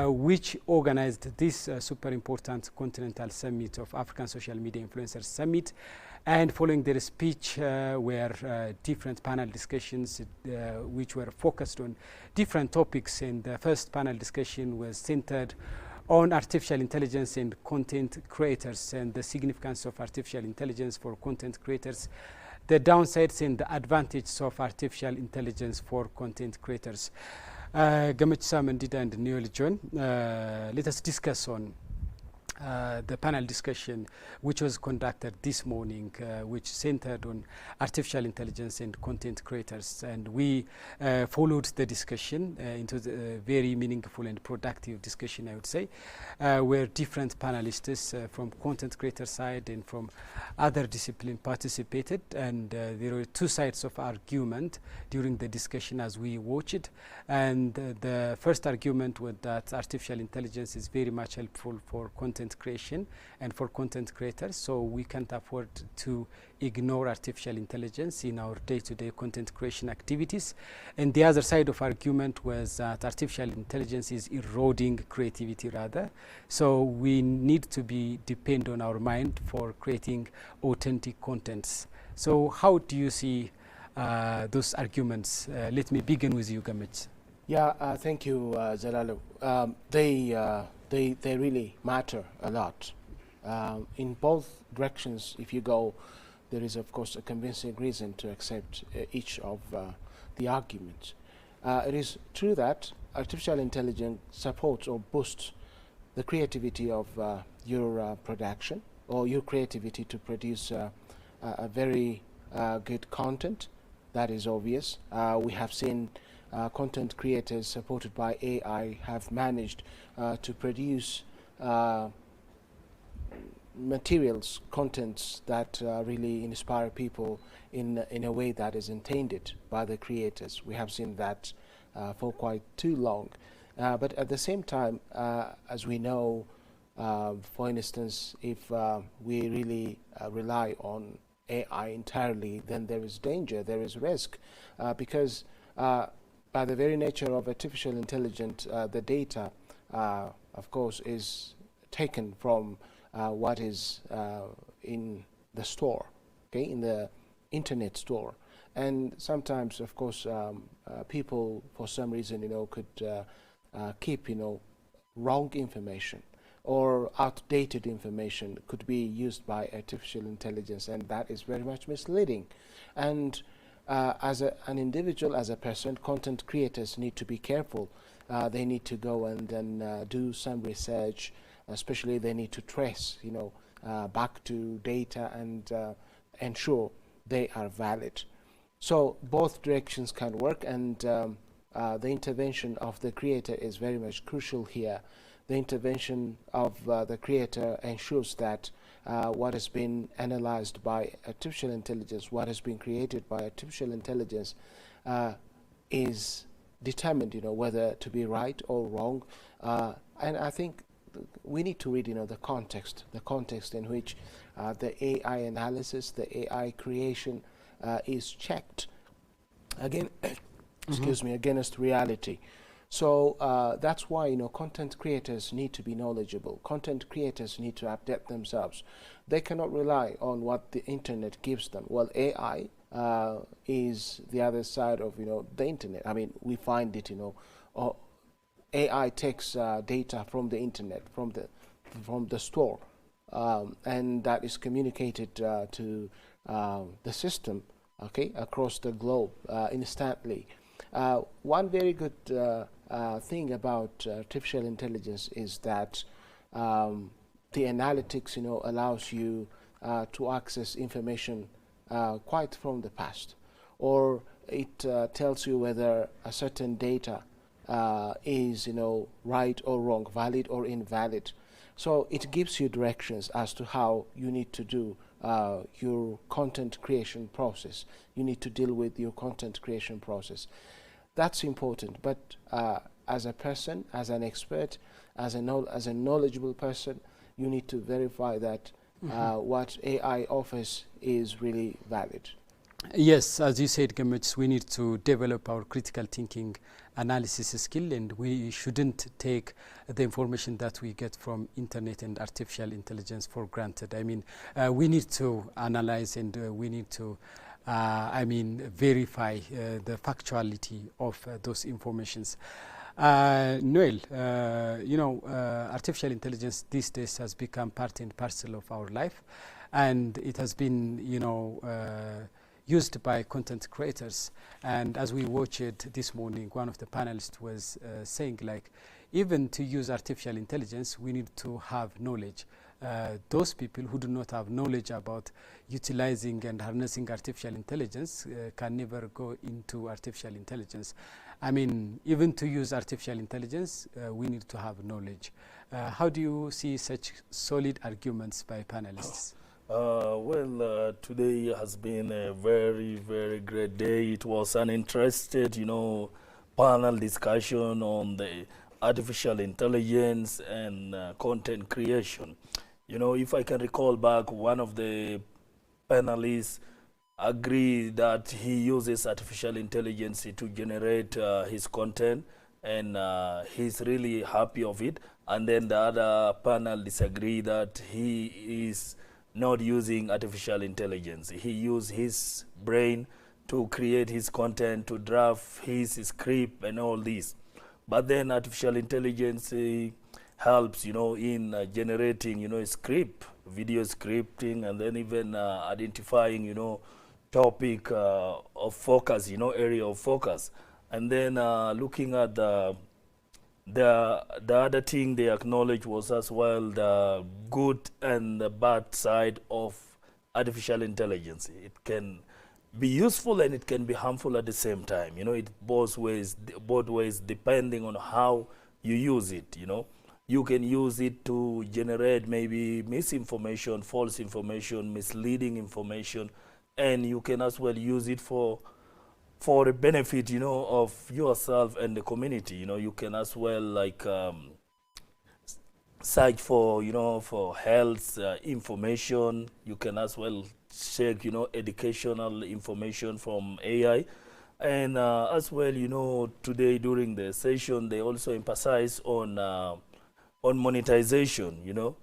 which organized this super important continental summit of African Social Media Influencers Summit. And following their speech were different panel discussions which were focused on different topics. And the first panel discussion was centered on artificial intelligence and content creators and the significance of artificial intelligence for content creators, the downsides and the advantages of artificial intelligence for content creators. Gamachisa Mandida and Neoli John, let us discuss on the panel discussion which was conducted this morning, which centered on artificial intelligence and content creators. And we followed the discussion into the very meaningful and productive discussion, I would say, where different panelists from content creator side and from other disciplines participated. And there were two sides of argument during the discussion as we watched it. And the first argument was that artificial intelligence is very much helpful for content content creation and for content creators, so we can't afford to ignore artificial intelligence in our day-to-day content creation activities. And the other side of argument was that artificial intelligence is eroding creativity rather, so we need to be depend on our mind for creating authentic contents. So how do you see those arguments? Let me begin with you, Gamit.
Yeah, thank you, Zalalu. They really matter a lot. In both directions, if you go, there is of course a convincing reason to accept each of the arguments. It is true that artificial intelligence supports or boosts the creativity of your production, or your creativity to produce a very good content. That is obvious. We have seen content creators supported by AI have managed to produce materials, contents that really inspire people in a way that is intended by the creators. We have seen that for quite too long. But at the same time, as we know, for instance, if we really rely on AI entirely, then there is danger, there is risk, because by the very nature of artificial intelligence, the data, of course, is taken from what is in the store, okay, in the internet store. And sometimes, of course, people, for some reason, could keep, wrong information, or outdated information could be used by artificial intelligence, and that is very much misleading. And as an individual, as a person, content creators need to be careful. They need to go and then do some research, especially they need to trace, back to data and ensure they are valid. So both directions can work, and the intervention of the creator is very much crucial here. The intervention of the creator ensures that what has been analyzed by artificial intelligence, what has been created by artificial intelligence, is determined, whether to be right or wrong. And I think we need to read, the context in which the AI analysis, the AI creation is checked again, excuse me, against reality. So that's why, content creators need to be knowledgeable. Content creators need to update themselves. They cannot rely on what the internet gives them. Well, AI is the other side of, the internet. I mean, we find it, AI takes data from the internet, from the store, and that is communicated to the system, okay, across the globe instantly. One very good thing about artificial intelligence is that the analytics, allows you to access information quite from the past, or it tells you whether a certain data is, right or wrong, valid or invalid. So it gives you directions as to how you need to do your content creation process. You need to deal with your content creation process. That's important. But as a person, as an expert, as a knowledgeable person, you need to verify that what AI offers is really valid.
Yes, as you said, Gamich, we need to develop our critical thinking analysis skill, and we shouldn't take the information that we get from internet and artificial intelligence for granted. I mean, we need to analyze, and we need to verify the factuality of those informations. Noel, artificial intelligence these days has become part and parcel of our life, and it has been, used by content creators. And as we watched it this morning, one of the panelists was saying, like, even to use artificial intelligence, we need to have knowledge. Those people who do not have knowledge about utilizing and harnessing artificial intelligence can never go into artificial intelligence. I mean, even to use artificial intelligence, we need to have knowledge. How do you see such solid arguments by panelists?
Today has been a very, very great day. It was an interesting, panel discussion on the artificial intelligence and content creation. You know, if I can recall back, one of the panelists agreed that he uses artificial intelligence to generate his content, and he's really happy of it. And then the other panel disagree that he is not using artificial intelligence. He used his brain to create his content, to draft his script and all this. But then artificial intelligence helps, you know, in generating, you know, script, video scripting, and then even identifying, you know, topic of focus, you know, area of focus. And then looking at the other thing they acknowledged was as well the good and the bad side of artificial intelligence. It can be useful and it can be harmful at the same time. You know, it both ways depending on how you use it. You know, you can use it to generate maybe misinformation, false information, misleading information, and you can as well use it for the benefit, you know, of yourself and the community. You know, you can as well like search for, you know, for health information. You can as well check, you know, educational information from AI. And as well, you know, today during the session, they also emphasize on monetization, you know,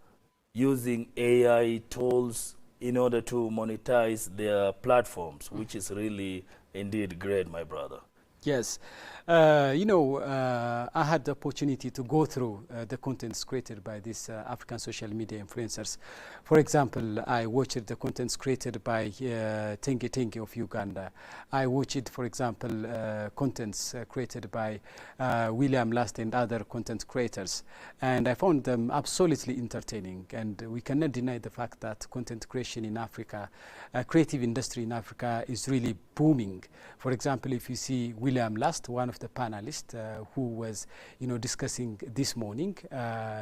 using AI tools in order to monetize their platforms, which is really indeed great, my brother.
Yes. You know, I had the opportunity to go through the contents created by these African social media influencers. For example, I watched the contents created by Tenge Tenge of Uganda. I watched, for example, contents created by William Last and other content creators. And I found them absolutely entertaining. And we cannot deny the fact that content creation in Africa, creative industry in Africa is really booming. For example, if you see William Last, one of the panelists who was, you know, discussing this morning,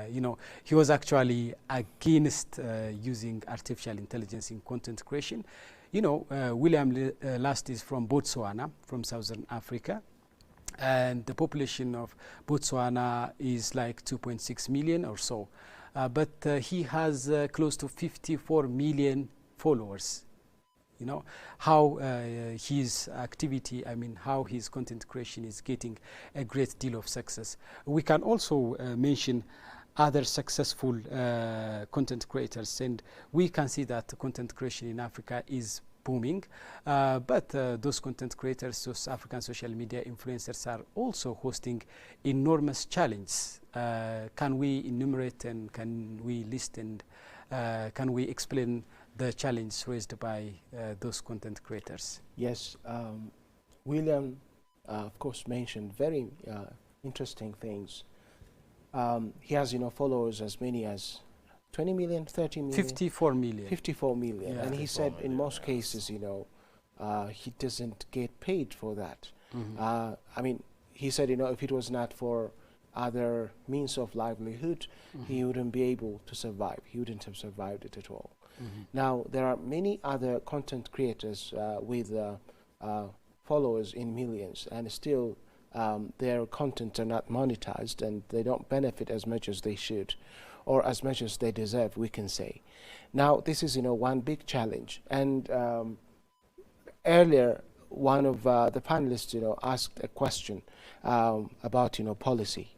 you know, he was actually against using artificial intelligence in content creation. You know, William Last is from Botswana, from Southern Africa, and the population of Botswana is like 2.6 million or so, but he has close to 54 million followers. You know, how his activity, I mean, how his content creation is getting a great deal of success. We can also mention other successful content creators, and we can see that content creation in Africa is booming, but those content creators, those African social media influencers, are also hosting enormous challenges. Can we enumerate and can we list and can we explain the challenge raised by those content creators?
Yes, William, of course, mentioned very interesting things. He has, you know, followers as many as 20 million, 30 million?
54 million.
54 million.
Yeah.
And he said in most cases, you know, he doesn't get paid for that.
Mm-hmm.
I mean, he said, you know, if it was not for other means of livelihood, he wouldn't be able to survive. He wouldn't have survived it at all. Now, there are many other content creators with followers in millions, and still their content are not monetized, and they don't benefit as much as they should, or as much as they deserve, we can say. Now, this is, you know, one big challenge. And earlier, one of the panelists, you know, asked a question about, you know, policy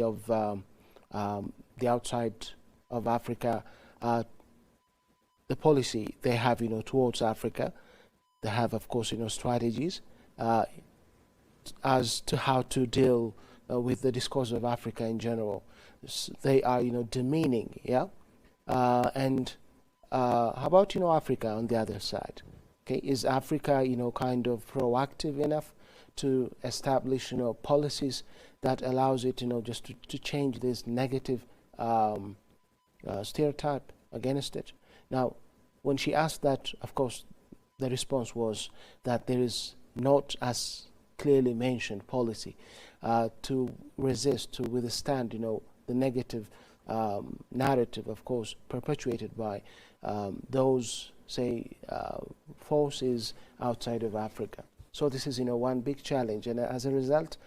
of the outside of Africa. The policy they have, you know, towards Africa. They have, of course, you know, strategies as to how to deal with the discourse of Africa in general. They are, you know, demeaning, yeah? And how about, you know, Africa on the other side? Okay, is Africa, you know, kind of proactive enough to establish, you know, policies that allows it, you know, just to change this negative stereotype against it? Now, when she asked that, of course, the response was that there is not as clearly mentioned policy to resist, to withstand, you know, the negative narrative, of course, perpetuated by those, say, forces outside of Africa. So this is, you know, one big challenge, and as a result,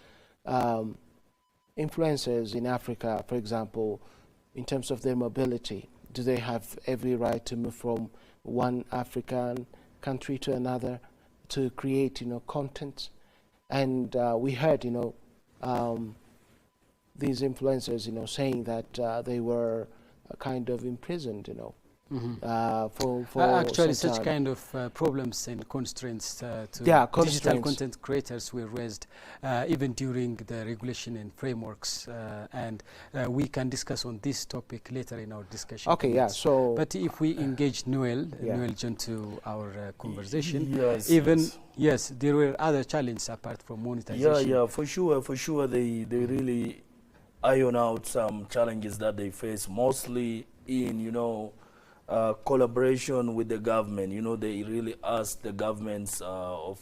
influencers in Africa, for example, in terms of their mobility, do they have every right to move from one African country to another to create, content? And we heard, these influencers, saying that they were kind of imprisoned, for
actually,
some
such
time.
kind of problems and constraints to
Yeah,
digital
constraints.
content creators were raised even during the regulation and frameworks, and we can discuss on this topic later in our discussion.
Okay, yeah,
comments.
so-
but if we engage Noel
Yeah.
John to our conversation,
Yes,
even
yes.
yes, there were other challenges apart from monetization.
Yeah, for sure. They really iron out some challenges that they face, mostly in collaboration with the government. They really ask the governments of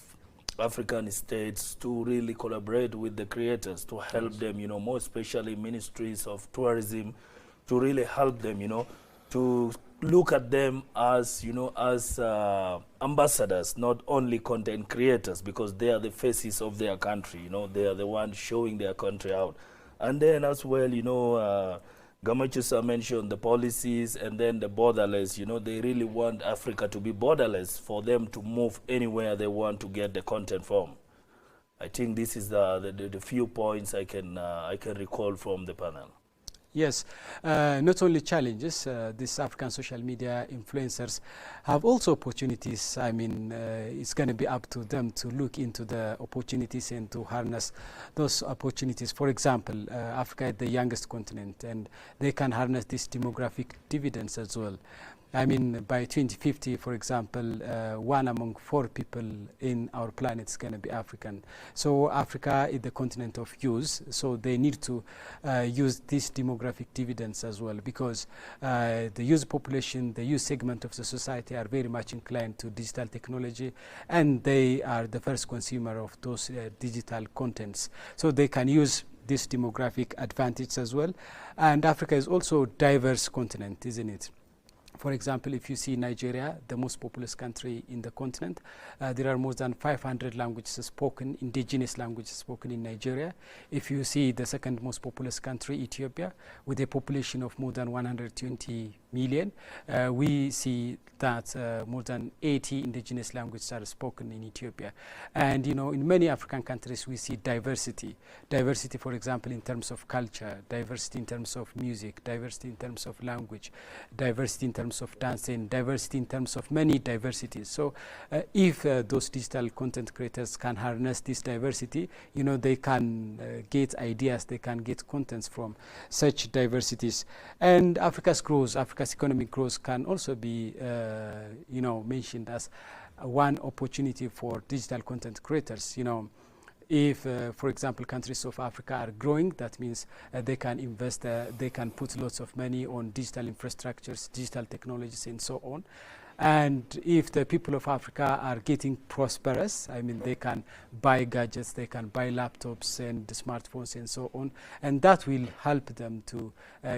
African states to really collaborate with the creators to help them. More especially ministries of tourism, to really help them. To look at them as as ambassadors, not only content creators, because they are the faces of their country. They are the ones showing their country out. And then as well, Gamachusa mentioned the policies and then the borderless. They really want Africa to be borderless for them to move anywhere they want to get the content from. I think this is the few points I can recall from the panel.
Yes, not only challenges, these African social media influencers have also opportunities. I mean, it's going to be up to them to look into the opportunities and to harness those opportunities. For example, Africa is the youngest continent, and they can harness these demographic dividends as well. I mean, by 2050, for example, 1 among 4 people in our planet is going to be African. So Africa is the continent of youth, so they need to use these demographic dividends as well, because the youth population, the youth segment of the society are very much inclined to digital technology, and they are the first consumer of those digital contents. So they can use this demographic advantage as well. And Africa is also a diverse continent, isn't it? For example, if you see Nigeria, the most populous country in the continent, there are more than 500 languages spoken, indigenous languages spoken in Nigeria. If you see the second most populous country, Ethiopia, with a population of more than 120 million, we see that more than 80 indigenous languages are spoken in Ethiopia. And in many African countries we see diversity. Diversity, for example, in terms of culture, diversity in terms of music, diversity in terms of language, diversity in terms of dancing, diversity in terms of many diversities. So if those digital content creators can harness this diversity, they can get ideas, they can get contents from such diversities. And Africa's growth, Africa's economic growth can also be mentioned as one opportunity for digital content creators. If, for example, countries of Africa are growing, that means they can invest, they can put lots of money on digital infrastructures, digital technologies, and so on. And if the people of Africa are getting prosperous, I mean, they can buy gadgets, they can buy laptops and smartphones and so on, and that will help them to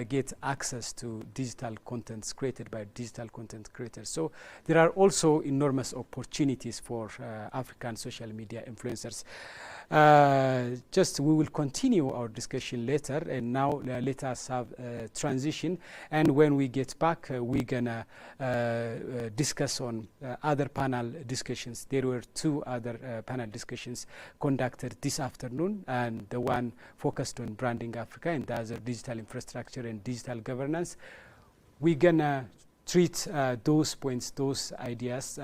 get access to digital contents created by digital content creators. So there are also enormous opportunities for African social media influencers. We will continue our discussion later, and now let us have a transition, and when we get back we're gonna discuss on other panel discussions. There were 2 other panel discussions conducted this afternoon, and the one focused on branding Africa and the other digital infrastructure and digital governance. We're gonna treat those points, those ideas,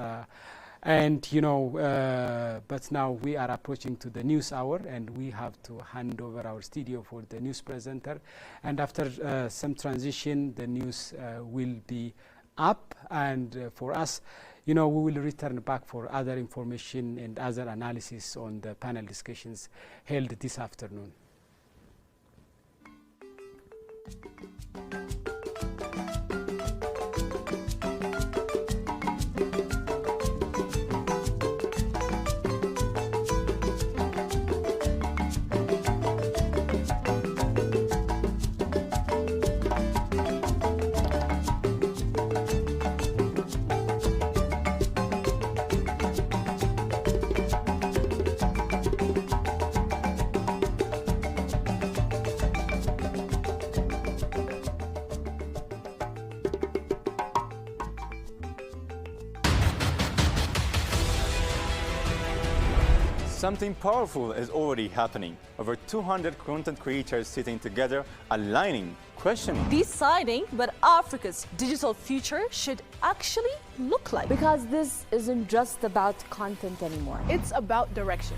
but now we are approaching to the news hour, and we have to hand over our studio for the news presenter, and after some transition the news will be up, and for us, we will return back for other information and other analysis on the panel discussions held this afternoon.
Something powerful is already happening. Over 200 content creators sitting together, aligning, questioning,
deciding what Africa's digital future should actually look like.
Because this isn't just about content anymore.
It's about direction.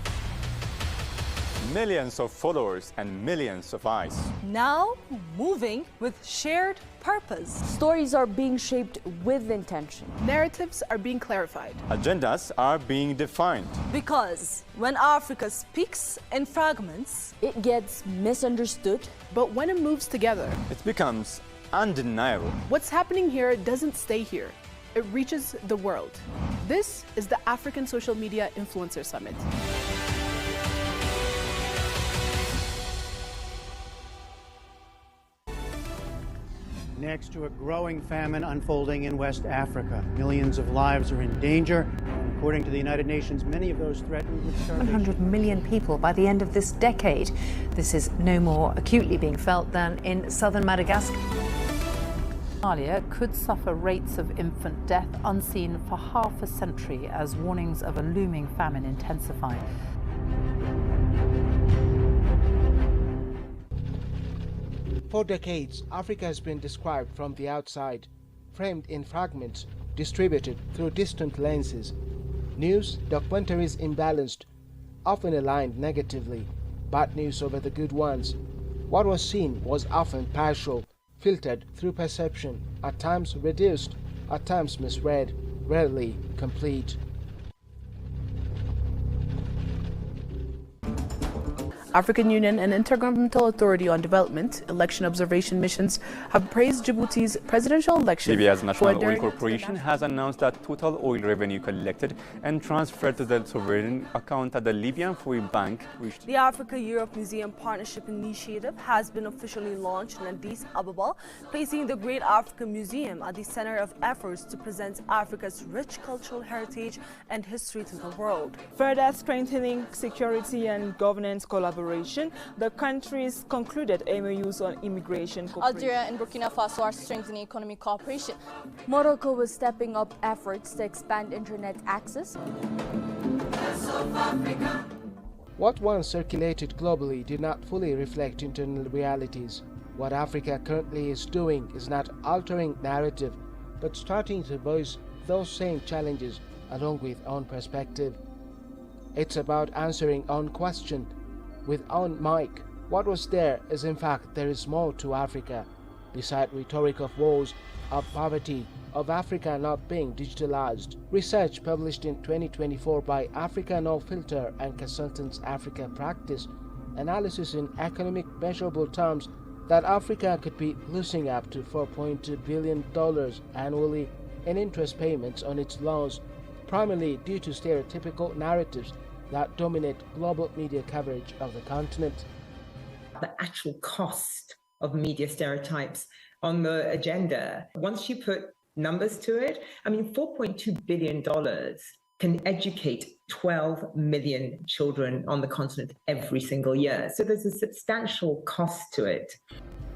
Millions of followers and millions of eyes.
Now moving with shared purpose.
Stories are being shaped with intention.
Narratives are being clarified.
Agendas are being defined.
Because when Africa speaks in fragments,
it gets misunderstood.
But when it moves together,
it becomes undeniable.
What's happening here doesn't stay here. It reaches the world. This is the African Social Media Influencer Summit.
Next to a growing famine unfolding in West Africa, millions of lives are in danger. And according to the United Nations, many of those threatened with starvation.
100 million people by the end of this decade. This is no more acutely being felt than in southern Madagascar. Somalia could suffer rates of infant death unseen for half a century as warnings of a looming famine intensify.
For decades, Africa has been described from the outside, framed in fragments, distributed through distant lenses. News, documentaries imbalanced, often aligned negatively, bad news over the good ones. What was seen was often partial, filtered through perception, at times reduced, at times misread, rarely complete.
African Union and Intergovernmental Authority on Development election observation missions have praised Djibouti's presidential election.
Libya's National Oil Corporation has announced that total oil revenue collected and transferred to the sovereign account at the Libyan Foreign Bank reached.
The Africa-Europe Museum Partnership Initiative has been officially launched in Addis Ababa, placing the Great African Museum at the center of efforts to present Africa's rich cultural heritage and history to the world.
Further strengthening security and governance collaboration, the countries concluded MOUs on immigration cooperation.
Algeria and Burkina Faso are strengthening economic cooperation.
Morocco was stepping up efforts to expand internet access.
What once circulated globally did not fully reflect internal realities. What Africa currently is doing is not altering narrative, but starting to voice those same challenges along with own perspective. It's about answering own question with own mic. What was there is in fact there is more to Africa, beside rhetoric of wars, of poverty, of Africa not being digitalized. Research published in 2024 by Africa No Filter and Consultants Africa Practice, analysis in economic measurable terms that Africa could be losing up to $4.2 billion annually in interest payments on its loans, primarily due to stereotypical narratives that dominate global media coverage of the continent.
The actual cost of media stereotypes on the agenda, once you put numbers to it, I mean, $4.2 billion can educate 12 million children on the continent every single year. So there's a substantial cost to it.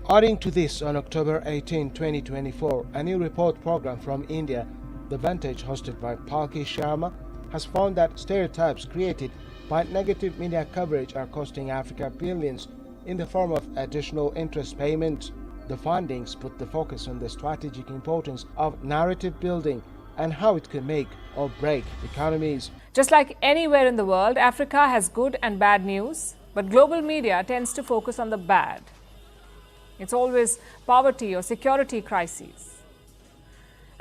Adding to this, on October 18, 2024, a new report program from India, The Vantage, hosted by Palki Sharma, has found that stereotypes created by negative media coverage are costing Africa billions in the form of additional interest payments. The findings put the focus on the strategic importance of narrative building and how it can make or break economies.
Just like anywhere in the world, Africa has good and bad news, but global media tends to focus on the bad. It's always poverty or security crises.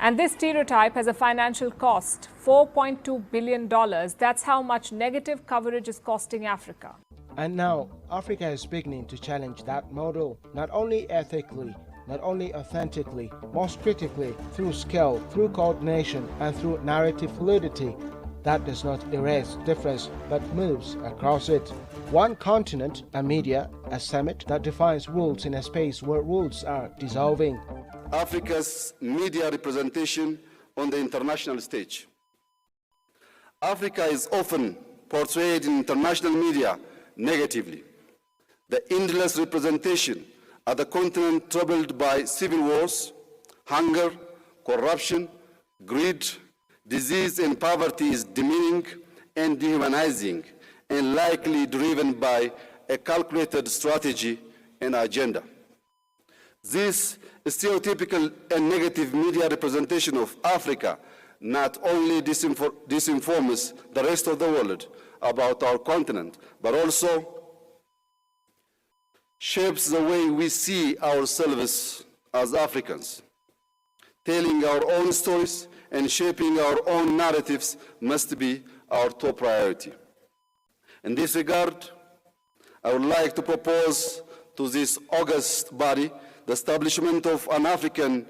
And this stereotype has a financial cost, $4.2 billion. That's how much negative coverage is costing Africa.
And now, Africa is beginning to challenge that model, not only ethically, not only authentically, most critically, through skill, through coordination, and through narrative fluidity. That does not erase difference, but moves across it. One continent, a media, a summit that defines rules in a space where rules are dissolving.
Africa's media representation on the international stage. Africa is often portrayed in international media negatively. The endless representation of the continent troubled by civil wars, hunger, corruption, greed, disease and poverty is demeaning and dehumanizing and likely driven by a calculated strategy and agenda. This stereotypical and negative media representation of Africa not only disinforms the rest of the world about our continent, but also shapes the way we see ourselves as Africans. Telling our own stories and shaping our own narratives must be our top priority. In this regard, I would like to propose to this august body the establishment of an African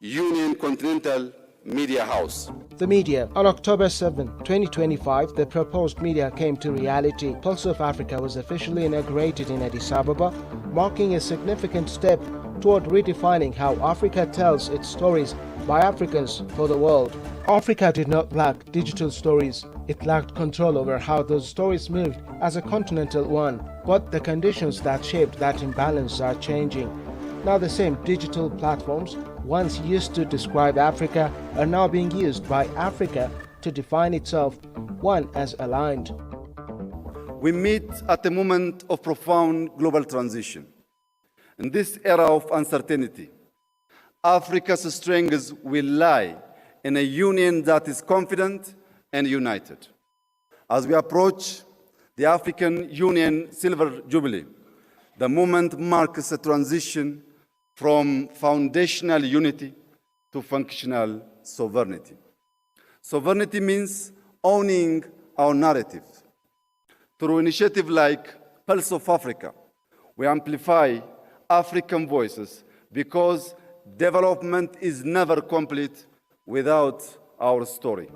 Union Continental Media House.
The media. On October 7, 2025, the proposed media came to reality. Pulse of Africa was officially inaugurated in Addis Ababa, marking a significant step toward redefining how Africa tells its stories by Africans for the world. Africa did not lack digital stories. It lacked control over how those stories moved as a continental one. But the conditions that shaped that imbalance are changing. Now the same digital platforms once used to describe Africa are now being used by Africa to define itself, one as aligned.
We meet at a moment of profound global transition. In this era of uncertainty, Africa's strengths will lie in a union that is confident and united. As we approach the African Union Silver Jubilee, the moment marks a transition from foundational unity to functional sovereignty. Sovereignty means owning our narrative. Through initiatives like Pulse of Africa, we amplify African voices because development is never complete without our story.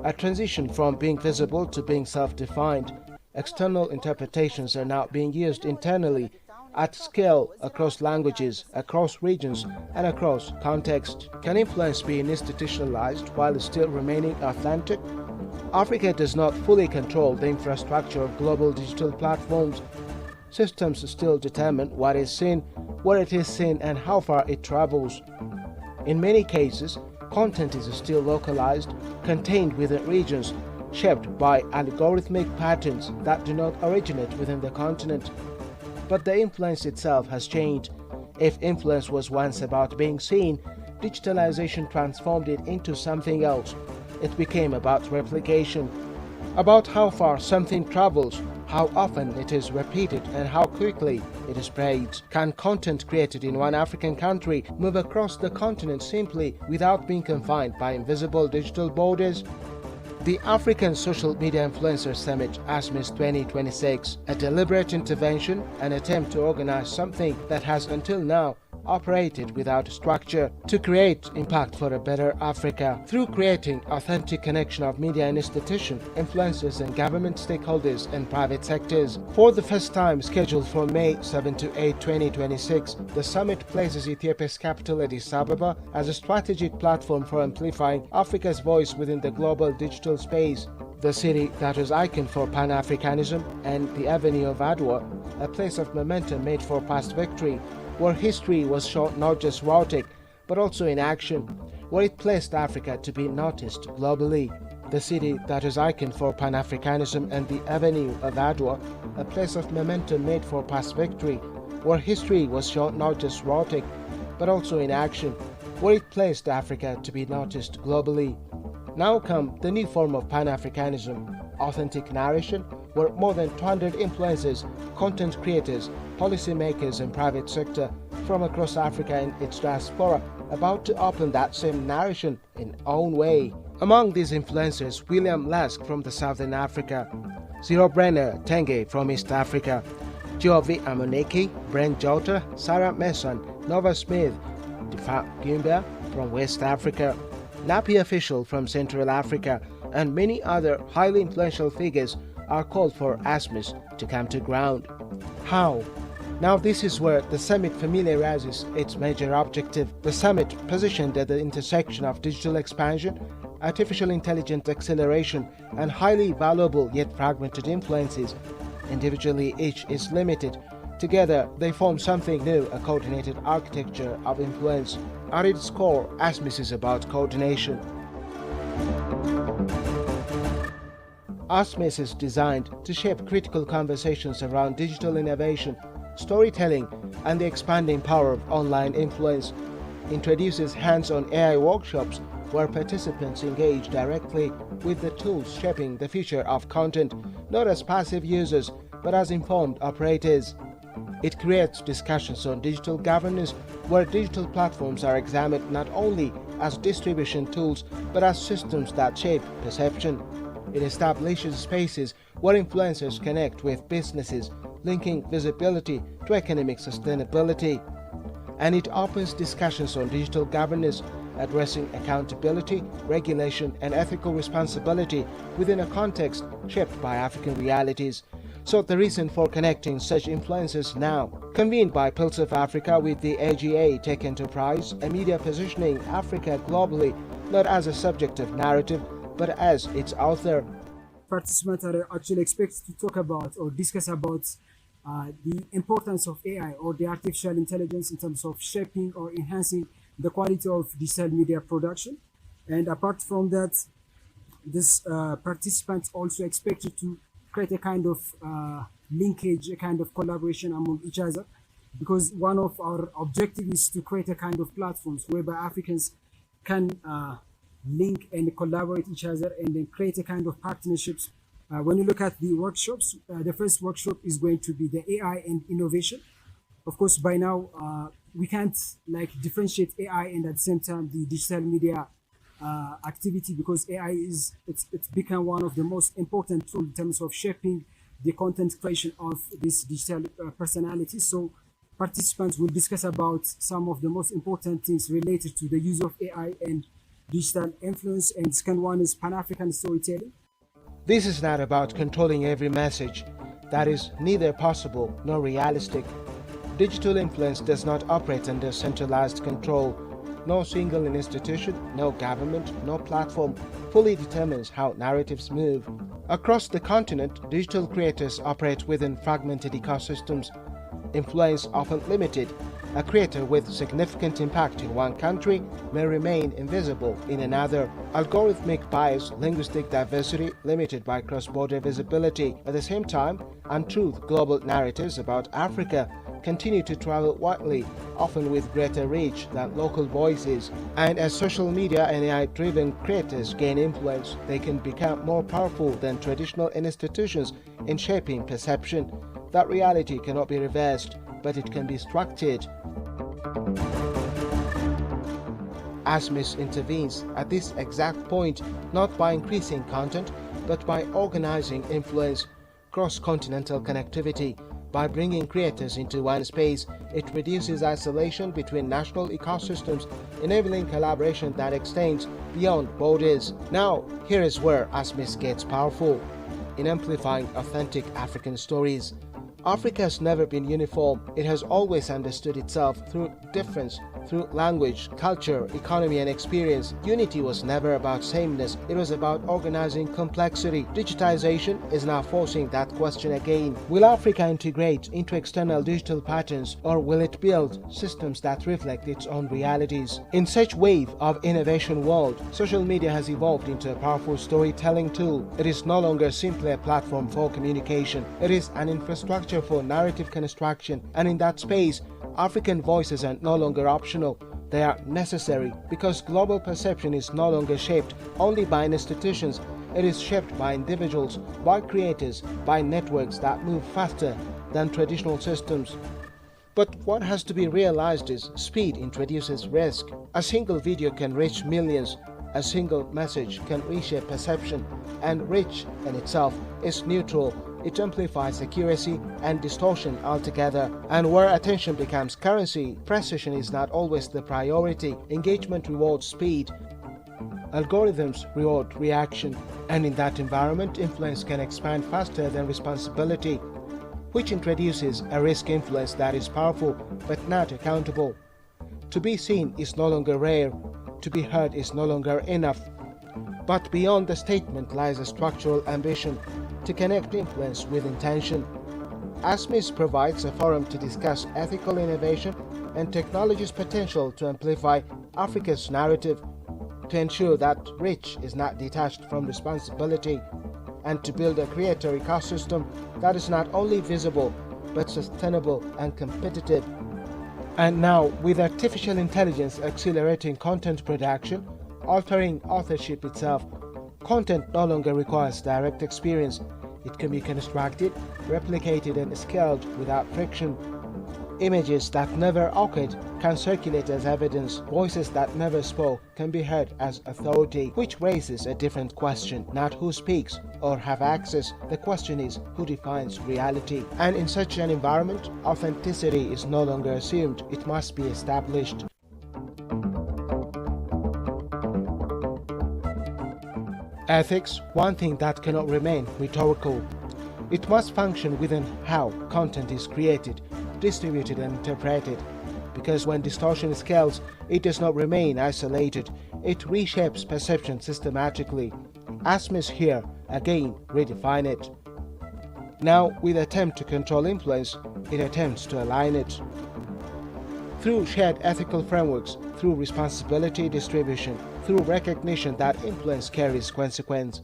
A transition from being visible to being self-defined. External interpretations are now being used internally at scale across languages, across regions, and across context. Can influence be institutionalized while still remaining authentic? Africa does not fully control the infrastructure of global digital platforms. Systems still determine what is seen, where it is seen, and how far it travels. In many cases, content is still localized, contained within regions, shaped by algorithmic patterns that do not originate within the continent. But the influence itself has changed. If influence was once about being seen, digitalization transformed it into something else. It became about replication, about how far something travels, how often it is repeated, and how quickly it spreads. Can content created in one African country move across the continent simply without being confined by invisible digital borders? The African Social Media Influencer Summit, ASMIS 2026, a deliberate intervention, an attempt to organize something that has until now operated without structure to create impact for a better Africa through creating authentic connection of media and institution, influencers and government stakeholders and private sectors. For the first time, scheduled for May 7 to 8, 2026, the summit places Ethiopia's capital Addis Ababa as a strategic platform for amplifying Africa's voice within the global digital space. The city that is icon for Pan-Africanism, and the Avenue of Adwa, a place of momentum made for past victory, where history was shown not just rhetoric, but also in action, where it placed Africa to be noticed globally. The city that is icon for Pan-Africanism and the Avenue of Adwa, a place of momentum made for past victory, where history was shown not just rhetoric, but also in action, where it placed Africa to be noticed globally. Now come the new form of Pan-Africanism, authentic narration, where more than 200 influencers, content creators, policymakers and private sector from across Africa and its diaspora about to open that same narration in own way. Among these influencers, William Lask from the Southern Africa, Zero Brenner Tenge from East Africa, Jovi Amoneki, Brent Jota, Sarah Mason, Nova Smith, Defa Gimba from West Africa, Napi Official from Central Africa, and many other highly influential figures are called for ASMIS to come to ground. How? Now this is where the summit familiarizes its major objective. The summit, positioned at the intersection of digital expansion, artificial intelligence acceleration, and highly valuable yet fragmented influences. Individually, each is limited. Together, they form something new, a coordinated architecture of influence. At its core, ASMIS is about coordination. ASMIS is designed to shape critical conversations around digital innovation, storytelling, and the expanding power of online influence. Introduces hands-on AI workshops where participants engage directly with the tools shaping the future of content, not as passive users, but as informed operators. It creates discussions on digital governance where digital platforms are examined not only as distribution tools, but as systems that shape perception. It establishes spaces where influencers connect with businesses, linking visibility to economic sustainability. And it opens discussions on digital governance, addressing accountability, regulation, and ethical responsibility within a context shaped by African realities. So the reason for connecting such influencers now, convened by Pulse of Africa with the AGA Tech Enterprise, a media positioning Africa globally, not as a subject of narrative, but as its author.
Participants are actually expected to talk about or discuss about the importance of AI or the artificial intelligence in terms of shaping or enhancing the quality of digital media production. And apart from that, this participants also expected to create a kind of linkage, a kind of collaboration among each other, because one of our objectives is to create a kind of platforms whereby Africans can link and collaborate each other and then create a kind of partnerships. When you look at the workshops, the first workshop is going to be the AI and innovation. Of course, by now we can't differentiate AI and at the same time the digital media activity, because AI it's become one of the most important tools in terms of shaping the content creation of this digital personality. So participants will discuss about some of the most important things related to the use of AI and digital influence, and the second one is Pan-African storytelling.
This is not about controlling every message. That is neither possible nor realistic. Digital influence does not operate under centralized control. No single institution, no government, no platform fully determines how narratives move. Across the continent, digital creators operate within fragmented ecosystems. Influence often limited. A creator with significant impact in one country may remain invisible in another. Algorithmic bias, linguistic diversity limited by cross-border visibility. At the same time, untruth global narratives about Africa continue to travel widely, often with greater reach than local voices. And as social media and AI-driven creators gain influence, they can become more powerful than traditional institutions in shaping perception. That reality cannot be reversed, but it can be structured. ASMIS intervenes at this exact point, not by increasing content, but by organizing influence, cross-continental connectivity. By bringing creators into one space, it reduces isolation between national ecosystems, enabling collaboration that extends beyond borders. Now, here is where ASMIS gets powerful, in amplifying authentic African stories. Africa has never been uniform. It has always understood itself through difference, through language, culture, economy, and experience. Unity was never about sameness. It was about organizing complexity. Digitization is now forcing that question again. Will Africa integrate into external digital patterns, or will it build systems that reflect its own realities? In such wave of innovation world, social media has evolved into a powerful storytelling tool. It is no longer simply a platform for communication. It is an infrastructure for narrative construction, and in that space, African voices are no longer optional. They are necessary, because global perception is no longer shaped only by institutions. It is shaped by individuals, by creators, by networks that move faster than traditional systems. But what has to be realized is speed introduces risk. A single video can reach millions. A single message can reshape perception, and reach in itself is neutral. It amplifies accuracy and distortion altogether. And where attention becomes currency, precision is not always the priority. Engagement rewards speed. Algorithms reward reaction. And in that environment, influence can expand faster than responsibility, which introduces a risk influence that is powerful but not accountable. To be seen is no longer rare. To be heard is no longer enough. But beyond the statement lies a structural ambition to connect influence with intention. ASMIS provides a forum to discuss ethical innovation and technology's potential to amplify Africa's narrative, to ensure that reach is not detached from responsibility, and to build a creator ecosystem that is not only visible but sustainable and competitive. And now, with artificial intelligence accelerating content production, altering authorship itself, content no longer requires direct experience. It can be constructed, replicated and scaled without friction. Images that never occurred can circulate as evidence. Voices that never spoke can be heard as authority, which raises a different question. Not who speaks or have access, the question is who defines reality. And in such an environment, authenticity is no longer assumed, it must be established. Ethics, one thing that cannot remain rhetorical. It must function within how content is created, distributed and interpreted. Because when distortion scales, it does not remain isolated. It reshapes perception systematically. ASMIS here, again, redefine it. Now, with attempt to control influence, it attempts to align it. Through shared ethical frameworks, through responsibility distribution, through recognition that influence carries consequence.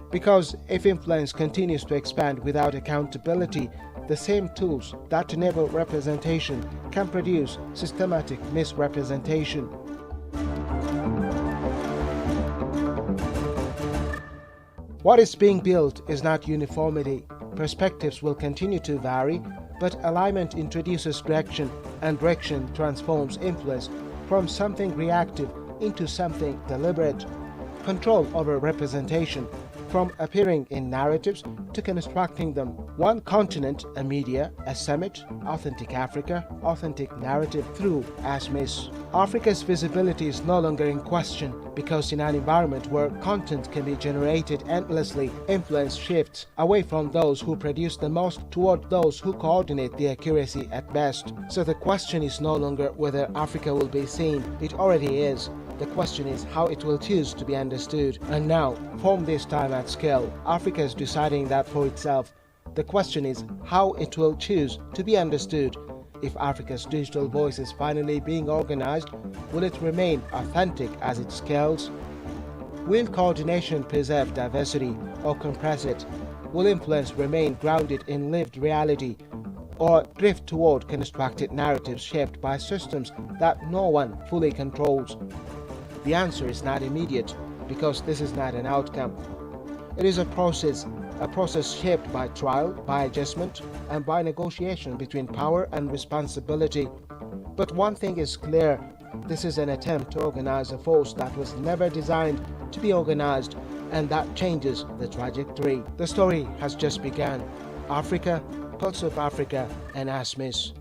Because if influence continues to expand without accountability, the same tools that enable representation can produce systematic misrepresentation. What is being built is not uniformity. Perspectives will continue to vary, but alignment introduces direction, and direction transforms influence from something reactive into something deliberate. Control over representation, from appearing in narratives to constructing them. One continent, a media, a summit, authentic Africa, authentic narrative through ASMIS. Africa's visibility is no longer in question because in an environment where content can be generated endlessly, influence shifts away from those who produce the most toward those who coordinate the accuracy at best. So the question is no longer whether Africa will be seen, it already is. The question is how it will choose to be understood. And now, from this time at scale, Africa is deciding that for itself. The question is how it will choose to be understood. If Africa's digital voice is finally being organized, will it remain authentic as it scales? Will coordination preserve diversity or compress it? Will influence remain grounded in lived reality or drift toward constructed narratives shaped by systems that no one fully controls? The answer is not immediate, because this is not an outcome. It is a process shaped by trial, by adjustment, and by negotiation between power and responsibility. But one thing is clear, this is an attempt to organize a force that was never designed to be organized, and that changes the trajectory. The story has just begun. Africa, Pulse of Africa, and ASMIS.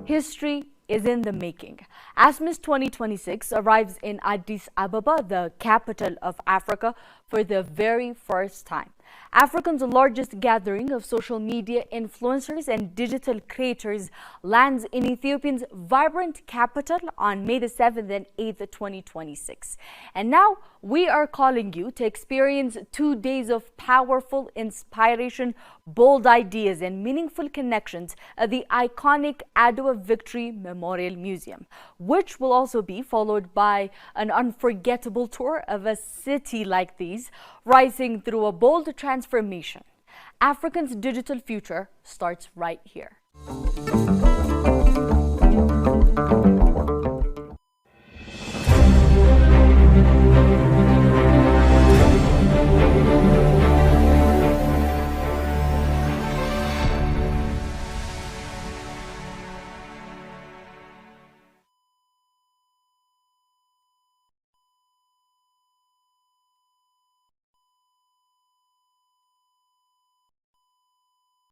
History is in the making. ASMIS 2026 arrives in Addis Ababa, the capital of Africa, for the very first time. Africa's largest gathering of social media influencers and digital creators lands in Ethiopia's vibrant capital on May the 7th and 8th, 2026. And now we are calling you to experience 2 days of powerful inspiration, bold ideas, and meaningful connections at the iconic Adwa Victory Memorial Museum, which will also be followed by an unforgettable tour of a city like these, rising through a bold transformation. Africa's digital future starts right here.